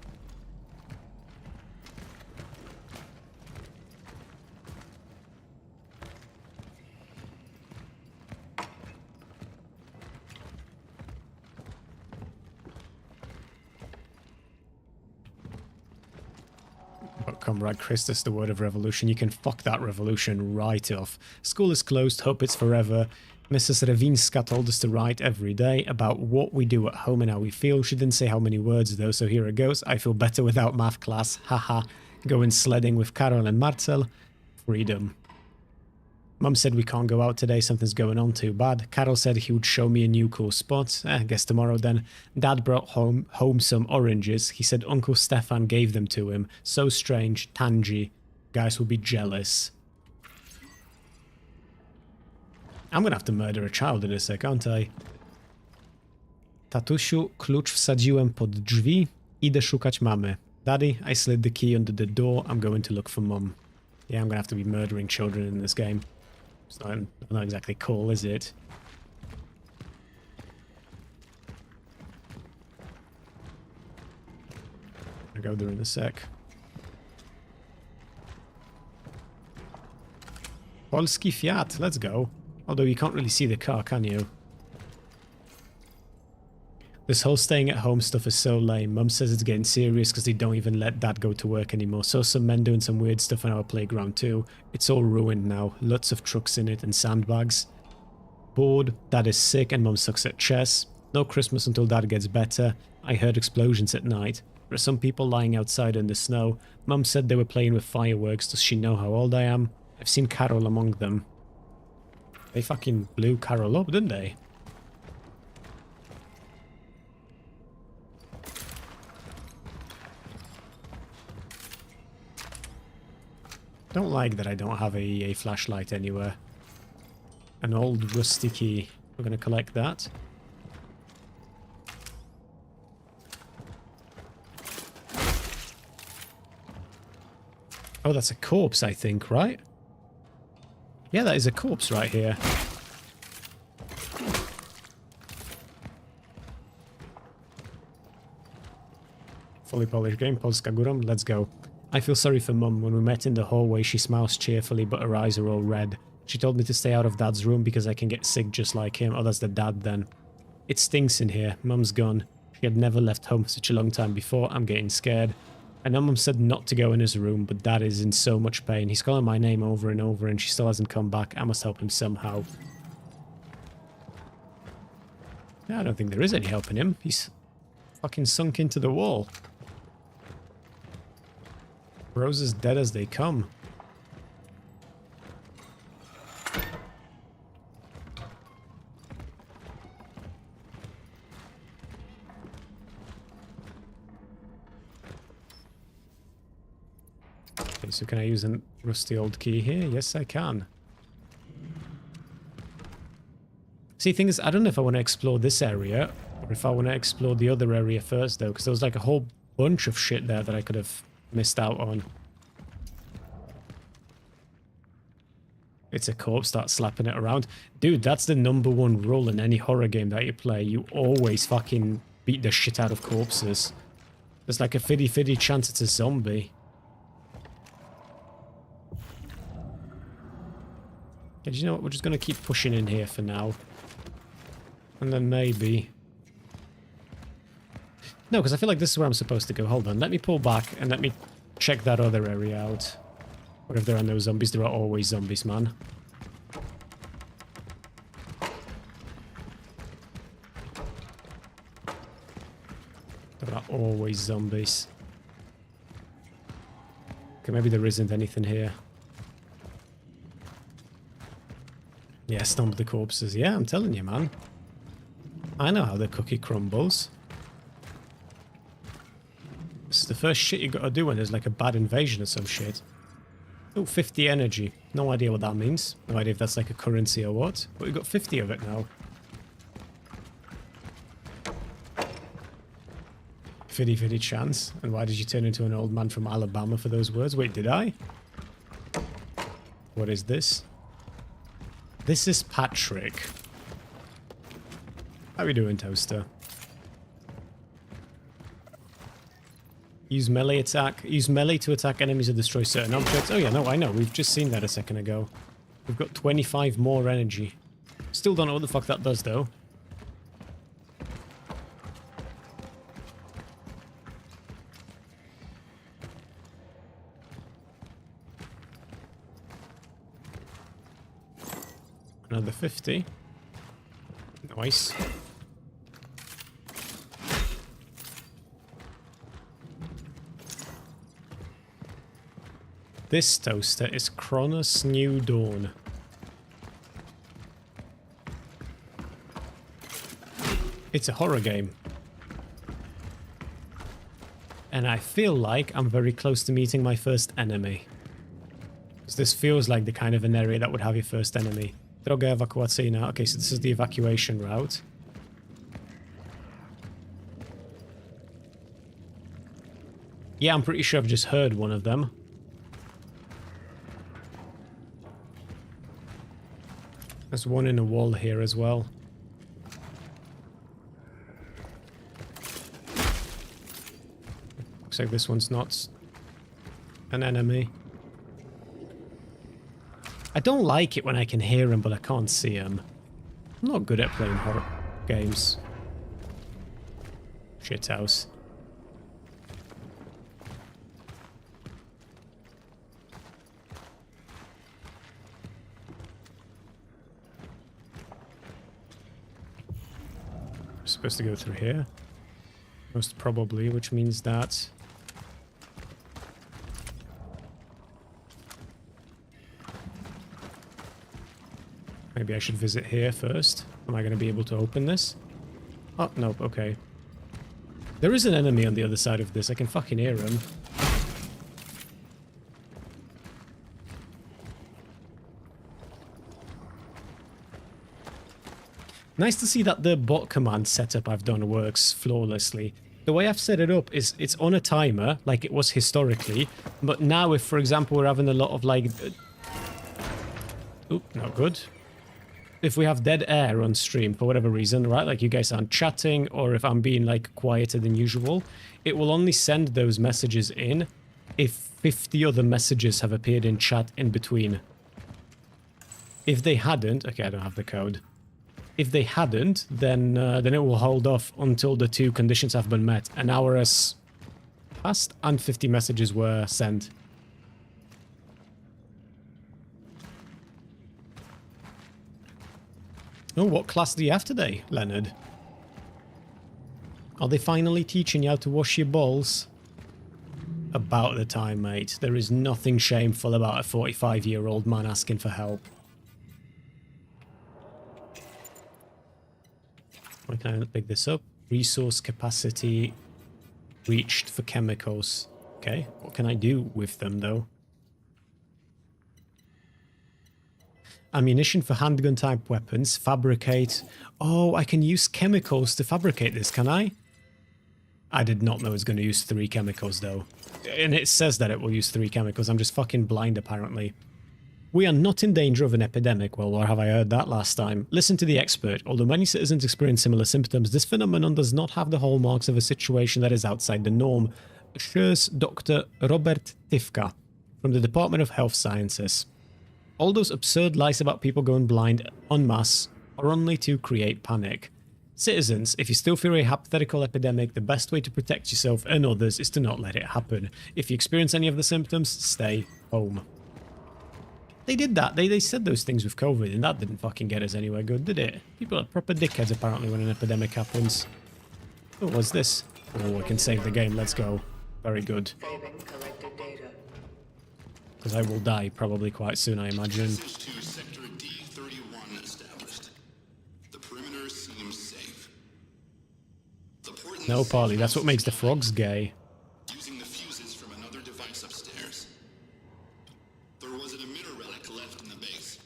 comrade Chris, that's the word of revolution. You can fuck that revolution right off. School is closed, hope it's forever. Mrs. Revinska told us to write every day about what we do at home and how we feel. She didn't say how many words though, so here it goes. I feel better without math class. Haha. Going sledding with Carol and Marcel. Freedom. Mum said we can't go out today, something's going on too bad. Carol said he would show me a new cool spot. I guess tomorrow then. Dad brought home some oranges. He said Uncle Stefan gave them to him. So strange. Tangy. Guys will be jealous. I'm gonna have to murder a child in a sec, aren't I? Tatusiu, klucz wsadziłem pod drzwi. Idę szukać mamy. Daddy, I slid the key under the door. I'm going to look for Mum. Yeah, I'm gonna have to be murdering children in this game. It's not exactly cool, is it? I'll go there in a sec. Polski Fiat, let's go. Although you can't really see the car, can you? This whole staying at home stuff is so lame. Mum says it's getting serious because they don't even let Dad go to work anymore. Saw some men doing some weird stuff on our playground too. It's all ruined now. Lots of trucks in it and sandbags. Bored. Dad is sick and Mum sucks at chess. No Christmas until Dad gets better. I heard explosions at night. There are some people lying outside in the snow. Mum said they were playing with fireworks. Does she know how old I am? I've seen Carol among them. They fucking blew Carol up, didn't they? Don't like that I don't have a flashlight anywhere. An old rusty key. We're going to collect that. Oh, that's a corpse, I think, right? Yeah, that is a corpse right here. Fully polished game, Polska Górą, let's go. I feel sorry for Mum. When we met in the hallway, she smiles cheerfully, but her eyes are all red. She told me to stay out of Dad's room because I can get sick just like him. Oh, that's the dad then. It stinks in here. Mum's gone. She had never left home for such a long time before. I'm getting scared. I know Mum said not to go in his room, but Dad is in so much pain. He's calling my name over and over and she still hasn't come back. I must help him somehow. I don't think there is any helping him. He's fucking sunk into the wall. Bro's as dead as they come. Okay, so can I use a rusty old key here? Yes, I can. See, thing is, I don't know if I want to explore this area or if I want to explore the other area first, though, because there was like a whole bunch of shit there that I could have missed out on. It's a corpse, start slapping it around. Dude, that's the #1 rule in any horror game that you play. You always fucking beat the shit out of corpses. There's like a 50-50 chance it's a zombie. Okay, do you know what? We're just going to keep pushing in here for now. And then maybe... No, because I feel like this is where I'm supposed to go. Hold on, let me pull back and let me check that other area out. What if there are no zombies? There are always zombies, man. There are always zombies. Okay, maybe there isn't anything here. Yeah, stomp the corpses. Yeah, I'm telling you, man. I know how the cookie crumbles. This is the first shit you gotta do when there's like a bad invasion or some shit. Oh, 50 energy. No idea what that means. No idea if that's like a currency or what. But we've got 50 of it now. 50-50 chance. And why did you turn into an old man from Alabama for those words? Wait, did I? What is this? This is Patrick. How we doing, Toaster? Use melee attack. Use melee to attack enemies or destroy certain objects. Oh yeah, no, I know. We've just seen that a second ago. We've got 25 more energy. Still don't know what the fuck that does, though. Another 50. Nice. This toaster is Kronos New Dawn. It's a horror game. And I feel like I'm very close to meeting my first enemy. Because this feels like the kind of an area that would have your first enemy. Droga ewakuacyjna. Okay, so this is the evacuation route. Yeah, I'm pretty sure I've just heard one of them. There's one in a wall here as well. Looks like this one's not an enemy. I don't like it when I can hear him, but I can't see him. I'm not good at playing horror games. Shithouse. Supposed to go through here, most probably, which means that maybe I should visit here first. Am I going to be able to open this? Oh, nope, okay. There is an enemy on the other side of this. I can fucking hear him. Nice to see that the bot command setup I've done works flawlessly. The way I've set it up is it's on a timer, like it was historically, but now if, for example, we're having a lot of like... Oop, not good. If we have dead air on stream for whatever reason, right, like you guys aren't chatting, or if I'm being like quieter than usual, it will only send those messages in if 50 other messages have appeared in chat in between. If they hadn't... Okay, I don't have the code. If they hadn't, then it will hold off until the two conditions have been met. An hour has passed and 50 messages were sent. Oh, what class do you have today, Leonard? Are they finally teaching you how to wash your balls? About the time, mate. There is nothing shameful about a 45-year-old man asking for help. Why can I pick this up? Resource capacity reached for chemicals. Okay, what can I do with them though? Ammunition for handgun type weapons. Fabricate. Oh, I can use chemicals to fabricate this, can I? I did not know it was going to use 3 chemicals though. And it says that it will use 3 chemicals. I'm just fucking blind apparently. We are not in danger of an epidemic. Well, or have I heard that last time? Listen to the expert. Although many citizens experience similar symptoms, this phenomenon does not have the hallmarks of a situation that is outside the norm, assures Dr. Robert Tifka from the Department of Health Sciences. All those absurd lies about people going blind en masse are only to create panic. Citizens, if you still fear a hypothetical epidemic, the best way to protect yourself and others is to not let it happen. If you experience any of the symptoms, stay home. They did that. They said those things with COVID, and that didn't fucking get us anywhere good, did it? People are proper dickheads, apparently, when an epidemic happens. Oh, what's this? Oh, I can save the game. Let's go. Very good. Because I will die probably quite soon, I imagine. Sector D31 established. The perimeter seems safe. No, Polly, that's what makes the frogs gay. Using the fuses from another device upstairs. There was an emitter relic left in the base.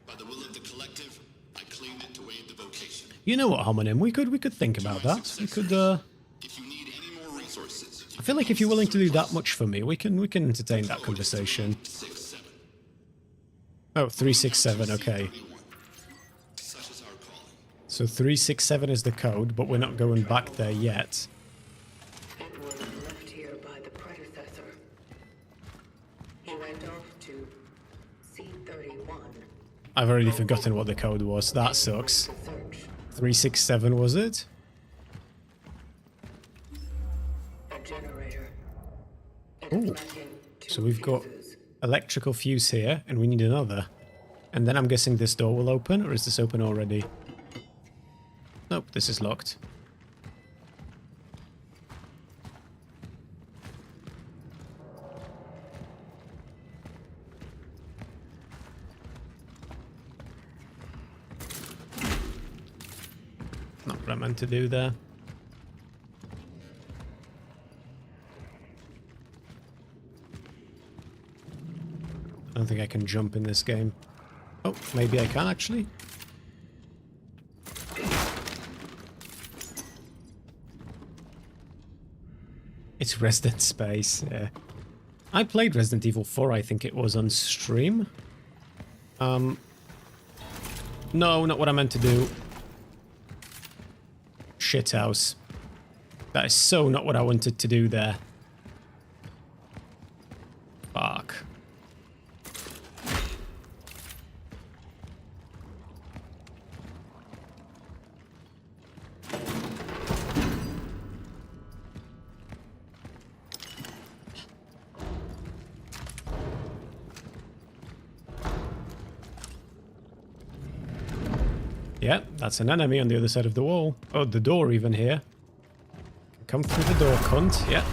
By the will of the collective, I claimed it to aid the vocation. You know what, homonym? We could think about that. We could. If you need any more resources, I feel like if you're willing to do that much for me, we can entertain that conversation. Oh, 367. Okay. So 367 is the code, but we're not going back there yet. It was left here by the predecessor. He went off to C31. I've already forgotten what the code was. That sucks. 367 was it? A generator. Ooh. So we've got electrical fuse here, and we need another. And then I'm guessing this door will open, or is this open already? Nope, this is locked. Not what I meant to do there. I don't think I can jump in this game. Oh, maybe I can actually. It's Resident Space, yeah. I played Resident Evil 4, I think it was, on stream. No, not what I meant to do. Shithouse. That is so not what I wanted to do there. Fuck. Yeah, that's an enemy on the other side of the wall. Oh, the door even here. Come through the door, cunt. Yeah.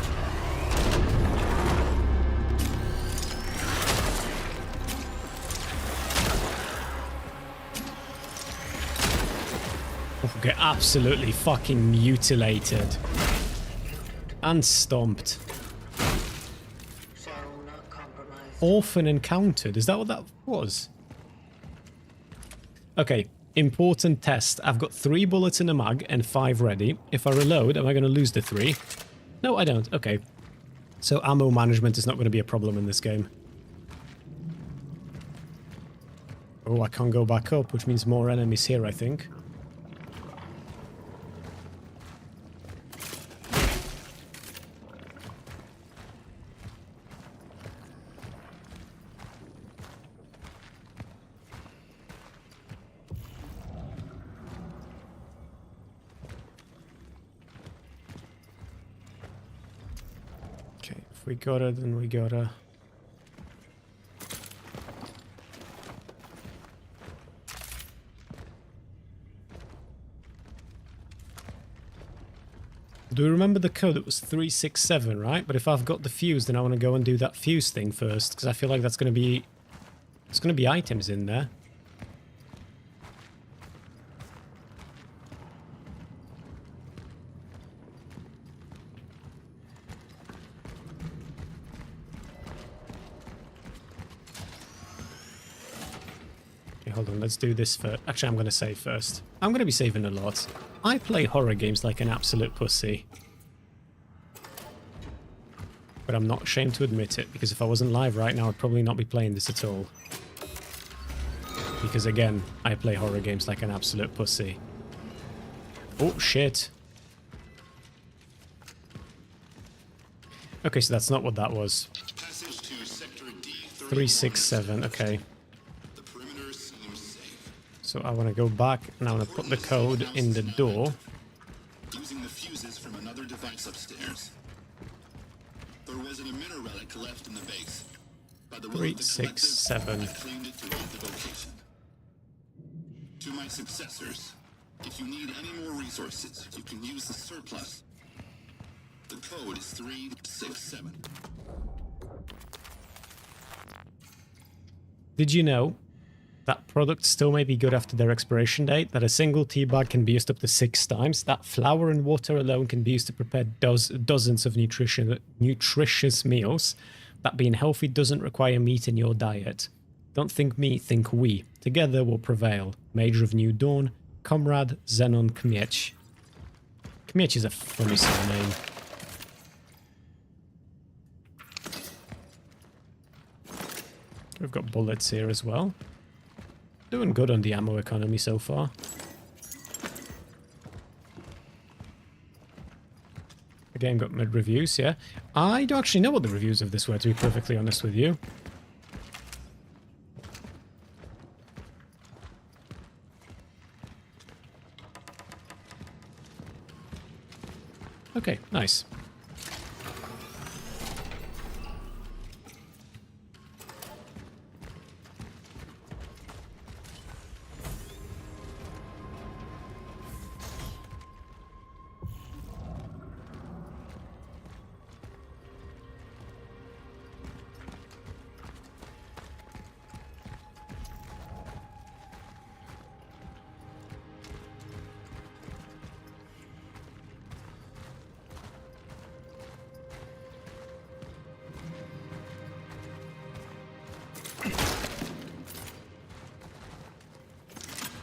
Oh, get absolutely fucking mutilated. And stomped. Orphan encountered. Is that what that was? Okay. Important test. I've got 3 bullets in a mag and 5 ready. If I reload, am I going to lose the 3? No, I don't. Okay. So ammo management is not going to be a problem in this game. Oh, I can't go back up, which means more enemies here, I think. We got it, then we gotta... Do we remember the code? It was 367, right? But if I've got the fuse, then I want to go and do that fuse thing first, because I feel like that's going to be... There's going to be items in there. Hold on, let's do this first. Actually, I'm going to save first. I'm going to be saving a lot. I play horror games like an absolute pussy. But I'm not ashamed to admit it, because if I wasn't live right now, I'd probably not be playing this at all. Because again, I play horror games like an absolute pussy. Oh, shit. Okay, so that's not what that was. 367, okay. So I want to go back and I want to put the code in the door. Using the fuses from another device upstairs. There was an emitter relic left in the base. By the will of the 367. I claimed it to aid the vocation. To my successors, if you need any more resources, you can use the surplus. The code is 367. Did you know that products still may be good after their expiration date, that a single tea bag can be used up to 6 times, that flour and water alone can be used to prepare dozens of nutritious meals, that being healthy doesn't require meat in your diet. Don't think me, think we. Together we'll prevail. Major of New Dawn, Comrade Zenon Kmiec. Kmiec is a funny surname. We've got bullets here as well. Doing good on the ammo economy so far. The game got mid reviews, yeah. I don't actually know what the reviews of this were, to be perfectly honest with you. Okay, nice.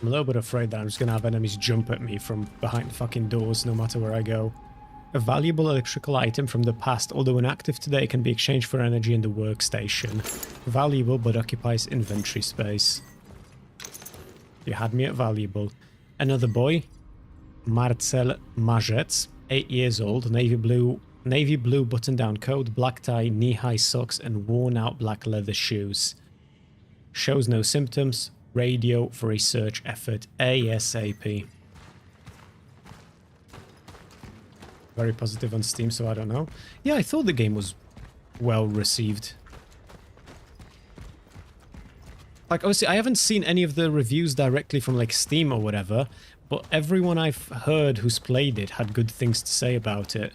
I'm a little bit afraid that I'm just going to have enemies jump at me from behind fucking doors no matter where I go. A valuable electrical item from the past, although inactive today, can be exchanged for energy in the workstation. Valuable, but occupies inventory space. You had me at valuable. Another boy, Marcel Majets, 8 years old, navy blue button-down coat, black tie, knee-high socks, and worn-out black leather shoes. Shows no symptoms. Radio for a search effort ASAP. Very positive on Steam, so I don't know. Yeah, I thought the game was well received. Like, obviously, I haven't seen any of the reviews directly from, like, Steam or whatever, but everyone I've heard who's played it had good things to say about it.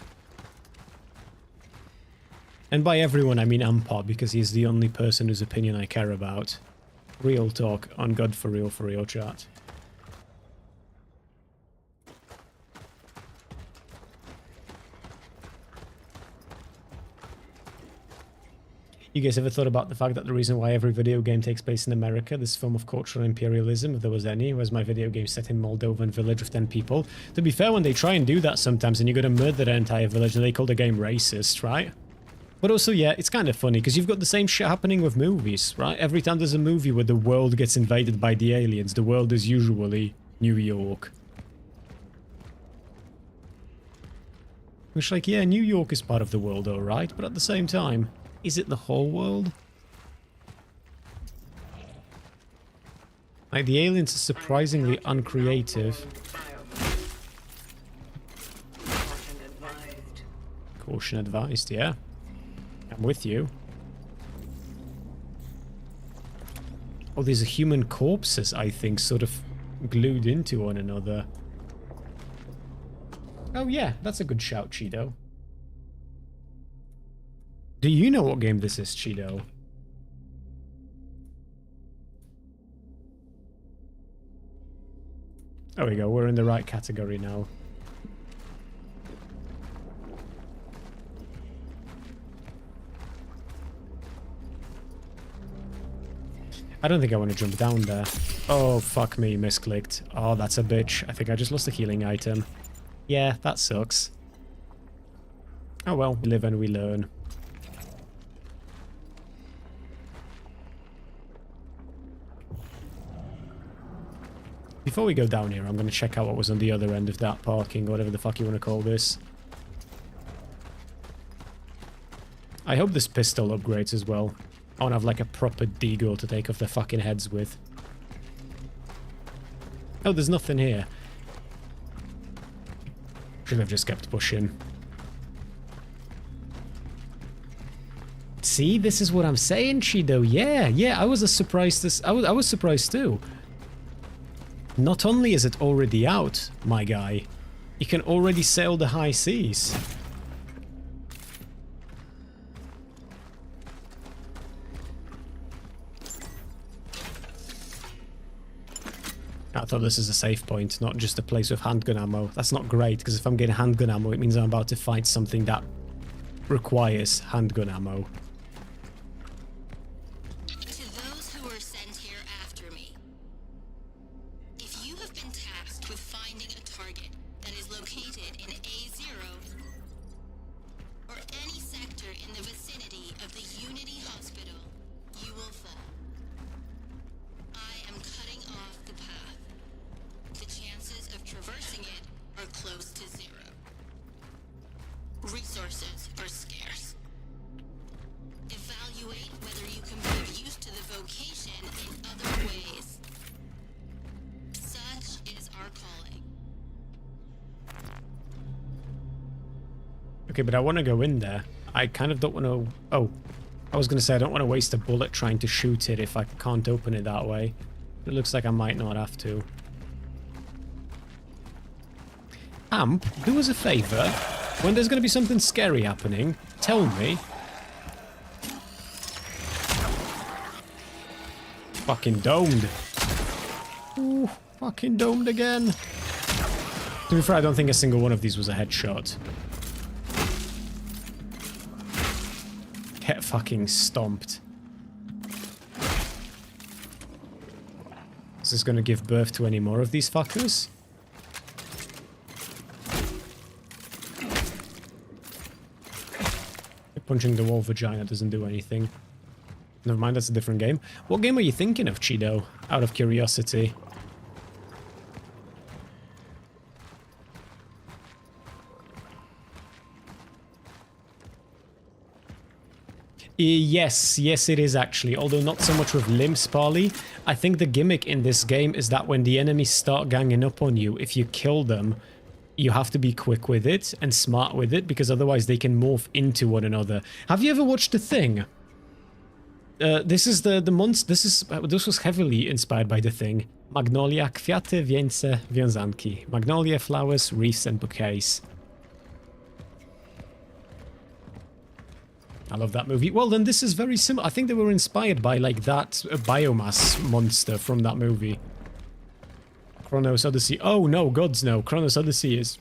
And by everyone, I mean Ampar, because he's the only person whose opinion I care about. Real talk, on God for real chat. You guys ever thought about the fact that the reason why every video game takes place in America, this form of cultural imperialism, if there was any, was my video game set in Moldovan village of 10 people? To be fair, when they try and do that sometimes and you're gonna murder their entire village, and they call the game racist, right? But also, yeah, it's kind of funny, because you've got the same shit happening with movies, right? Every time there's a movie where the world gets invaded by the aliens, the world is usually New York. Which, like, yeah, New York is part of the world, alright, but at the same time, is it the whole world? Like, the aliens are surprisingly uncreative. Caution advised, yeah. I'm with you. Oh, these are human corpses, I think, sort of glued into one another. Oh yeah, that's a good shout, Cheeto. Do you know what game this is, Cheeto? There we go, we're in the right category now. I don't think I want to jump down there. Oh, fuck me, misclicked. Oh, that's a bitch. I think I just lost a healing item. Yeah, that sucks. Oh well, we live and we learn. Before we go down here, I'm going to check out what was on the other end of that parking, or whatever the fuck you want to call this. I hope this pistol upgrades as well. I want to have like a proper deagle to take off their fucking heads with. Oh, there's nothing here. Should have just kept pushing. See, this is what I'm saying, Cheeto. Yeah, I was surprised. I was surprised too. Not only is it already out, my guy, you can already sail the high seas. I thought this is a safe point, not just a place with handgun ammo. That's not great, because if I'm getting handgun ammo, it means I'm about to fight something that requires handgun ammo. To those who were sent here after me, if you have been tasked with finding a target that is located in A0 or any sector in the vicinity of the Unity Hospital, you will fall. I am cutting off the path. The chances of traversing it are close to zero. Resources are scarce. Evaluate whether you can be of use to the vocation in other ways. Such is our calling. Okay, but I want to go in there. I kind of don't want to... Oh, I was going to say I don't want to waste a bullet trying to shoot it if I can't open it that way. It looks like I might not have to. Amp, do us a favor. When there's going to be something scary happening, tell me. Fucking domed. Ooh, fucking domed again. To be fair, I don't think a single one of these was a headshot. Get fucking stomped. Is this going to give birth to any more of these fuckers? Punching the wall vagina doesn't do anything. Never mind, that's a different game. What game are you thinking of, Cheeto? Out of curiosity. Yes, it is actually, although not so much with limps, Parley. I think the gimmick in this game is that when the enemies start ganging up on you, if you kill them, you have to be quick with it and smart with it, because otherwise they can morph into one another. Have you ever watched The Thing? This is the monster. This was heavily inspired by The Thing. Magnolia, kwiaty, wieńce, wiązanki. Magnolia, flowers, wreaths, and bouquets. I love that movie. Well, then this is very similar. I think they were inspired by, like, that biomass monster from that movie. Chronos Odyssey. Oh, no, gods no. Chronos Odyssey is,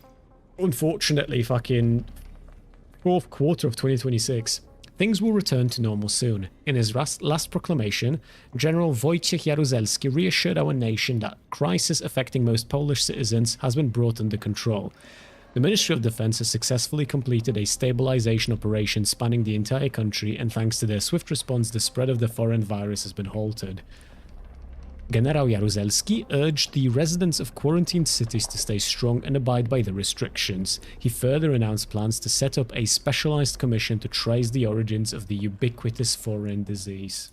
unfortunately, fucking 4th quarter of 2026. Things will return to normal soon. In his last proclamation, General Wojciech Jaruzelski reassured our nation that crisis affecting most Polish citizens has been brought under control. The Ministry of Defense has successfully completed a stabilization operation spanning the entire country, and thanks to their swift response, the spread of the foreign virus has been halted. General Jaruzelski urged the residents of quarantined cities to stay strong and abide by the restrictions. He further announced plans to set up a specialized commission to trace the origins of the ubiquitous foreign disease.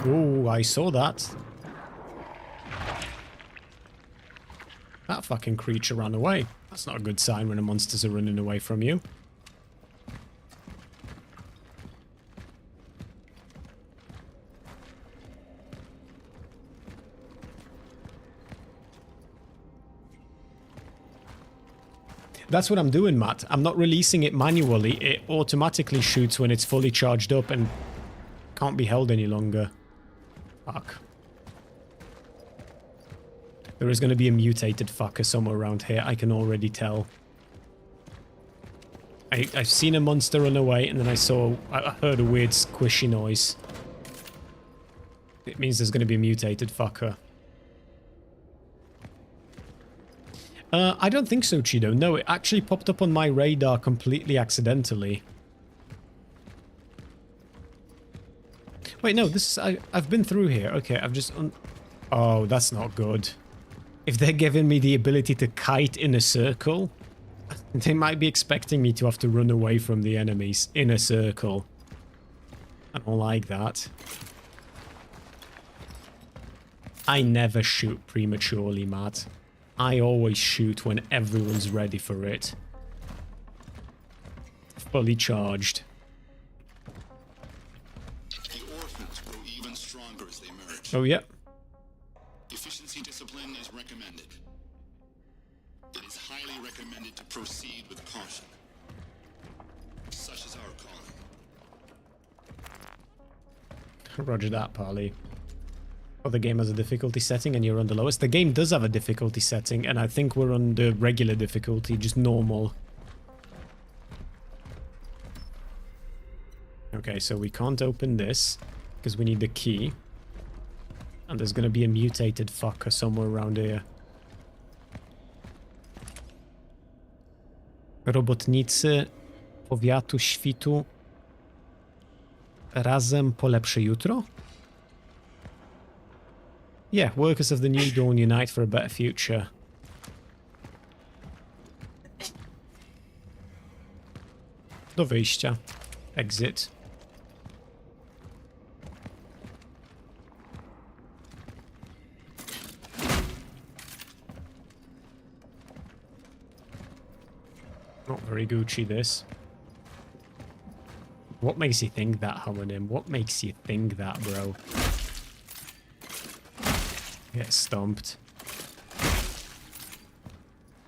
Ooh, I saw that. That fucking creature ran away. That's not a good sign when the monsters are running away from you. That's what I'm doing, Matt. I'm not releasing it manually. It automatically shoots when it's fully charged up and can't be held any longer. Fuck. There is going to be a mutated fucker somewhere around here, I can already tell. I've seen a monster run away, and then I heard a weird squishy noise. It means there's going to be a mutated fucker. I don't think so, Chido. No, it actually popped up on my radar completely accidentally. Wait, no, this is... I've been through here. Okay, I've just... Oh, that's not good. If they're giving me the ability to kite in a circle, they might be expecting me to have to run away from the enemies in a circle. I don't like that. I never shoot prematurely, Matt. I always shoot when everyone's ready for it. Fully charged. The orphans grow even stronger as they emerge. Oh, yeah. Efficiency discipline is recommended. It is highly recommended to proceed with caution. Such is our calling. Roger that, Parley. Oh, the game has a difficulty setting and you're on the lowest. The game does have a difficulty setting, and I think we're on the regular difficulty, just normal. Okay, so we can't open this because we need the key. And there's going to be a mutated fucker somewhere around here. Robotnicy powiatu świtu razem po lepsze jutro? Yeah, workers of the New Dawn unite for a better future. Do wyjścia. Exit. Not very Gucci, this. What makes you think that, homonym? What makes you think that, bro? Get stomped.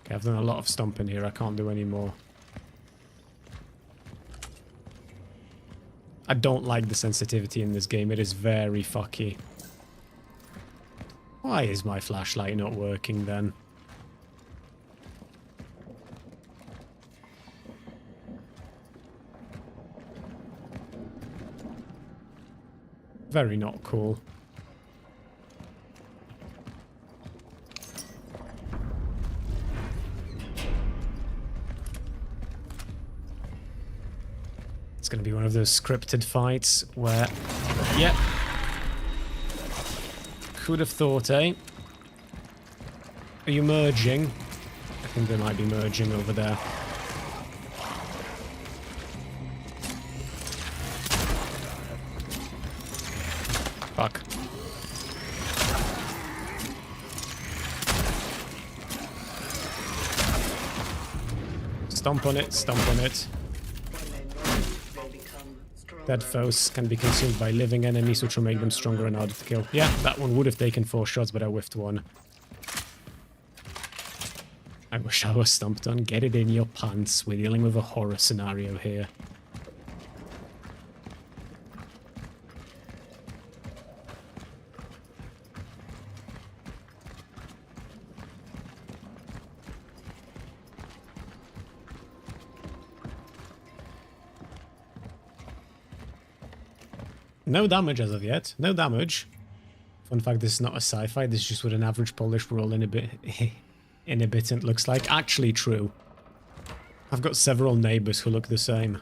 Okay, I've done a lot of stomping here. I can't do any more. I don't like the sensitivity in this game. It is very fucky. Why is my flashlight not working then? Very not cool. It's going to be one of those scripted fights where... Yep. Who'd have thought, eh? Are you merging? I think they might be merging over there. Fuck. Stomp on it, stomp on it. Dead foes can be consumed by living enemies, which will make them stronger and harder to kill. Yeah, that one would have taken 4 shots, but I whiffed one. I wish I was stomped on. Get it in your pants. We're dealing with a horror scenario here. No damage as of yet. No damage. Fun fact, this is not a sci-fi. This is just what an average Polish rural inhabitant looks like. Actually true. I've got several neighbors who look the same.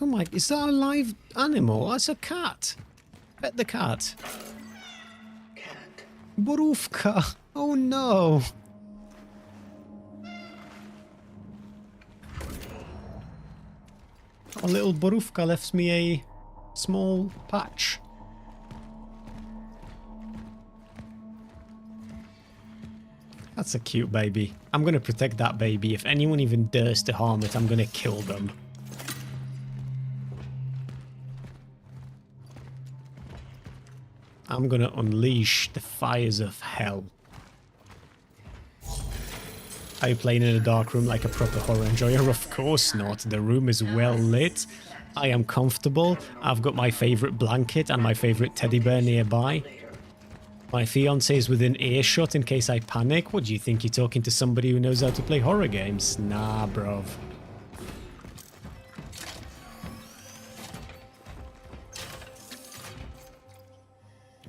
Oh my... Is that a live animal? That's a cat. Pet the cat. Cat. Borówka. Oh no. A little borówka left me a small patch. That's a cute baby. I'm gonna protect that baby. If anyone even dares to harm it, I'm gonna kill them. I'm gonna unleash the fires of hell. Are you playing in a dark room like a proper horror enjoyer? Of course not. The room is well lit. I am comfortable. I've got my favorite blanket and my favorite teddy bear nearby. My fiance is within earshot in case I panic. What do you think? You're talking to somebody who knows how to play horror games? Nah, bruv.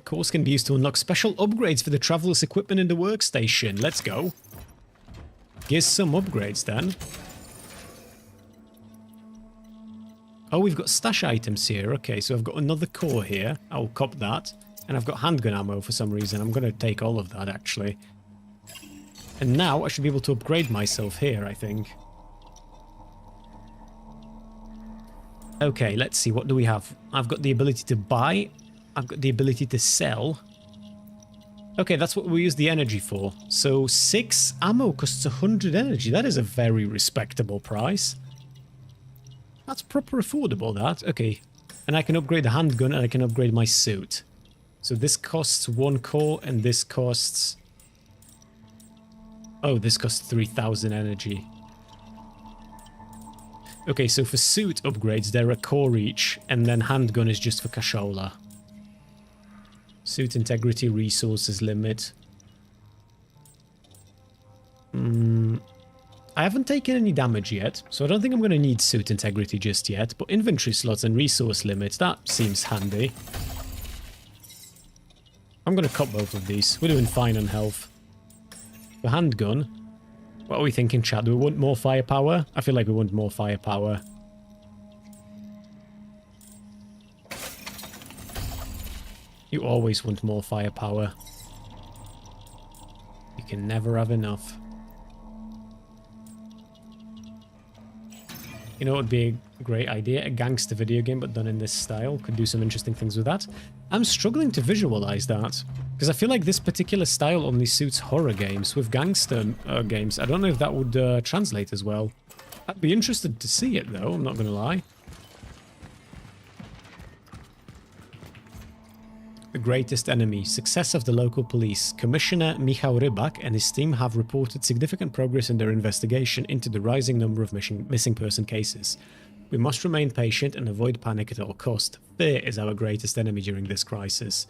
Cores can be used to unlock special upgrades for the traveler's equipment in the workstation. Let's go. Here's some upgrades then. Oh, we've got stash items here. Okay, so I've got another core here. I'll cop that. And I've got handgun ammo for some reason. I'm going to take all of that, actually. And now I should be able to upgrade myself here, I think. Okay, let's see. What do we have? I've got the ability to buy. I've got the ability to sell. Okay, that's what we use the energy for. So 6 ammo costs 100 energy. That is a very respectable price. That's proper affordable, that. Okay, and I can upgrade the handgun and I can upgrade my suit. So this costs 1 core and this costs... Oh, this costs 3000 energy. Okay, so for suit upgrades, they're a core each, and then handgun is just for cashola. Suit integrity, resources limit. I haven't taken any damage yet, so I don't think I'm going to need suit integrity just yet, but inventory slots and resource limits, that seems handy. I'm going to cop both of these. We're doing fine on health. The handgun. What are we thinking, chat? Do we want more firepower? I feel like we want more firepower. You always want more firepower. You can never have enough. You know what would be a great idea? A gangster video game, but done in this style. Could do some interesting things with that. I'm struggling to visualize that. Because I feel like this particular style only suits horror games. With gangster games, I don't know if that would translate as well. I'd be interested to see it, though. I'm not going to lie. The greatest enemy. Success of the local police. Commissioner Michał Rybak and his team have reported significant progress in their investigation into the rising number of missing person cases. We must remain patient and avoid panic at all cost. Fear is our greatest enemy during this crisis.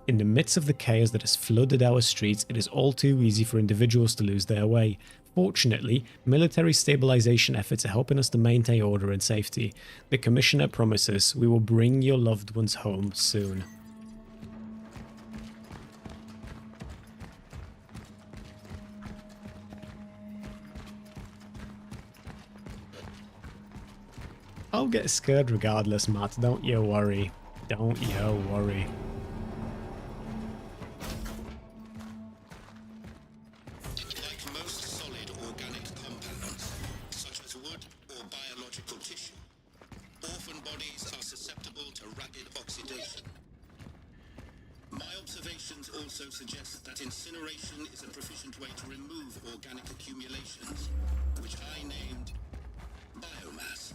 In the midst of the chaos that has flooded our streets, it is all too easy for individuals to lose their way. Fortunately, military stabilization efforts are helping us to maintain order and safety. The Commissioner promises we will bring your loved ones home soon. I'll get scared regardless, Matt. Don't you worry. Don't you worry. Like most solid organic compounds, such as wood or biological tissue, orphan bodies are susceptible to rapid oxidation. My observations also suggest that incineration is a proficient way to remove organic accumulations, which I named biomass.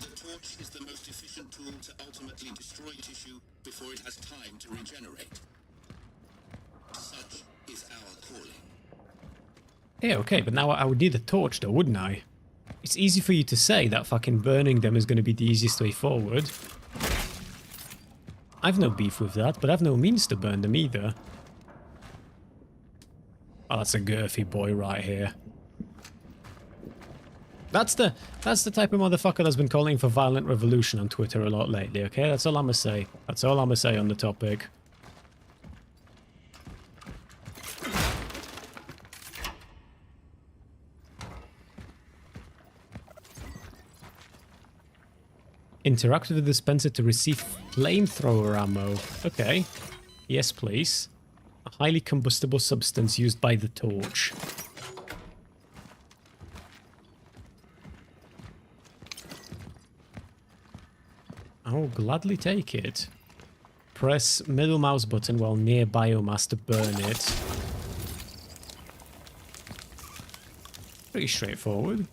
The torch is the most efficient tool to ultimately destroy tissue before it has time to regenerate. Such is our calling. Yeah, okay, but now I would need a torch though, wouldn't I? It's easy for you to say that fucking burning them is going to be the easiest way forward. I've no beef with that, but I've no means to burn them either. Oh, that's a girthy boy right here. That's the type of motherfucker that's been calling for violent revolution on Twitter a lot lately, okay? That's all I'ma say. That's all I'ma say on the topic. Interact with the dispenser to receive flamethrower ammo. Okay. Yes, please. A highly combustible substance used by the torch. I will gladly take it. Press middle mouse button while near biomass to burn it. Pretty straightforward.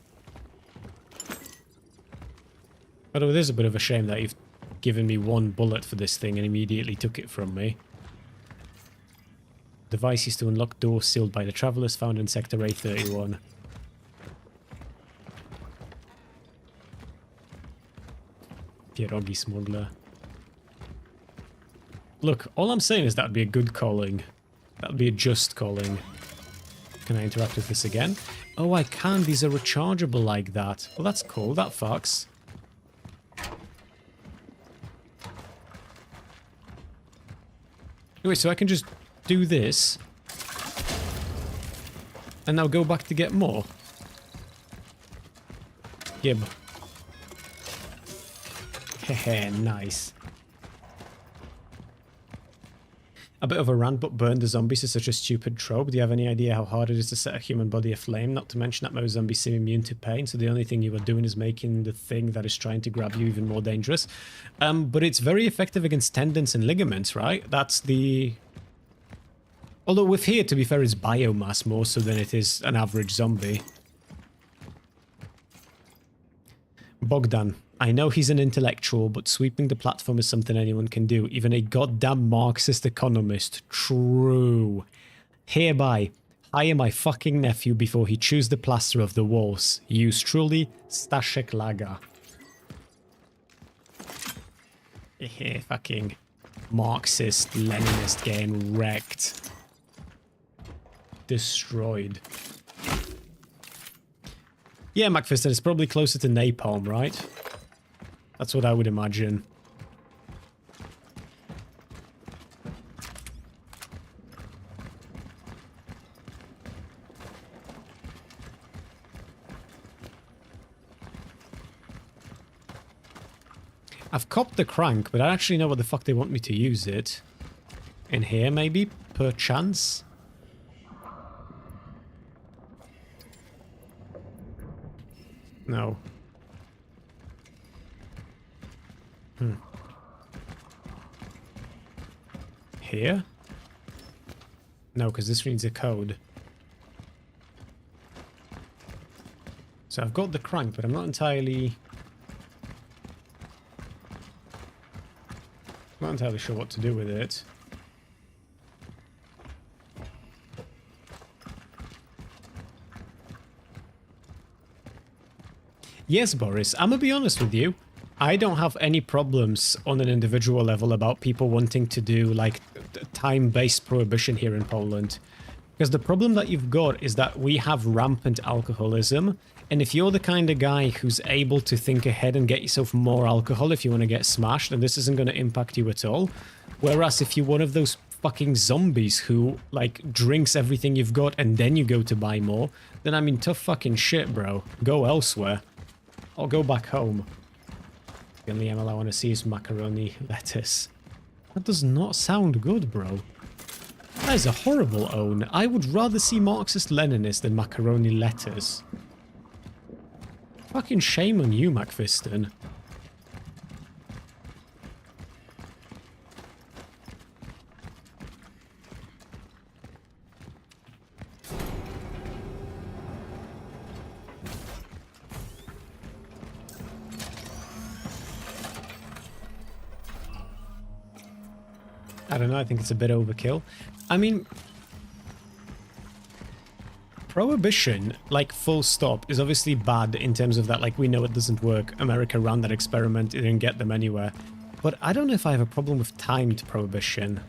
Although it is a bit of a shame that you've given me one bullet for this thing and immediately took it from me. Device used to unlock doors sealed by the travelers found in Sector A31. Pierogi smuggler. Look, all I'm saying is that'd be a good calling. That'd be a just calling. Can I interact with this again? Oh, I can. These are rechargeable like that. Well, that's cool. That fucks. Anyway, so I can just do this. And now go back to get more. Gib. Hehe, nice. A bit of a rant, but burn the zombies is such a stupid trope. Do you have any idea how hard it is to set a human body aflame? Not to mention that most zombies seem immune to pain, so the only thing you are doing is making the thing that is trying to grab you even more dangerous. But it's very effective against tendons and ligaments, right? That's the... Although with here, to be fair, it's biomass more so than it is an average zombie. Bogdan. I know he's an intellectual, but sweeping the platform is something anyone can do. Even a goddamn Marxist economist. True. Hereby, hire my fucking nephew before he chews the plaster of the walls. Yours truly, Staszek Laga. Fucking Marxist, Leninist getting wrecked. Destroyed. Yeah, McPherson, it's probably closer to napalm, right? That's what I would imagine. I've copped the crank, but I actually know what the fuck they want me to use it. In here, maybe? Perchance? No. Here? No, because this reads a code. So I've got the crank, but I'm not entirely sure what to do with it. Yes, Boris, I'm gonna be honest with you. I don't have any problems on an individual level about people wanting to do like time-based prohibition here in Poland. Because the problem that you've got is that we have rampant alcoholism, and if you're the kind of guy who's able to think ahead and get yourself more alcohol if you want to get smashed, then this isn't going to impact you at all. Whereas if you're one of those fucking zombies who, like, drinks everything you've got and then you go to buy more, then I mean, tough fucking shit, bro. Go elsewhere. Or go back home. The only ML I want to see is macaroni lettuce. That does not sound good, bro. That is a horrible own. I would rather see Marxist-Leninist than macaroni lettuce. Fucking shame on you, McFiston. I don't know, I think it's a bit overkill. I mean, prohibition, like full stop, is obviously bad in terms of that, like, we know it doesn't work. America ran that experiment, it didn't get them anywhere. But I don't know if I have a problem with timed prohibition.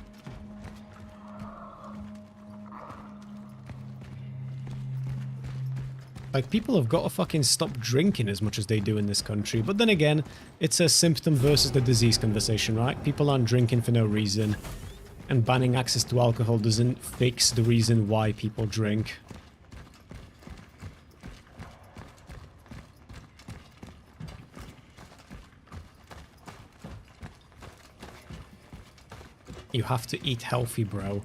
Like, people have got to fucking stop drinking as much as they do in this country. But then again, it's a symptom versus the disease conversation, right? People aren't drinking for no reason. And banning access to alcohol doesn't fix the reason why people drink. You have to eat healthy, bro.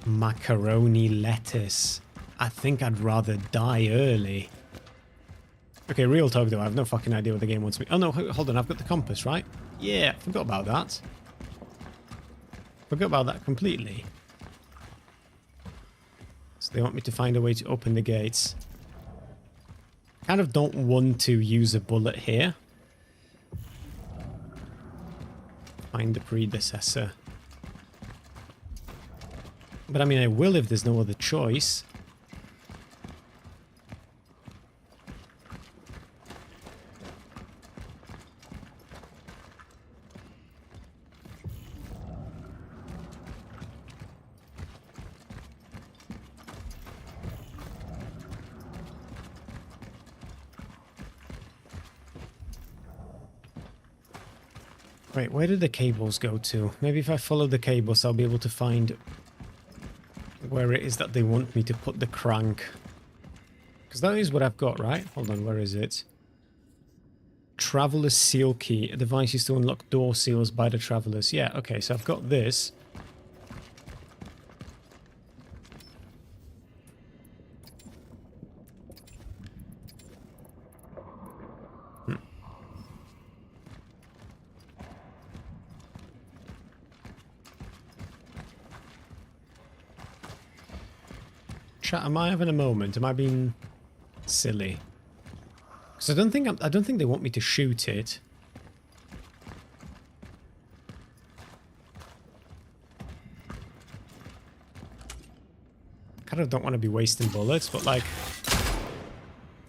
Macaroni lettuce. I think I'd rather die early. Okay, real talk though, I have no fucking idea what the game wants me. Oh no, hold on, I've got the compass, right? Yeah, forgot about that. Forgot about that completely. So they want me to find a way to open the gates. Kind of don't want to use a bullet here. Find the predecessor. But I mean, I will if there's no other choice. Wait, where did the cables go to? Maybe if I follow the cables, I'll be able to find where it is that they want me to put the crank. Because that is what I've got, right? Hold on, where is it? Traveler's seal key. A device used to unlock door seals by the travelers. Yeah, okay, so I've got this. Chat, am I having a moment? Am I being silly? Because I don't think they want me to shoot it. Kind of don't want to be wasting bullets, but like...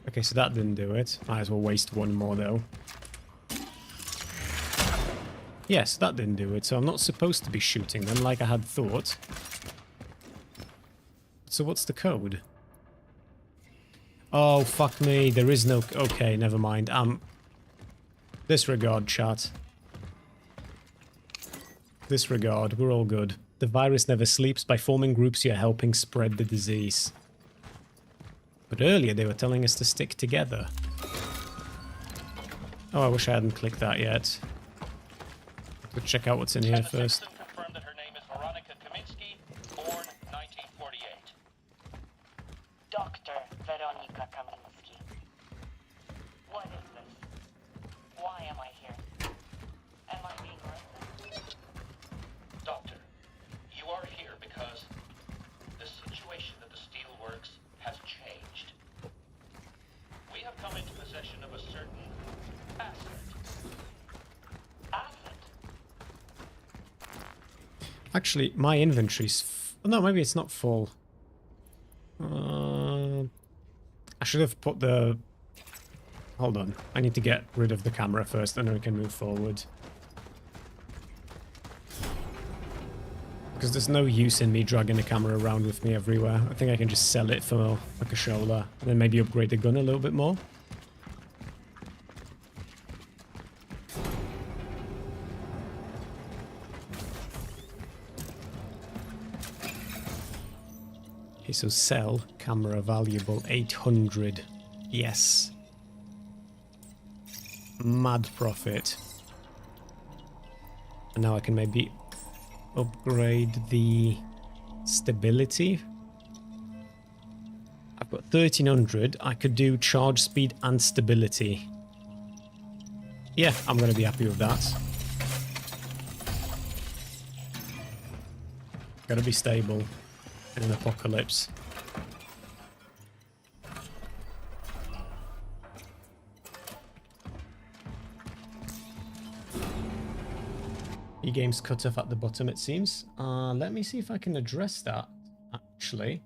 Okay, so that didn't do it. Might as well waste one more though. Yes, that didn't do it, so I'm not supposed to be shooting them like I had thought. So what's the code? Oh, fuck me. There is no... Okay, never mind. Disregard, chat. Disregard. We're all good. The virus never sleeps. By forming groups, you're helping spread the disease. But earlier, they were telling us to stick together. Oh, I wish I hadn't clicked that yet. Let's check out what's in here first. Dr. Veronika Kamiński. What is this? Why am I here? Am I being arrested? Doctor, you are here because the situation at the steelworks has changed. We have come into possession of a certain asset. Asset? Actually, my inventory's... No, maybe it's not full. I should have put the Hold on. I need to get rid of the camera first, and then we can move forward. Because there's no use in me dragging the camera around with me everywhere. I think I can just sell it for like a shoulder, and then maybe upgrade the gun a little bit more. Okay, so sell, camera valuable, 800. Yes. Mad profit. And now I can maybe upgrade the stability. I've got 1300. I could do charge speed and stability. Yeah, I'm going to be happy with that. Gotta be stable in an apocalypse. E-game's cut off at the bottom, it seems. Let me see if I can address that, actually.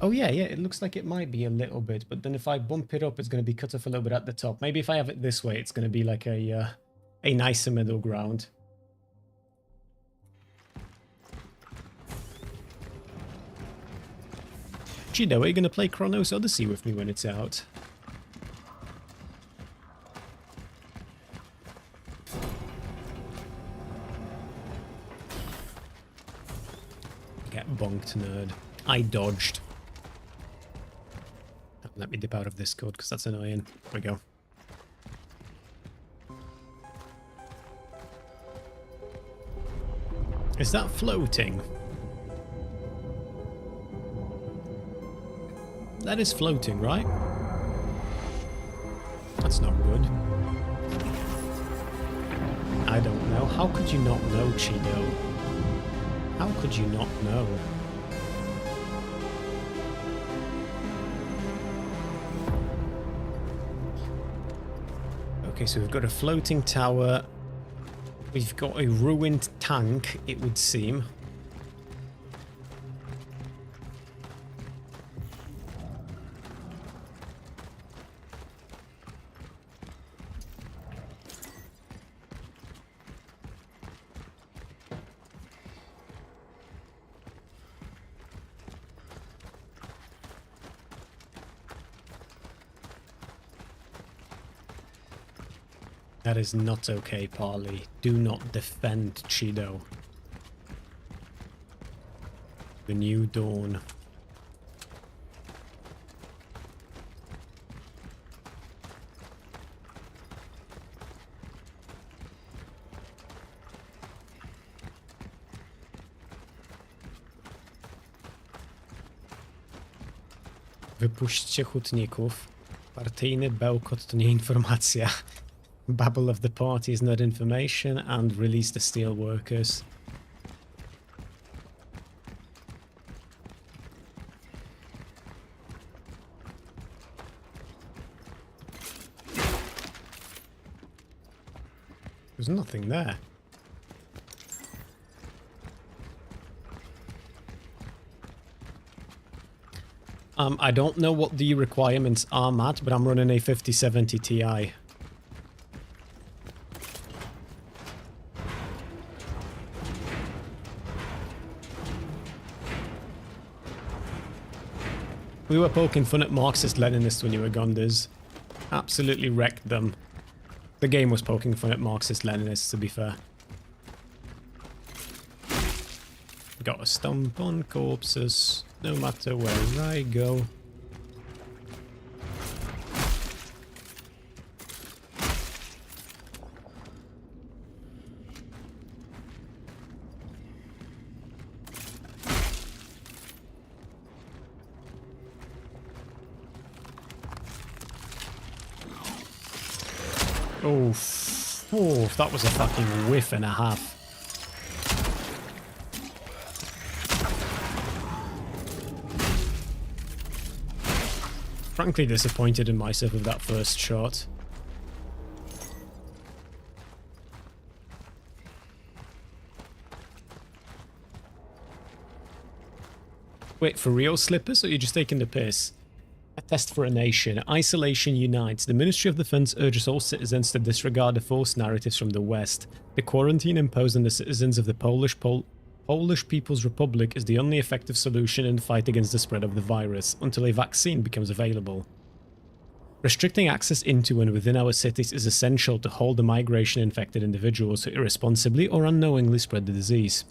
Oh yeah, it looks like it might be a little bit, but then if I bump it up, it's going to be cut off a little bit at the top. Maybe if I have it this way, it's going to be like a nicer middle ground. Chido, are you going to play Chronos Odyssey with me when it's out? Get bonked, nerd. I dodged. Let me dip out of this code because that's annoying. There we go. Is that floating? That is floating, right? That's not good. I don't know. How could you not know, Chido? How could you not know? Okay, so we've got a floating tower. We've got a ruined tank, it would seem. That is not okay, Parley. Do not defend Chido. The new dawn. Wypuśćcie hutników. Partyjny bełkot to nie informacja. Babble of the party is not information, and release the steel workers. There's nothing there. I don't know what the requirements are, Matt, but I'm running a 5070 Ti. We were poking fun at Marxist-Leninists when you were Gondas. Absolutely wrecked them. The game was poking fun at Marxist-Leninists, to be fair. Gotta stomp on corpses, no matter where I go. Oh, that was a fucking whiff and a half. Frankly disappointed in myself with that first shot. Wait, for real, Slippers, or are you just taking the piss? Test for a nation. Isolation unites. The Ministry of Defense urges all citizens to disregard the false narratives from the West. The quarantine imposed on the citizens of the Polish People's Republic is the only effective solution in the fight against the spread of the virus, until a vaccine becomes available. Restricting access into and within our cities is essential to hold the migration-infected individuals who irresponsibly or unknowingly spread the disease.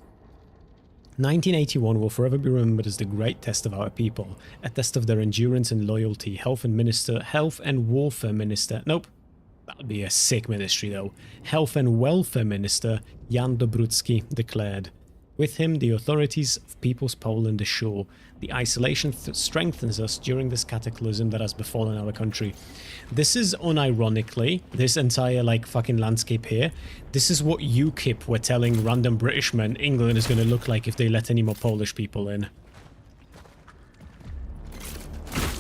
1981 will forever be remembered as the great test of our people, a test of their endurance and loyalty. Health and Warfare Minister, nope, that would be a sick ministry though. Health and Welfare Minister Jan Dobrucki declared. With him, the authorities of People's Poland assure the isolation strengthens us during this cataclysm that has befallen our country. This is unironically, this entire like fucking landscape here, this is what UKIP were telling random British men England is going to look like if they let any more Polish people in.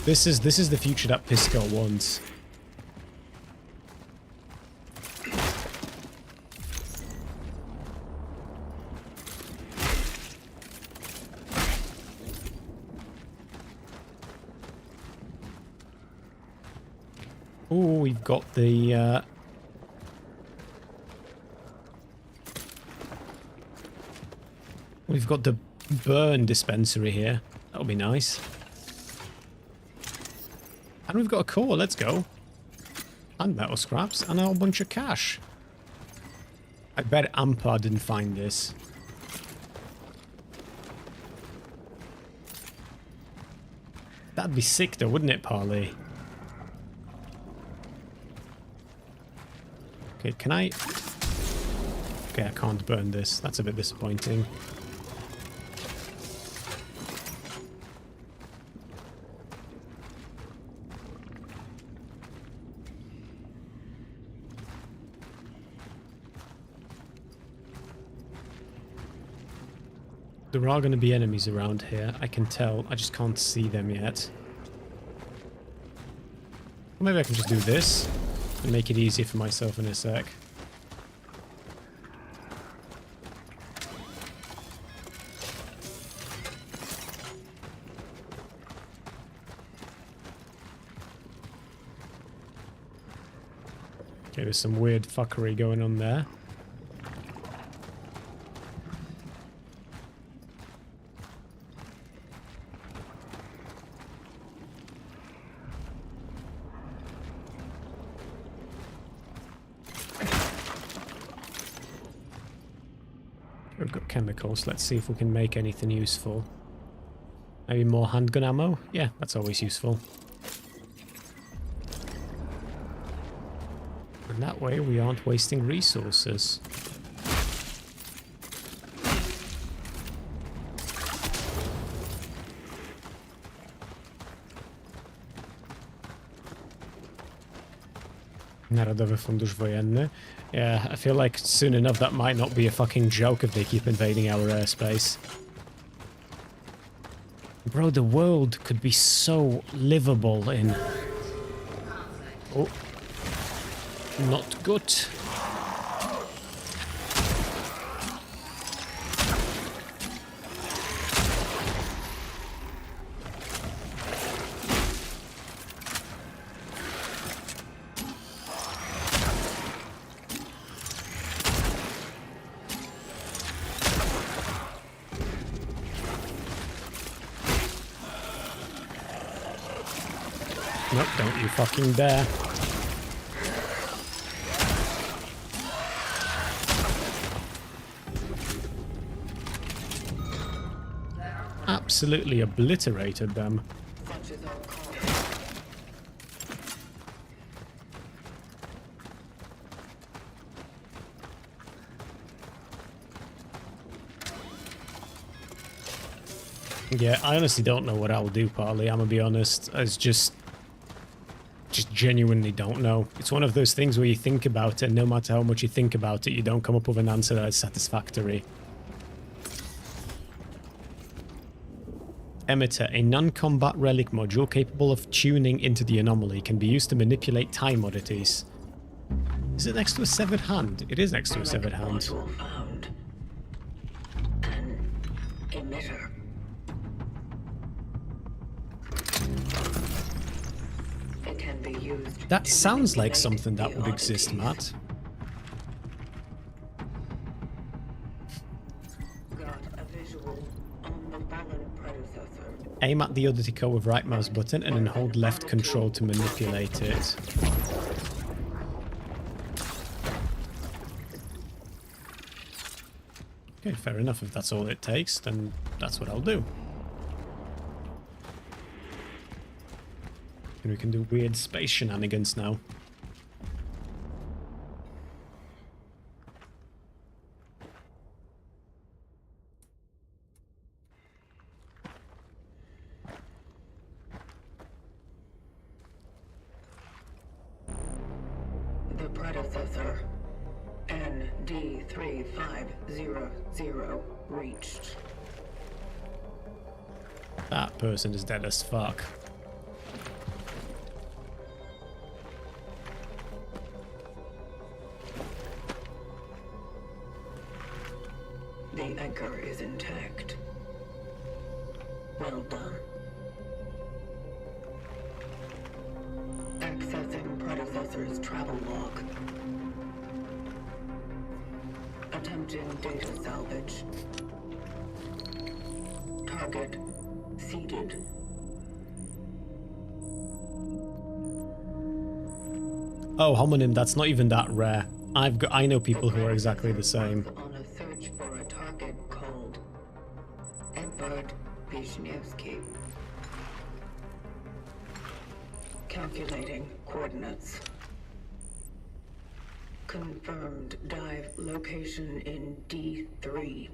This is the future that Pisco wants. Oh, we've got the burn dispensary here. That'll be nice. And we've got a core, let's go. And metal scraps, and a whole bunch of cash. I bet Ampar didn't find this. That'd be sick though, wouldn't it, Parley? Okay, can I... Okay, I can't burn this. That's a bit disappointing. There are going to be enemies around here, I can tell. I just can't see them yet. Or maybe I can just do this and make it easier for myself in a sec. Okay, there's some weird fuckery going on there. We've got chemicals. Let's see if we can make anything useful. Maybe more handgun ammo? Yeah, that's always useful. And that way we aren't wasting resources. Narodowy Fundusz Wojenny. Yeah, I feel like soon enough that might not be a fucking joke if they keep invading our airspace. Bro, the world could be so livable in... Oh. Not good. Nope, don't you fucking dare. Absolutely obliterated them. Yeah, I honestly don't know what I'll do, Partly. I'm gonna be honest. It's just genuinely don't know. It's one of those things where you think about it, and no matter how much you think about it, you don't come up with an answer that is satisfactory. Emitter, a non-combat relic module capable of tuning into the anomaly, can be used to manipulate time oddities. Is it next to a severed hand? It is next to a severed hand. Found. An emitter. can be used. That to sounds like manipulate something that the would exist, oddities. Matt. Got a visual on the fallen predecessor. Aim at the oddity core with right mouse button and then hold left control to manipulate it. Okay, fair enough. If that's all it takes, then that's what I'll do. And we can do weird space shenanigans now. The predecessor, ND3500, reached. That person is dead as fuck. The anchor is intact. Well done. Accessing predecessor's travel log. Attempting data salvage. Target seeded. Oh, homonym, that's not even that rare. I know people who are exactly the same. On a search for a target called Edvard Wisniewski. Calculating coordinates. Confirmed dive location in D3.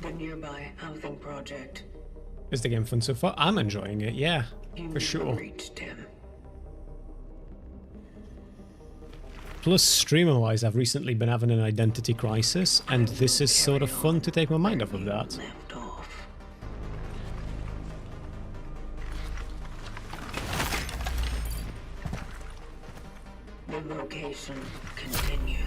The nearby housing project. Is the game fun so far? I'm enjoying it, yeah, for sure. Reached him. Plus, streamer-wise, I've recently been having an identity crisis, and this is sort of fun to take my mind off of that. Left off. The location continues.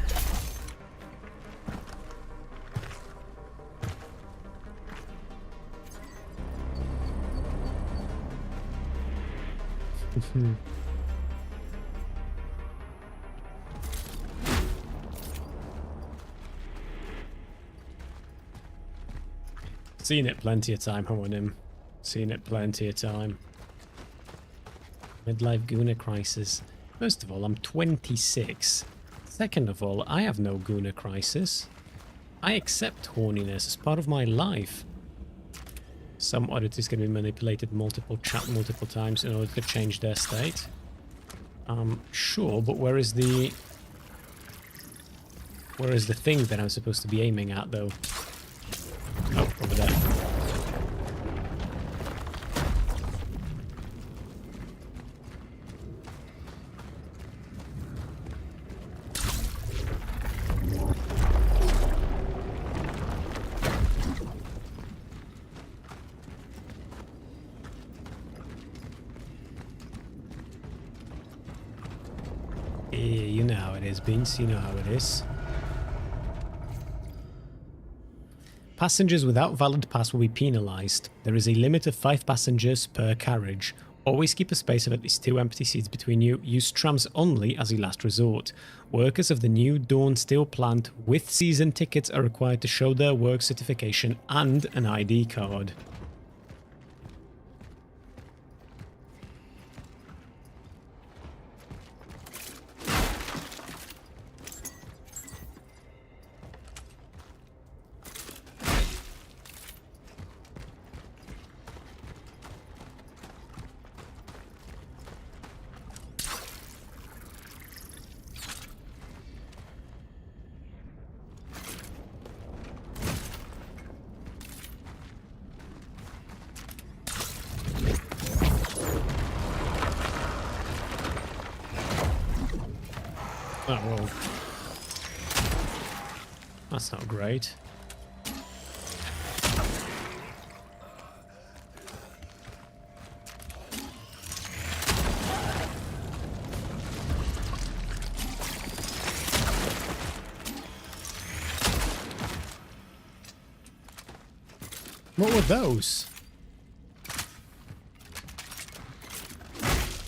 Seen it plenty of time, homonym. Seen it plenty of time. Midlife Guna crisis. First of all, I'm 26. Second of all, I have no Guna crisis. I accept horniness as part of my life. Some oddities can be manipulated multiple times in order to change their state. Sure, but where is the thing that I'm supposed to be aiming at, though? Oh, over there. You know how it is, Beans. You know how it is. Passengers without valid pass will be penalised. There is a limit of 5 passengers per carriage. Always keep a space of at least 2 empty seats between you. Use trams only as a last resort. Workers of the new Dawn Steel plant with season tickets are required to show their work certification and an ID card. Oh, well. That's not great. What were those?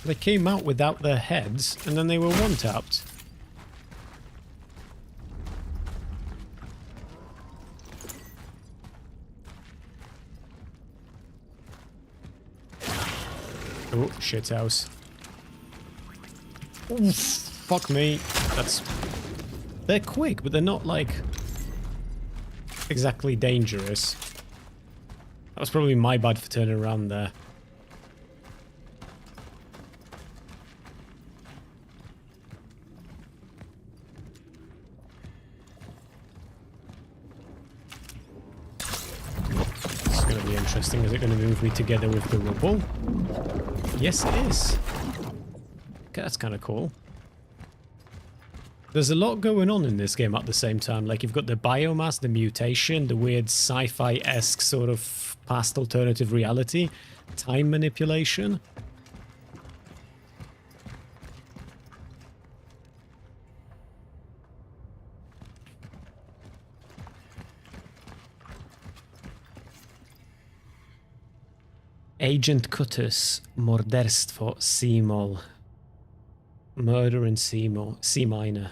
They came out without their heads, and then they were one-tapped. Oh, shithouse. Oof, fuck me. That's... They're quick, but they're not, like, exactly dangerous. That was probably my bad for turning around there. This is going to be interesting. Is it going to move me together with the rubble? Yes, it is. Okay, that's kind of cool. There's a lot going on in this game at the same time. Like, you've got the biomass, the mutation, the weird sci-fi-esque sort of past alternative reality, time manipulation. Agent Cutus, morderstwo C-mol. Murder in C minor.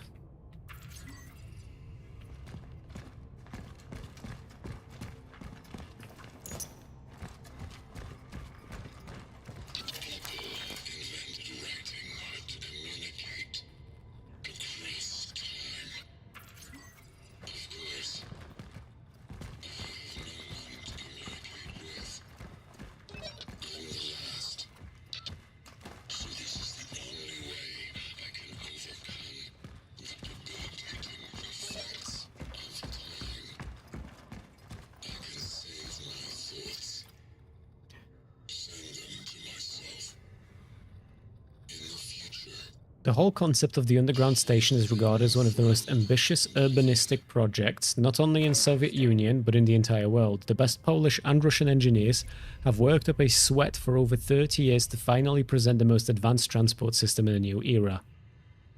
The whole concept of the underground station is regarded as one of the most ambitious urbanistic projects, not only in Soviet Union, but in the entire world. The best Polish and Russian engineers have worked up a sweat for over 30 years to finally present the most advanced transport system in a new era.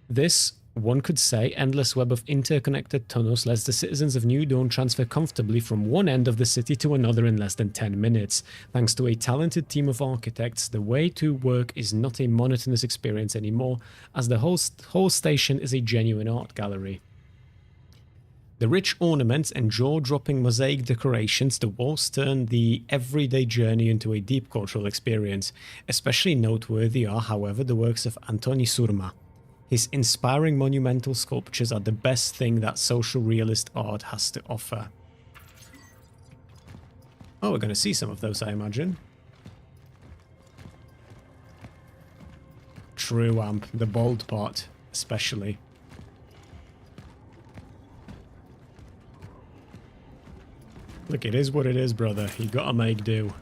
This, one could say, endless web of interconnected tunnels lets the citizens of New Dawn transfer comfortably from one end of the city to another in less than 10 minutes. Thanks to a talented team of architects, the way to work is not a monotonous experience anymore, as the whole station is a genuine art gallery. The rich ornaments and jaw-dropping mosaic decorations, the walls turn the everyday journey into a deep cultural experience. Especially noteworthy are, however, the works of Antoni Surma. His inspiring monumental sculptures are the best thing that social realist art has to offer. Oh, we're going to see some of those, I imagine. True amp, the bold part, especially. Look, it is what it is, brother. You gotta make do.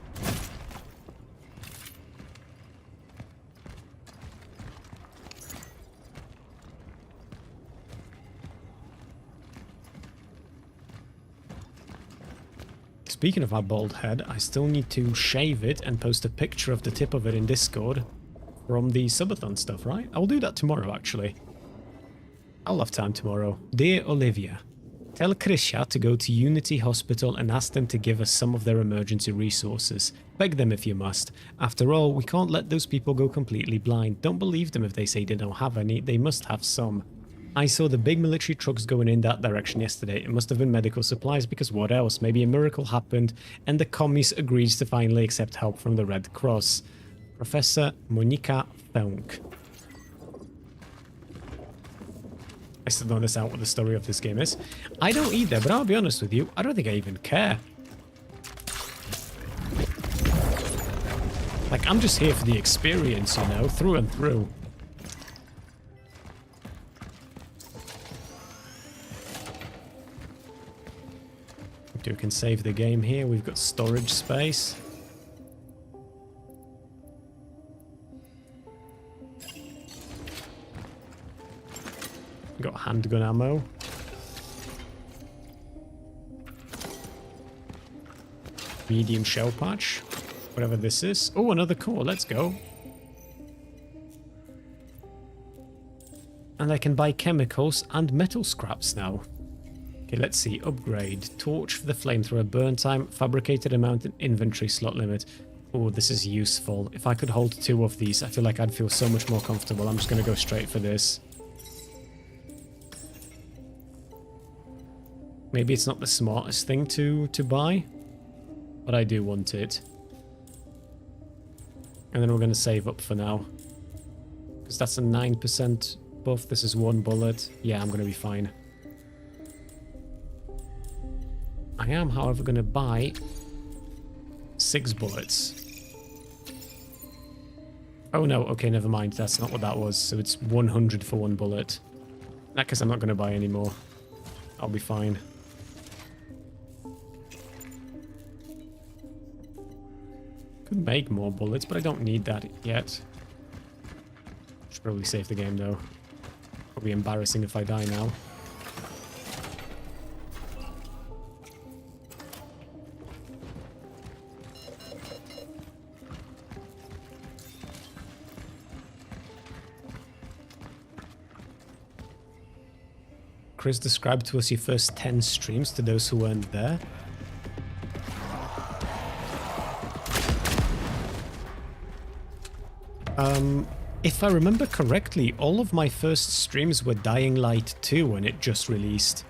Speaking of my bald head, I still need to shave it and post a picture of the tip of it in Discord from the subathon stuff, right? I'll do that tomorrow, actually. I'll have time tomorrow. Dear Olivia, tell Krysia to go to Unity Hospital and ask them to give us some of their emergency resources. Beg them if you must. After all, we can't let those people go completely blind. Don't believe them if they say they don't have any. They must have some. I saw the big military trucks going in that direction yesterday. It must have been medical supplies, because what else? Maybe a miracle happened and the commies agreed to finally accept help from the Red Cross. Professor Monika Funk. I still don't understand what the story of this game is. I don't either, but I'll be honest with you, I don't think I even care. Like, I'm just here for the experience, you know, through and through. We can save the game here. We've got storage space. We've got handgun ammo. Medium shell patch. Whatever this is. Oh, another core. Let's go. And I can buy chemicals and metal scraps now. Okay, let's see. Upgrade. Torch for the flamethrower. Burn time. Fabricated amount and inventory slot limit. Oh, this is useful. If I could hold 2 of these, I feel like I'd feel so much more comfortable. I'm just going to go straight for this. Maybe it's not the smartest thing to buy, but I do want it. And then we're going to save up for now. Because that's a 9% buff. This is 1 bullet. Yeah, I'm going to be fine. I am, however, going to buy 6 bullets. Oh no, okay, never mind. That's not what that was. So it's 100 for 1 bullet. In that case, I'm not going to buy any more. I'll be fine. Could make more bullets, but I don't need that yet. Should probably save the game though. Probably embarrassing if I die now. Chris, describe to us your first 10 streams to those who weren't there. If I remember correctly, all of my first streams were Dying Light 2 when it just released.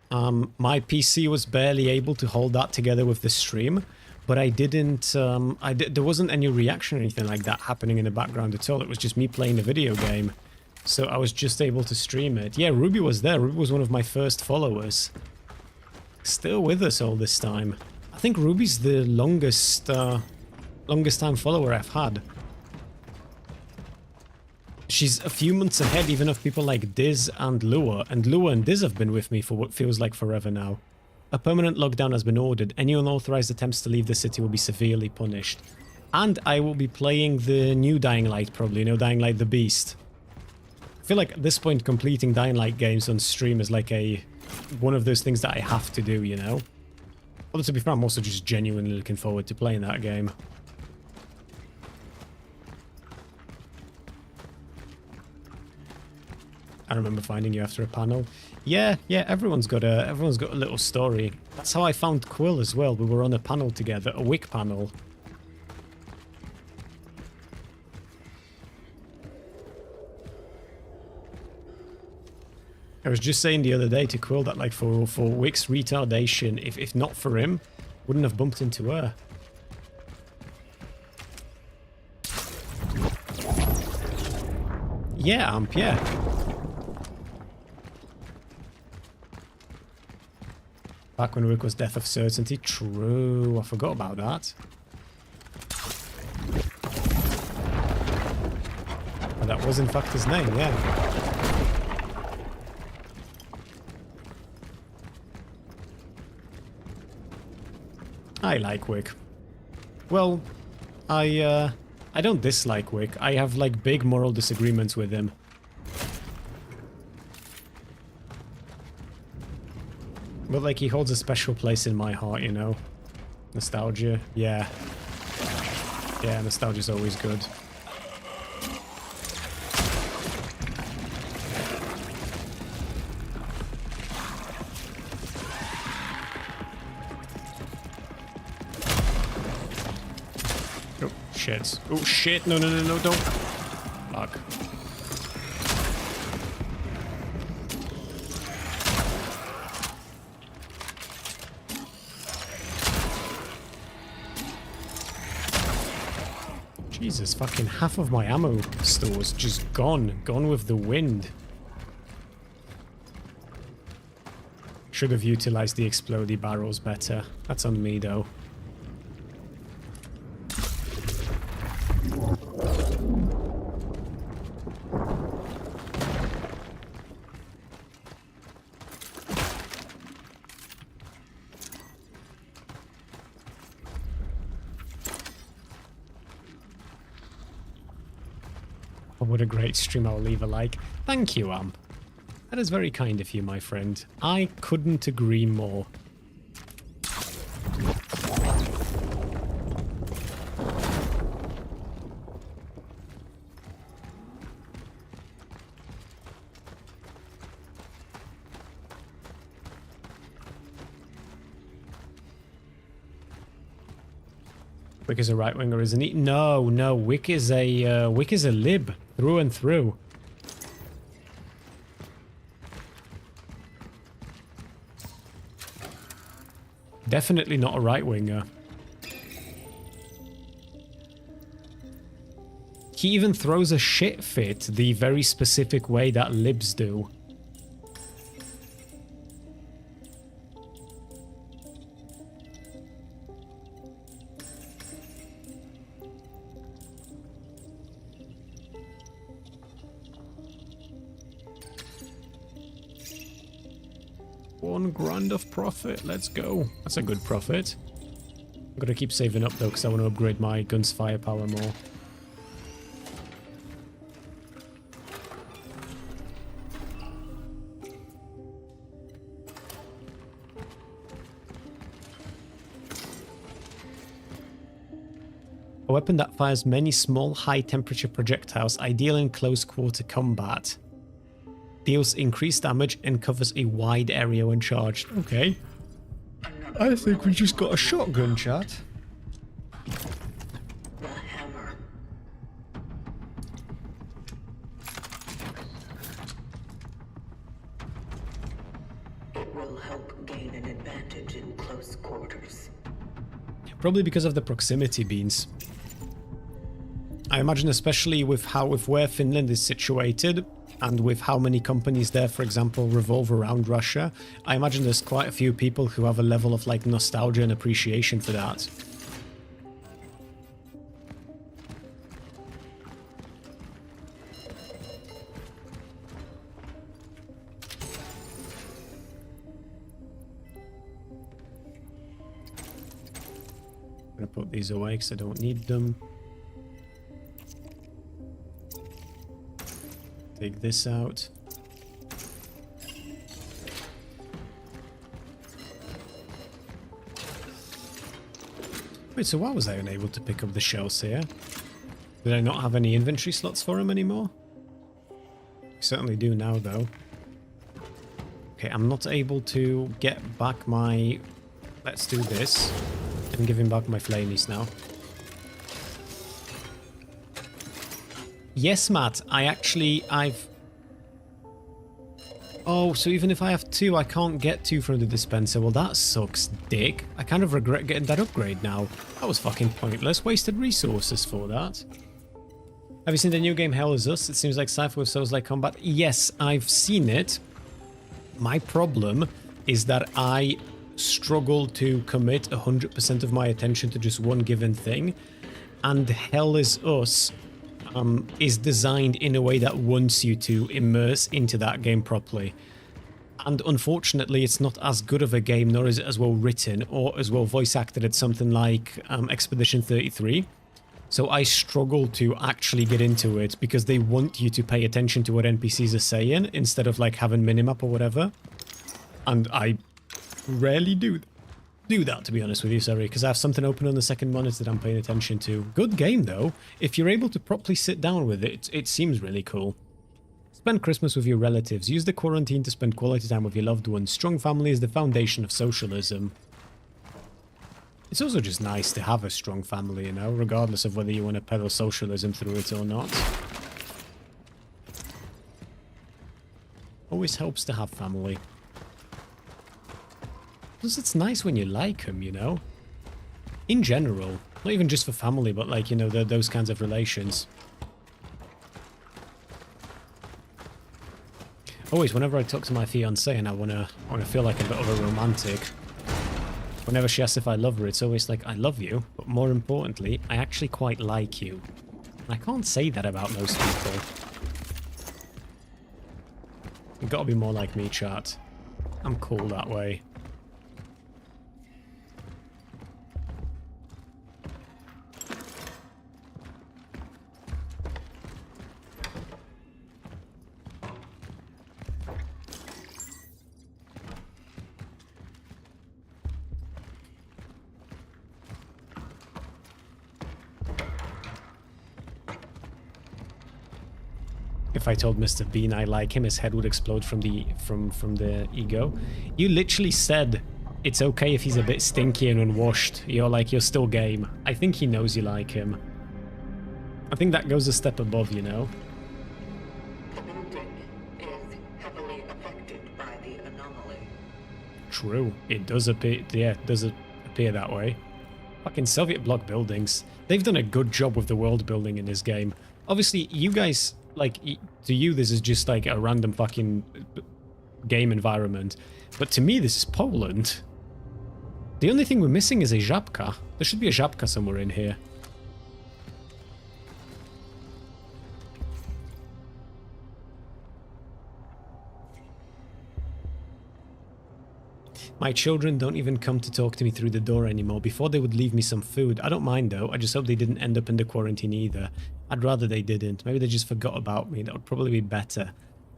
My PC was barely able to hold that together with the stream, but I didn't, there wasn't any reaction or anything like that happening in the background at all. It was just me playing the video game. So I was just able to stream it. Yeah, Ruby was there. Ruby was one of my first followers. Still with us all this time. I think Ruby's the longest time follower I've had. She's a few months ahead even of people like Diz and Lua. And Lua and Diz have been with me for what feels like forever now. A permanent lockdown has been ordered. Any unauthorized attempts to leave the city will be severely punished. And I will be playing the new Dying Light probably. You know, Dying Light the Beast. I feel like at this point completing Dying Light games on stream is like one of those things that I have to do, you know? Although to be fair, I'm also just genuinely looking forward to playing that game. I remember finding you after a panel. Yeah, everyone's got a little story. That's how I found Quill as well. We were on a panel together, a Wick panel. I was just saying the other day to Quill that like for Wick's retardation, if not for him, wouldn't have bumped into her. Yeah, Amp, yeah. Back when Wick was Death of Certainty. True, I forgot about that. But that was in fact his name, yeah. I like Wick. Well, I don't dislike Wick. I have like big moral disagreements with him. But like he holds a special place in my heart, you know. Nostalgia, yeah. Yeah, nostalgia's always good. Shit. Oh shit, no, don't. Fuck. Jesus, fucking half of my ammo store's just gone with the wind. Should have utilized the explodey barrels better. That's on me though. What a great stream, I'll leave a like. Thank you, Amp. That is very kind of you, my friend. I couldn't agree more. Wick is a right-winger, isn't he? No, no. Wick is a lib through and through. Definitely not a right-winger. He even throws a shit fit the very specific way that libs do. $1,000 of profit. Let's go. That's a good profit. I'm gonna keep saving up though, because I want to upgrade my gun's firepower more. A weapon that fires many small, high-temperature projectiles, ideal in close-quarter combat. Deals increased damage and covers a wide area when charged. Okay. I think we just got a shotgun, chat. The hammer. It will help gain an advantage in close quarters. Probably because of the proximity beans. I imagine, especially with where Finland is situated, and with how many companies there, for example, revolve around Russia, I imagine there's quite a few people who have a level of like nostalgia and appreciation for that. I'm gonna put these away because I don't need them. Take this out. Wait, so why was I unable to pick up the shells here? Did I not have any inventory slots for them anymore? I certainly do now, though. Okay, I'm not able to get back my... Let's do this. And give him back my flamies now. Yes, Matt, I've... Oh, so even if I have 2, I can't get 2 from the dispenser. Well, that sucks, dick. I kind of regret getting that upgrade now. That was fucking pointless. Wasted resources for that. Have you seen the new game Hell Is Us? It seems like Cypher with Souls-like combat. Yes, I've seen it. My problem is that I struggle to commit 100% of my attention to just one given thing. And Hell Is Us... is designed in a way that wants you to immerse into that game properly. And unfortunately, it's not as good of a game, nor is it as well written or as well voice acted as something like Expedition 33. So I struggle to actually get into it because they want you to pay attention to what NPCs are saying instead of like having minimap or whatever. And I rarely do that, to be honest with you, sorry, because I have something open on the second monitor that I'm paying attention to. Good game, though. If you're able to properly sit down with it, it seems really cool. Spend Christmas with your relatives. Use the quarantine to spend quality time with your loved ones. Strong family is the foundation of socialism. It's also just nice to have a strong family, you know, regardless of whether you want to peddle socialism through it or not. Always helps to have family. Plus, it's nice when you like them, you know? In general. Not even just for family, but like, you know, those kinds of relations. Always, whenever I talk to my fiancée and I wanna feel like a bit of a romantic, whenever she asks if I love her, it's always like, I love you, but more importantly, I actually quite like you. And I can't say that about most people. You gotta be more like me, chat. I'm cool that way. If I told Mr. Bean I like him, his head would explode from the ego. You literally said it's okay if he's a bit stinky and unwashed. You're still game. I think he knows you like him. I think that goes a step above, you know? The building is heavily affected by the anomaly. True. It does appear, yeah, it does appear that way. Fucking Soviet bloc buildings. They've done a good job with the world building in this game. Obviously, you guys, like, to you, this is just like a random fucking game environment. But to me, this is Poland. The only thing we're missing is a Żabka. There should be a Żabka somewhere in here. My children don't even come to talk to me through the door anymore. Before they would leave me some food. I don't mind though. I just hope they didn't end up in the quarantine either. I'd rather they didn't. Maybe they just forgot about me. That would probably be better.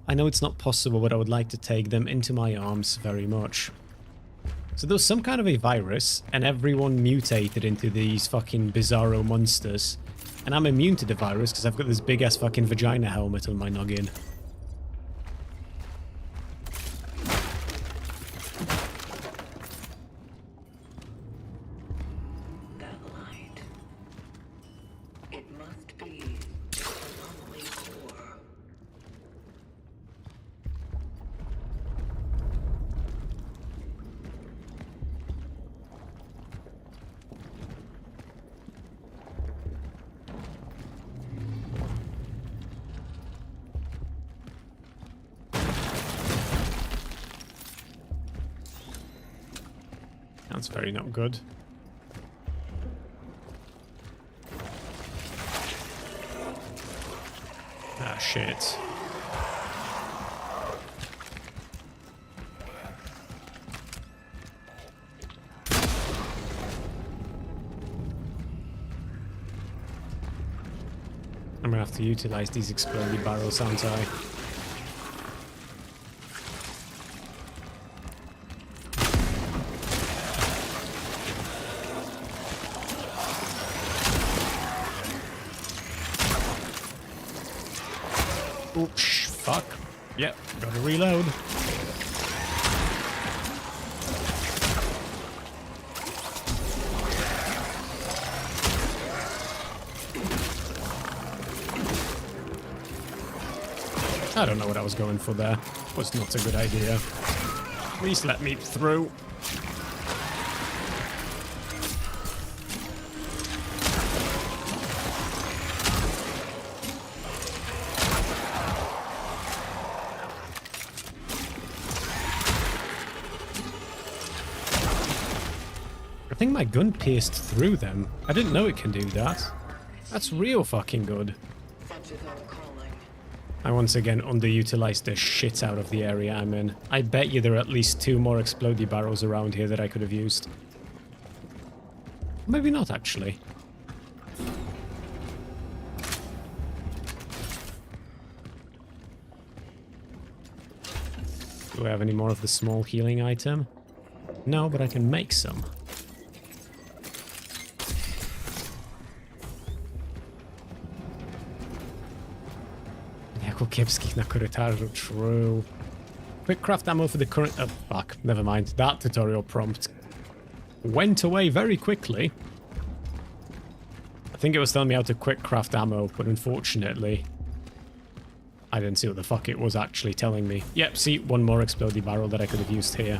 I know it's not possible, but I would like to take them into my arms very much. So there was some kind of a virus, and everyone mutated into these fucking bizarro monsters. And I'm immune to the virus because I've got this big-ass fucking vagina helmet on my noggin. That's very not good. Ah, shit. I'm gonna have to utilize these exploded barrels, aren't I? Oops, fuck. Yep, gotta reload. I don't know what I was going for there. Was not a good idea. Please let me through. I think my gun pierced through them. I didn't know it can do that. That's real fucking good. I once again underutilized the shit out of the area I'm in. I bet you there are at least 2 more explodey barrels around here that I could have used. Maybe not, actually. Do I have any more of the small healing item? No, but I can make some. Kiepskich na korytarzu, true. Quick craft ammo for the current... Oh, fuck. Never mind. That tutorial prompt went away very quickly. I think it was telling me how to quick craft ammo, but unfortunately, I didn't see what the fuck it was actually telling me. Yep, see, 1 more explodey barrel that I could have used here.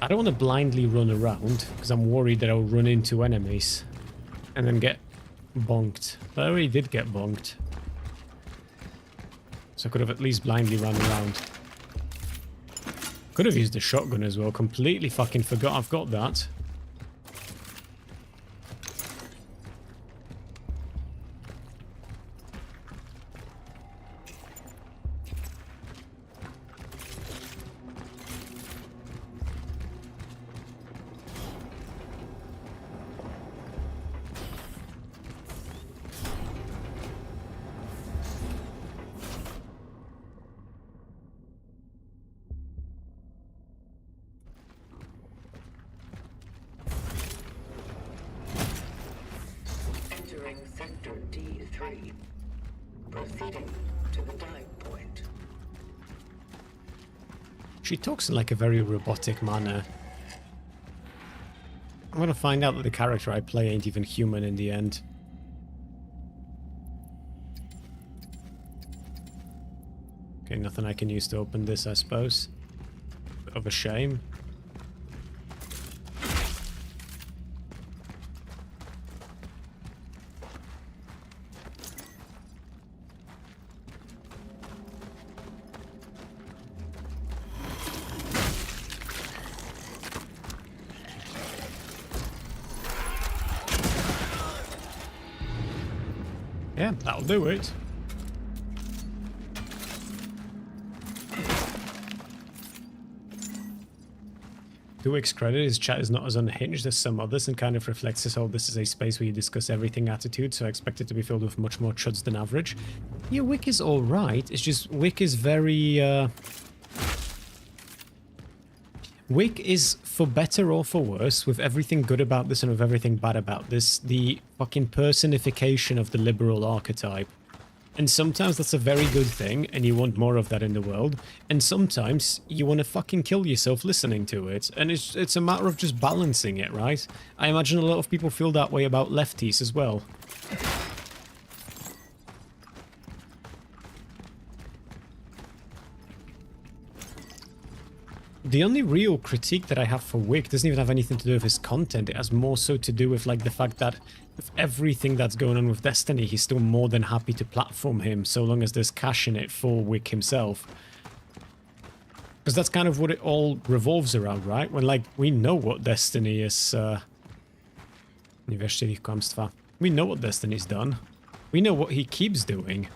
I don't want to blindly run around, because I'm worried that I'll run into enemies and then get bonked. But I already did get bonked. So I could have at least blindly run around. Could have used a shotgun as well. Completely fucking forgot I've got that. Sector D3. Proceeding to the dive point. She talks in like a very robotic manner. I'm gonna find out that the character I play ain't even human in the end. Okay, nothing I can use to open this, I suppose. Bit of a shame. Yeah, that'll do it. To Wick's credit, his chat is not as unhinged as some others and kind of reflects his whole "this is a space where you discuss everything" attitude, so I expect it to be filled with much more chuds than average. Yeah, Wick is alright, it's just Wick is very, Wick is, for better or for worse, with everything good about this and with everything bad about this, the fucking personification of the liberal archetype. And sometimes that's a very good thing, and you want more of that in the world, and sometimes you want to fucking kill yourself listening to it, and it's a matter of just balancing it, right? I imagine a lot of people feel that way about lefties as well. The only real critique that I have for Wick doesn't even have anything to do with his content. It has more so to do with like the fact that with everything that's going on with Destiny, he's still more than happy to platform him so long as there's cash in it for Wick himself. Because that's kind of what it all revolves around, right? When like we know what Destiny is... We know what Destiny's done. We know what he keeps doing.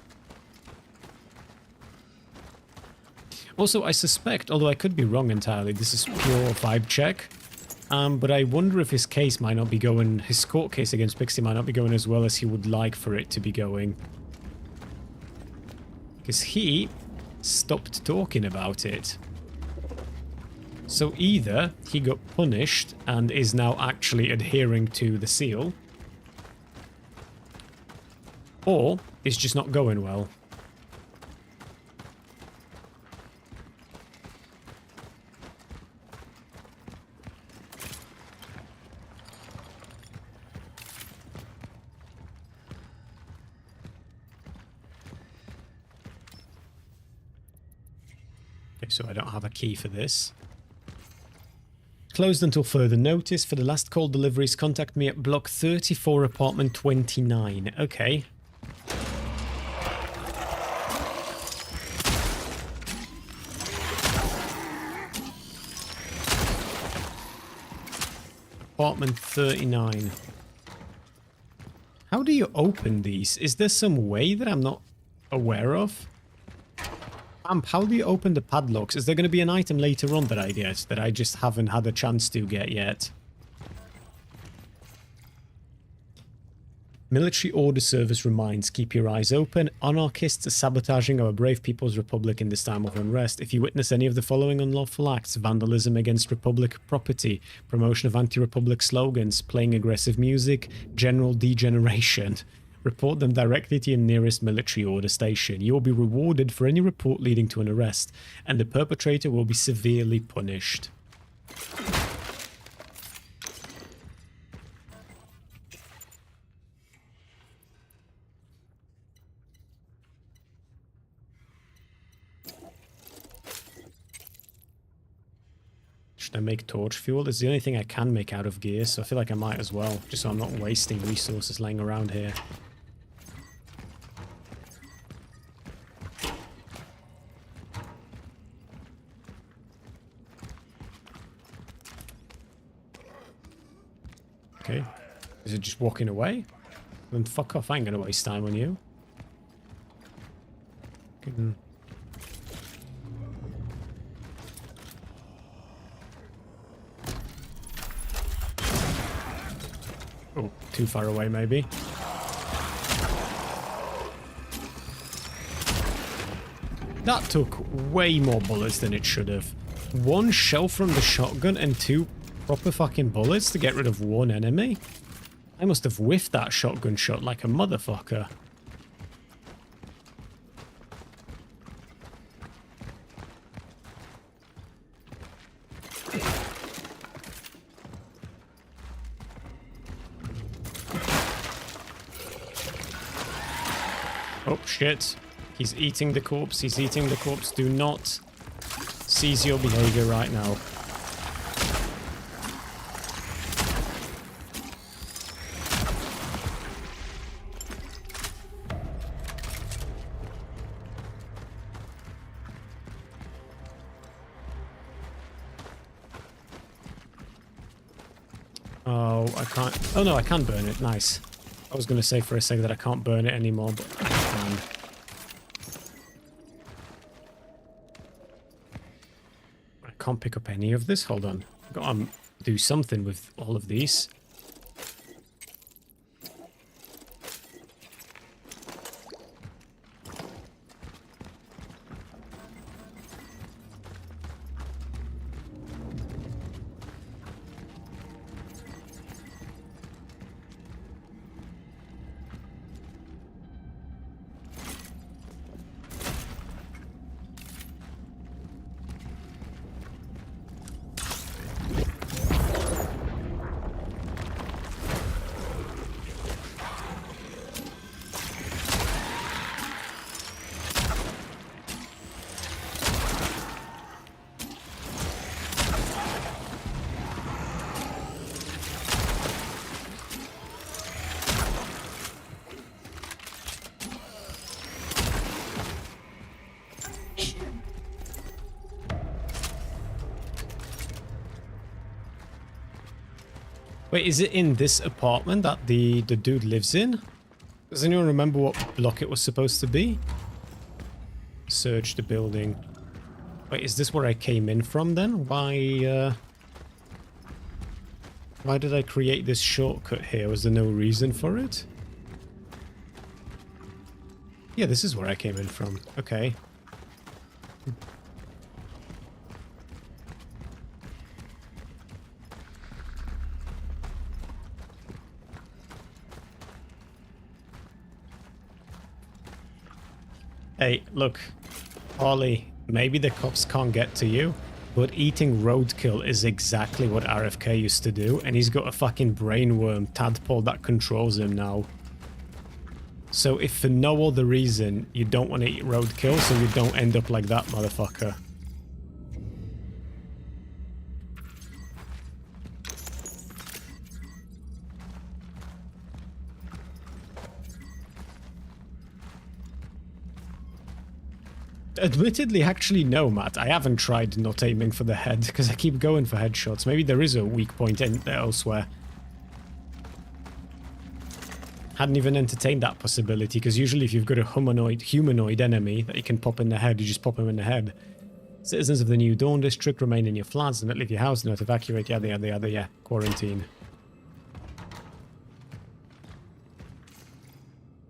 Also, I suspect, although I could be wrong entirely, this is pure vibe check, but I wonder if his case might not be going, his court case against Pixie might not be going as well as he would like for it to be going. Because he stopped talking about it. So either he got punished and is now actually adhering to the seal, or it's just not going well. So I don't have a key for this. Closed until further notice. For the last call deliveries, contact me at block 34, apartment 29. Okay. Apartment 39. How do you open these? Is there some way that I'm not aware of? How do you open the padlocks? Is there going to be an item later on that I get that I just haven't had a chance to get yet? Military order service reminds, keep your eyes open. Anarchists are sabotaging our brave people's republic in this time of unrest. If you witness any of the following unlawful acts: vandalism against republic property, promotion of anti-republic slogans, playing aggressive music, general degeneration, report them directly to your nearest military order station. You will be rewarded for any report leading to an arrest, and the perpetrator will be severely punished. Should I make torch fuel? It's the only thing I can make out of gear, so I feel like I might as well, just so I'm not wasting resources laying around here. Okay. Is it just walking away? Then fuck off, I ain't gonna waste time on you. Oh, too far away maybe. That took way more bullets than it should have. One shell from the shotgun and two proper fucking bullets to get rid of one enemy? I must have whiffed that shotgun shot like a motherfucker. Oh, shit. He's eating the corpse. He's eating the corpse. Do not seize your behavior right now. Oh, I can't. Oh no, I can burn it. Nice. I was going to say for a second that I can't burn it anymore, but I can. I can't pick up any of this. Hold on. I've got to do something with all of these. Wait, is it in this apartment that the dude lives in? Does anyone remember what block it was supposed to be? Search the building. Wait, is this where I came in from then? Why did I create this shortcut here? Was there no reason for it? Yeah, this is where I came in from. Okay. Hey, look, Ollie, maybe the cops can't get to you, but eating roadkill is exactly what RFK used to do, and he's got a fucking brainworm tadpole that controls him now. So if for no other reason you don't want to eat roadkill, so you don't end up like that motherfucker. Admittedly, actually, no, Matt. I haven't tried not aiming for the head, because I keep going for headshots. Maybe there is a weak point elsewhere. Hadn't even entertained that possibility, because usually if you've got a humanoid enemy that you can pop in the head, you just pop him in the head. Citizens of the New Dawn District remain in your flats and not leave your house, do not evacuate, yada yada yada, yeah. Quarantine.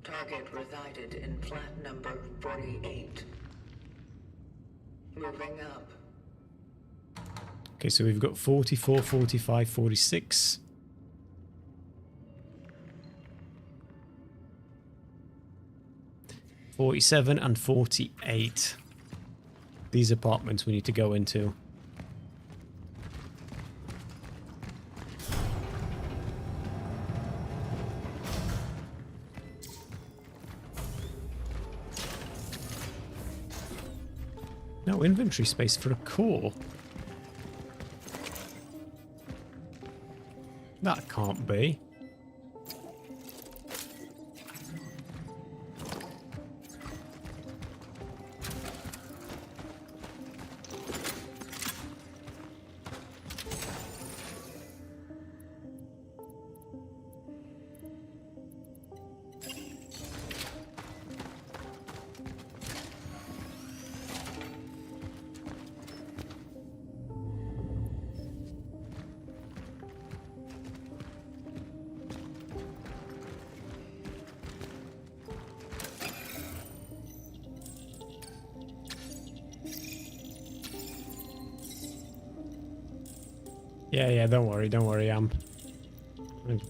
Target resided in flat number 48. Moving up. Okay, so we've got 44, 45, 46. $47 and 48. These apartments we need to go into. No inventory space for a core. That can't be. Yeah, don't worry, I've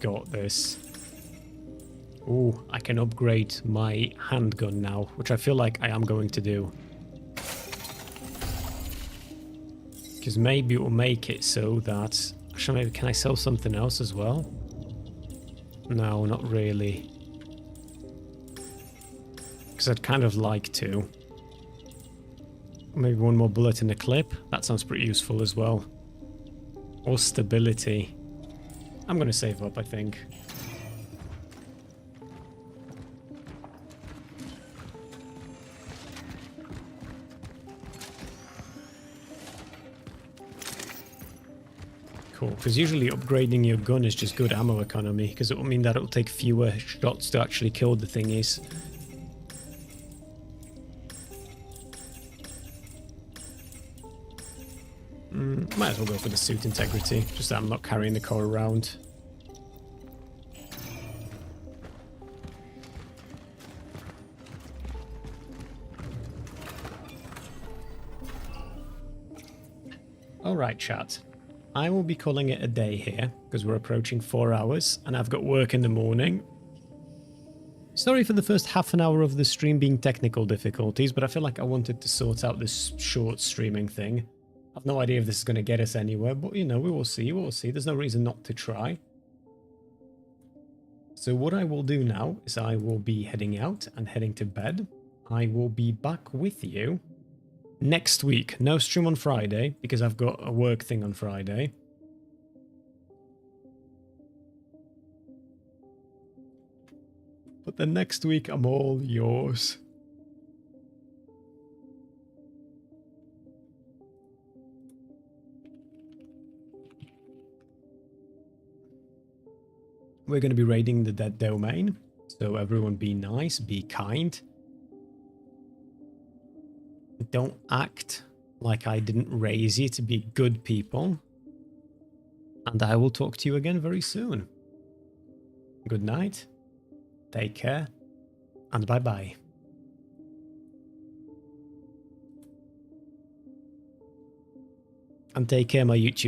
got this. Ooh, I can upgrade my handgun now, which I feel like I am going to do. Because maybe it will make it so that... Actually, maybe can I sell something else as well? No, not really. Because I'd kind of like to. Maybe one more bullet in the clip. That sounds pretty useful as well. Or stability. I'm going to save up, I think. Cool, because usually upgrading your gun is just good ammo economy, because it will mean that it will take fewer shots to actually kill the thingies. Might as well go for the suit integrity, just that I'm not carrying the core around. Alright, chat. I will be calling it a day here, because we're approaching 4 hours, and I've got work in the morning. Sorry for the first half an hour of the stream being technical difficulties, but I feel like I wanted to sort out this short streaming thing. I've no idea if this is going to get us anywhere, but you know, we will see, we will see. There's no reason not to try. So what I will do now is I will be heading out and heading to bed. I will be back with you next week. No stream on Friday, because I've got a work thing on Friday. But then next week, I'm all yours. We're going to be raiding the dead domain. So everyone be nice, be kind. Don't act like I didn't raise you to be good people. And I will talk to you again very soon. Good night. Take care. And bye-bye. And take care, my YouTube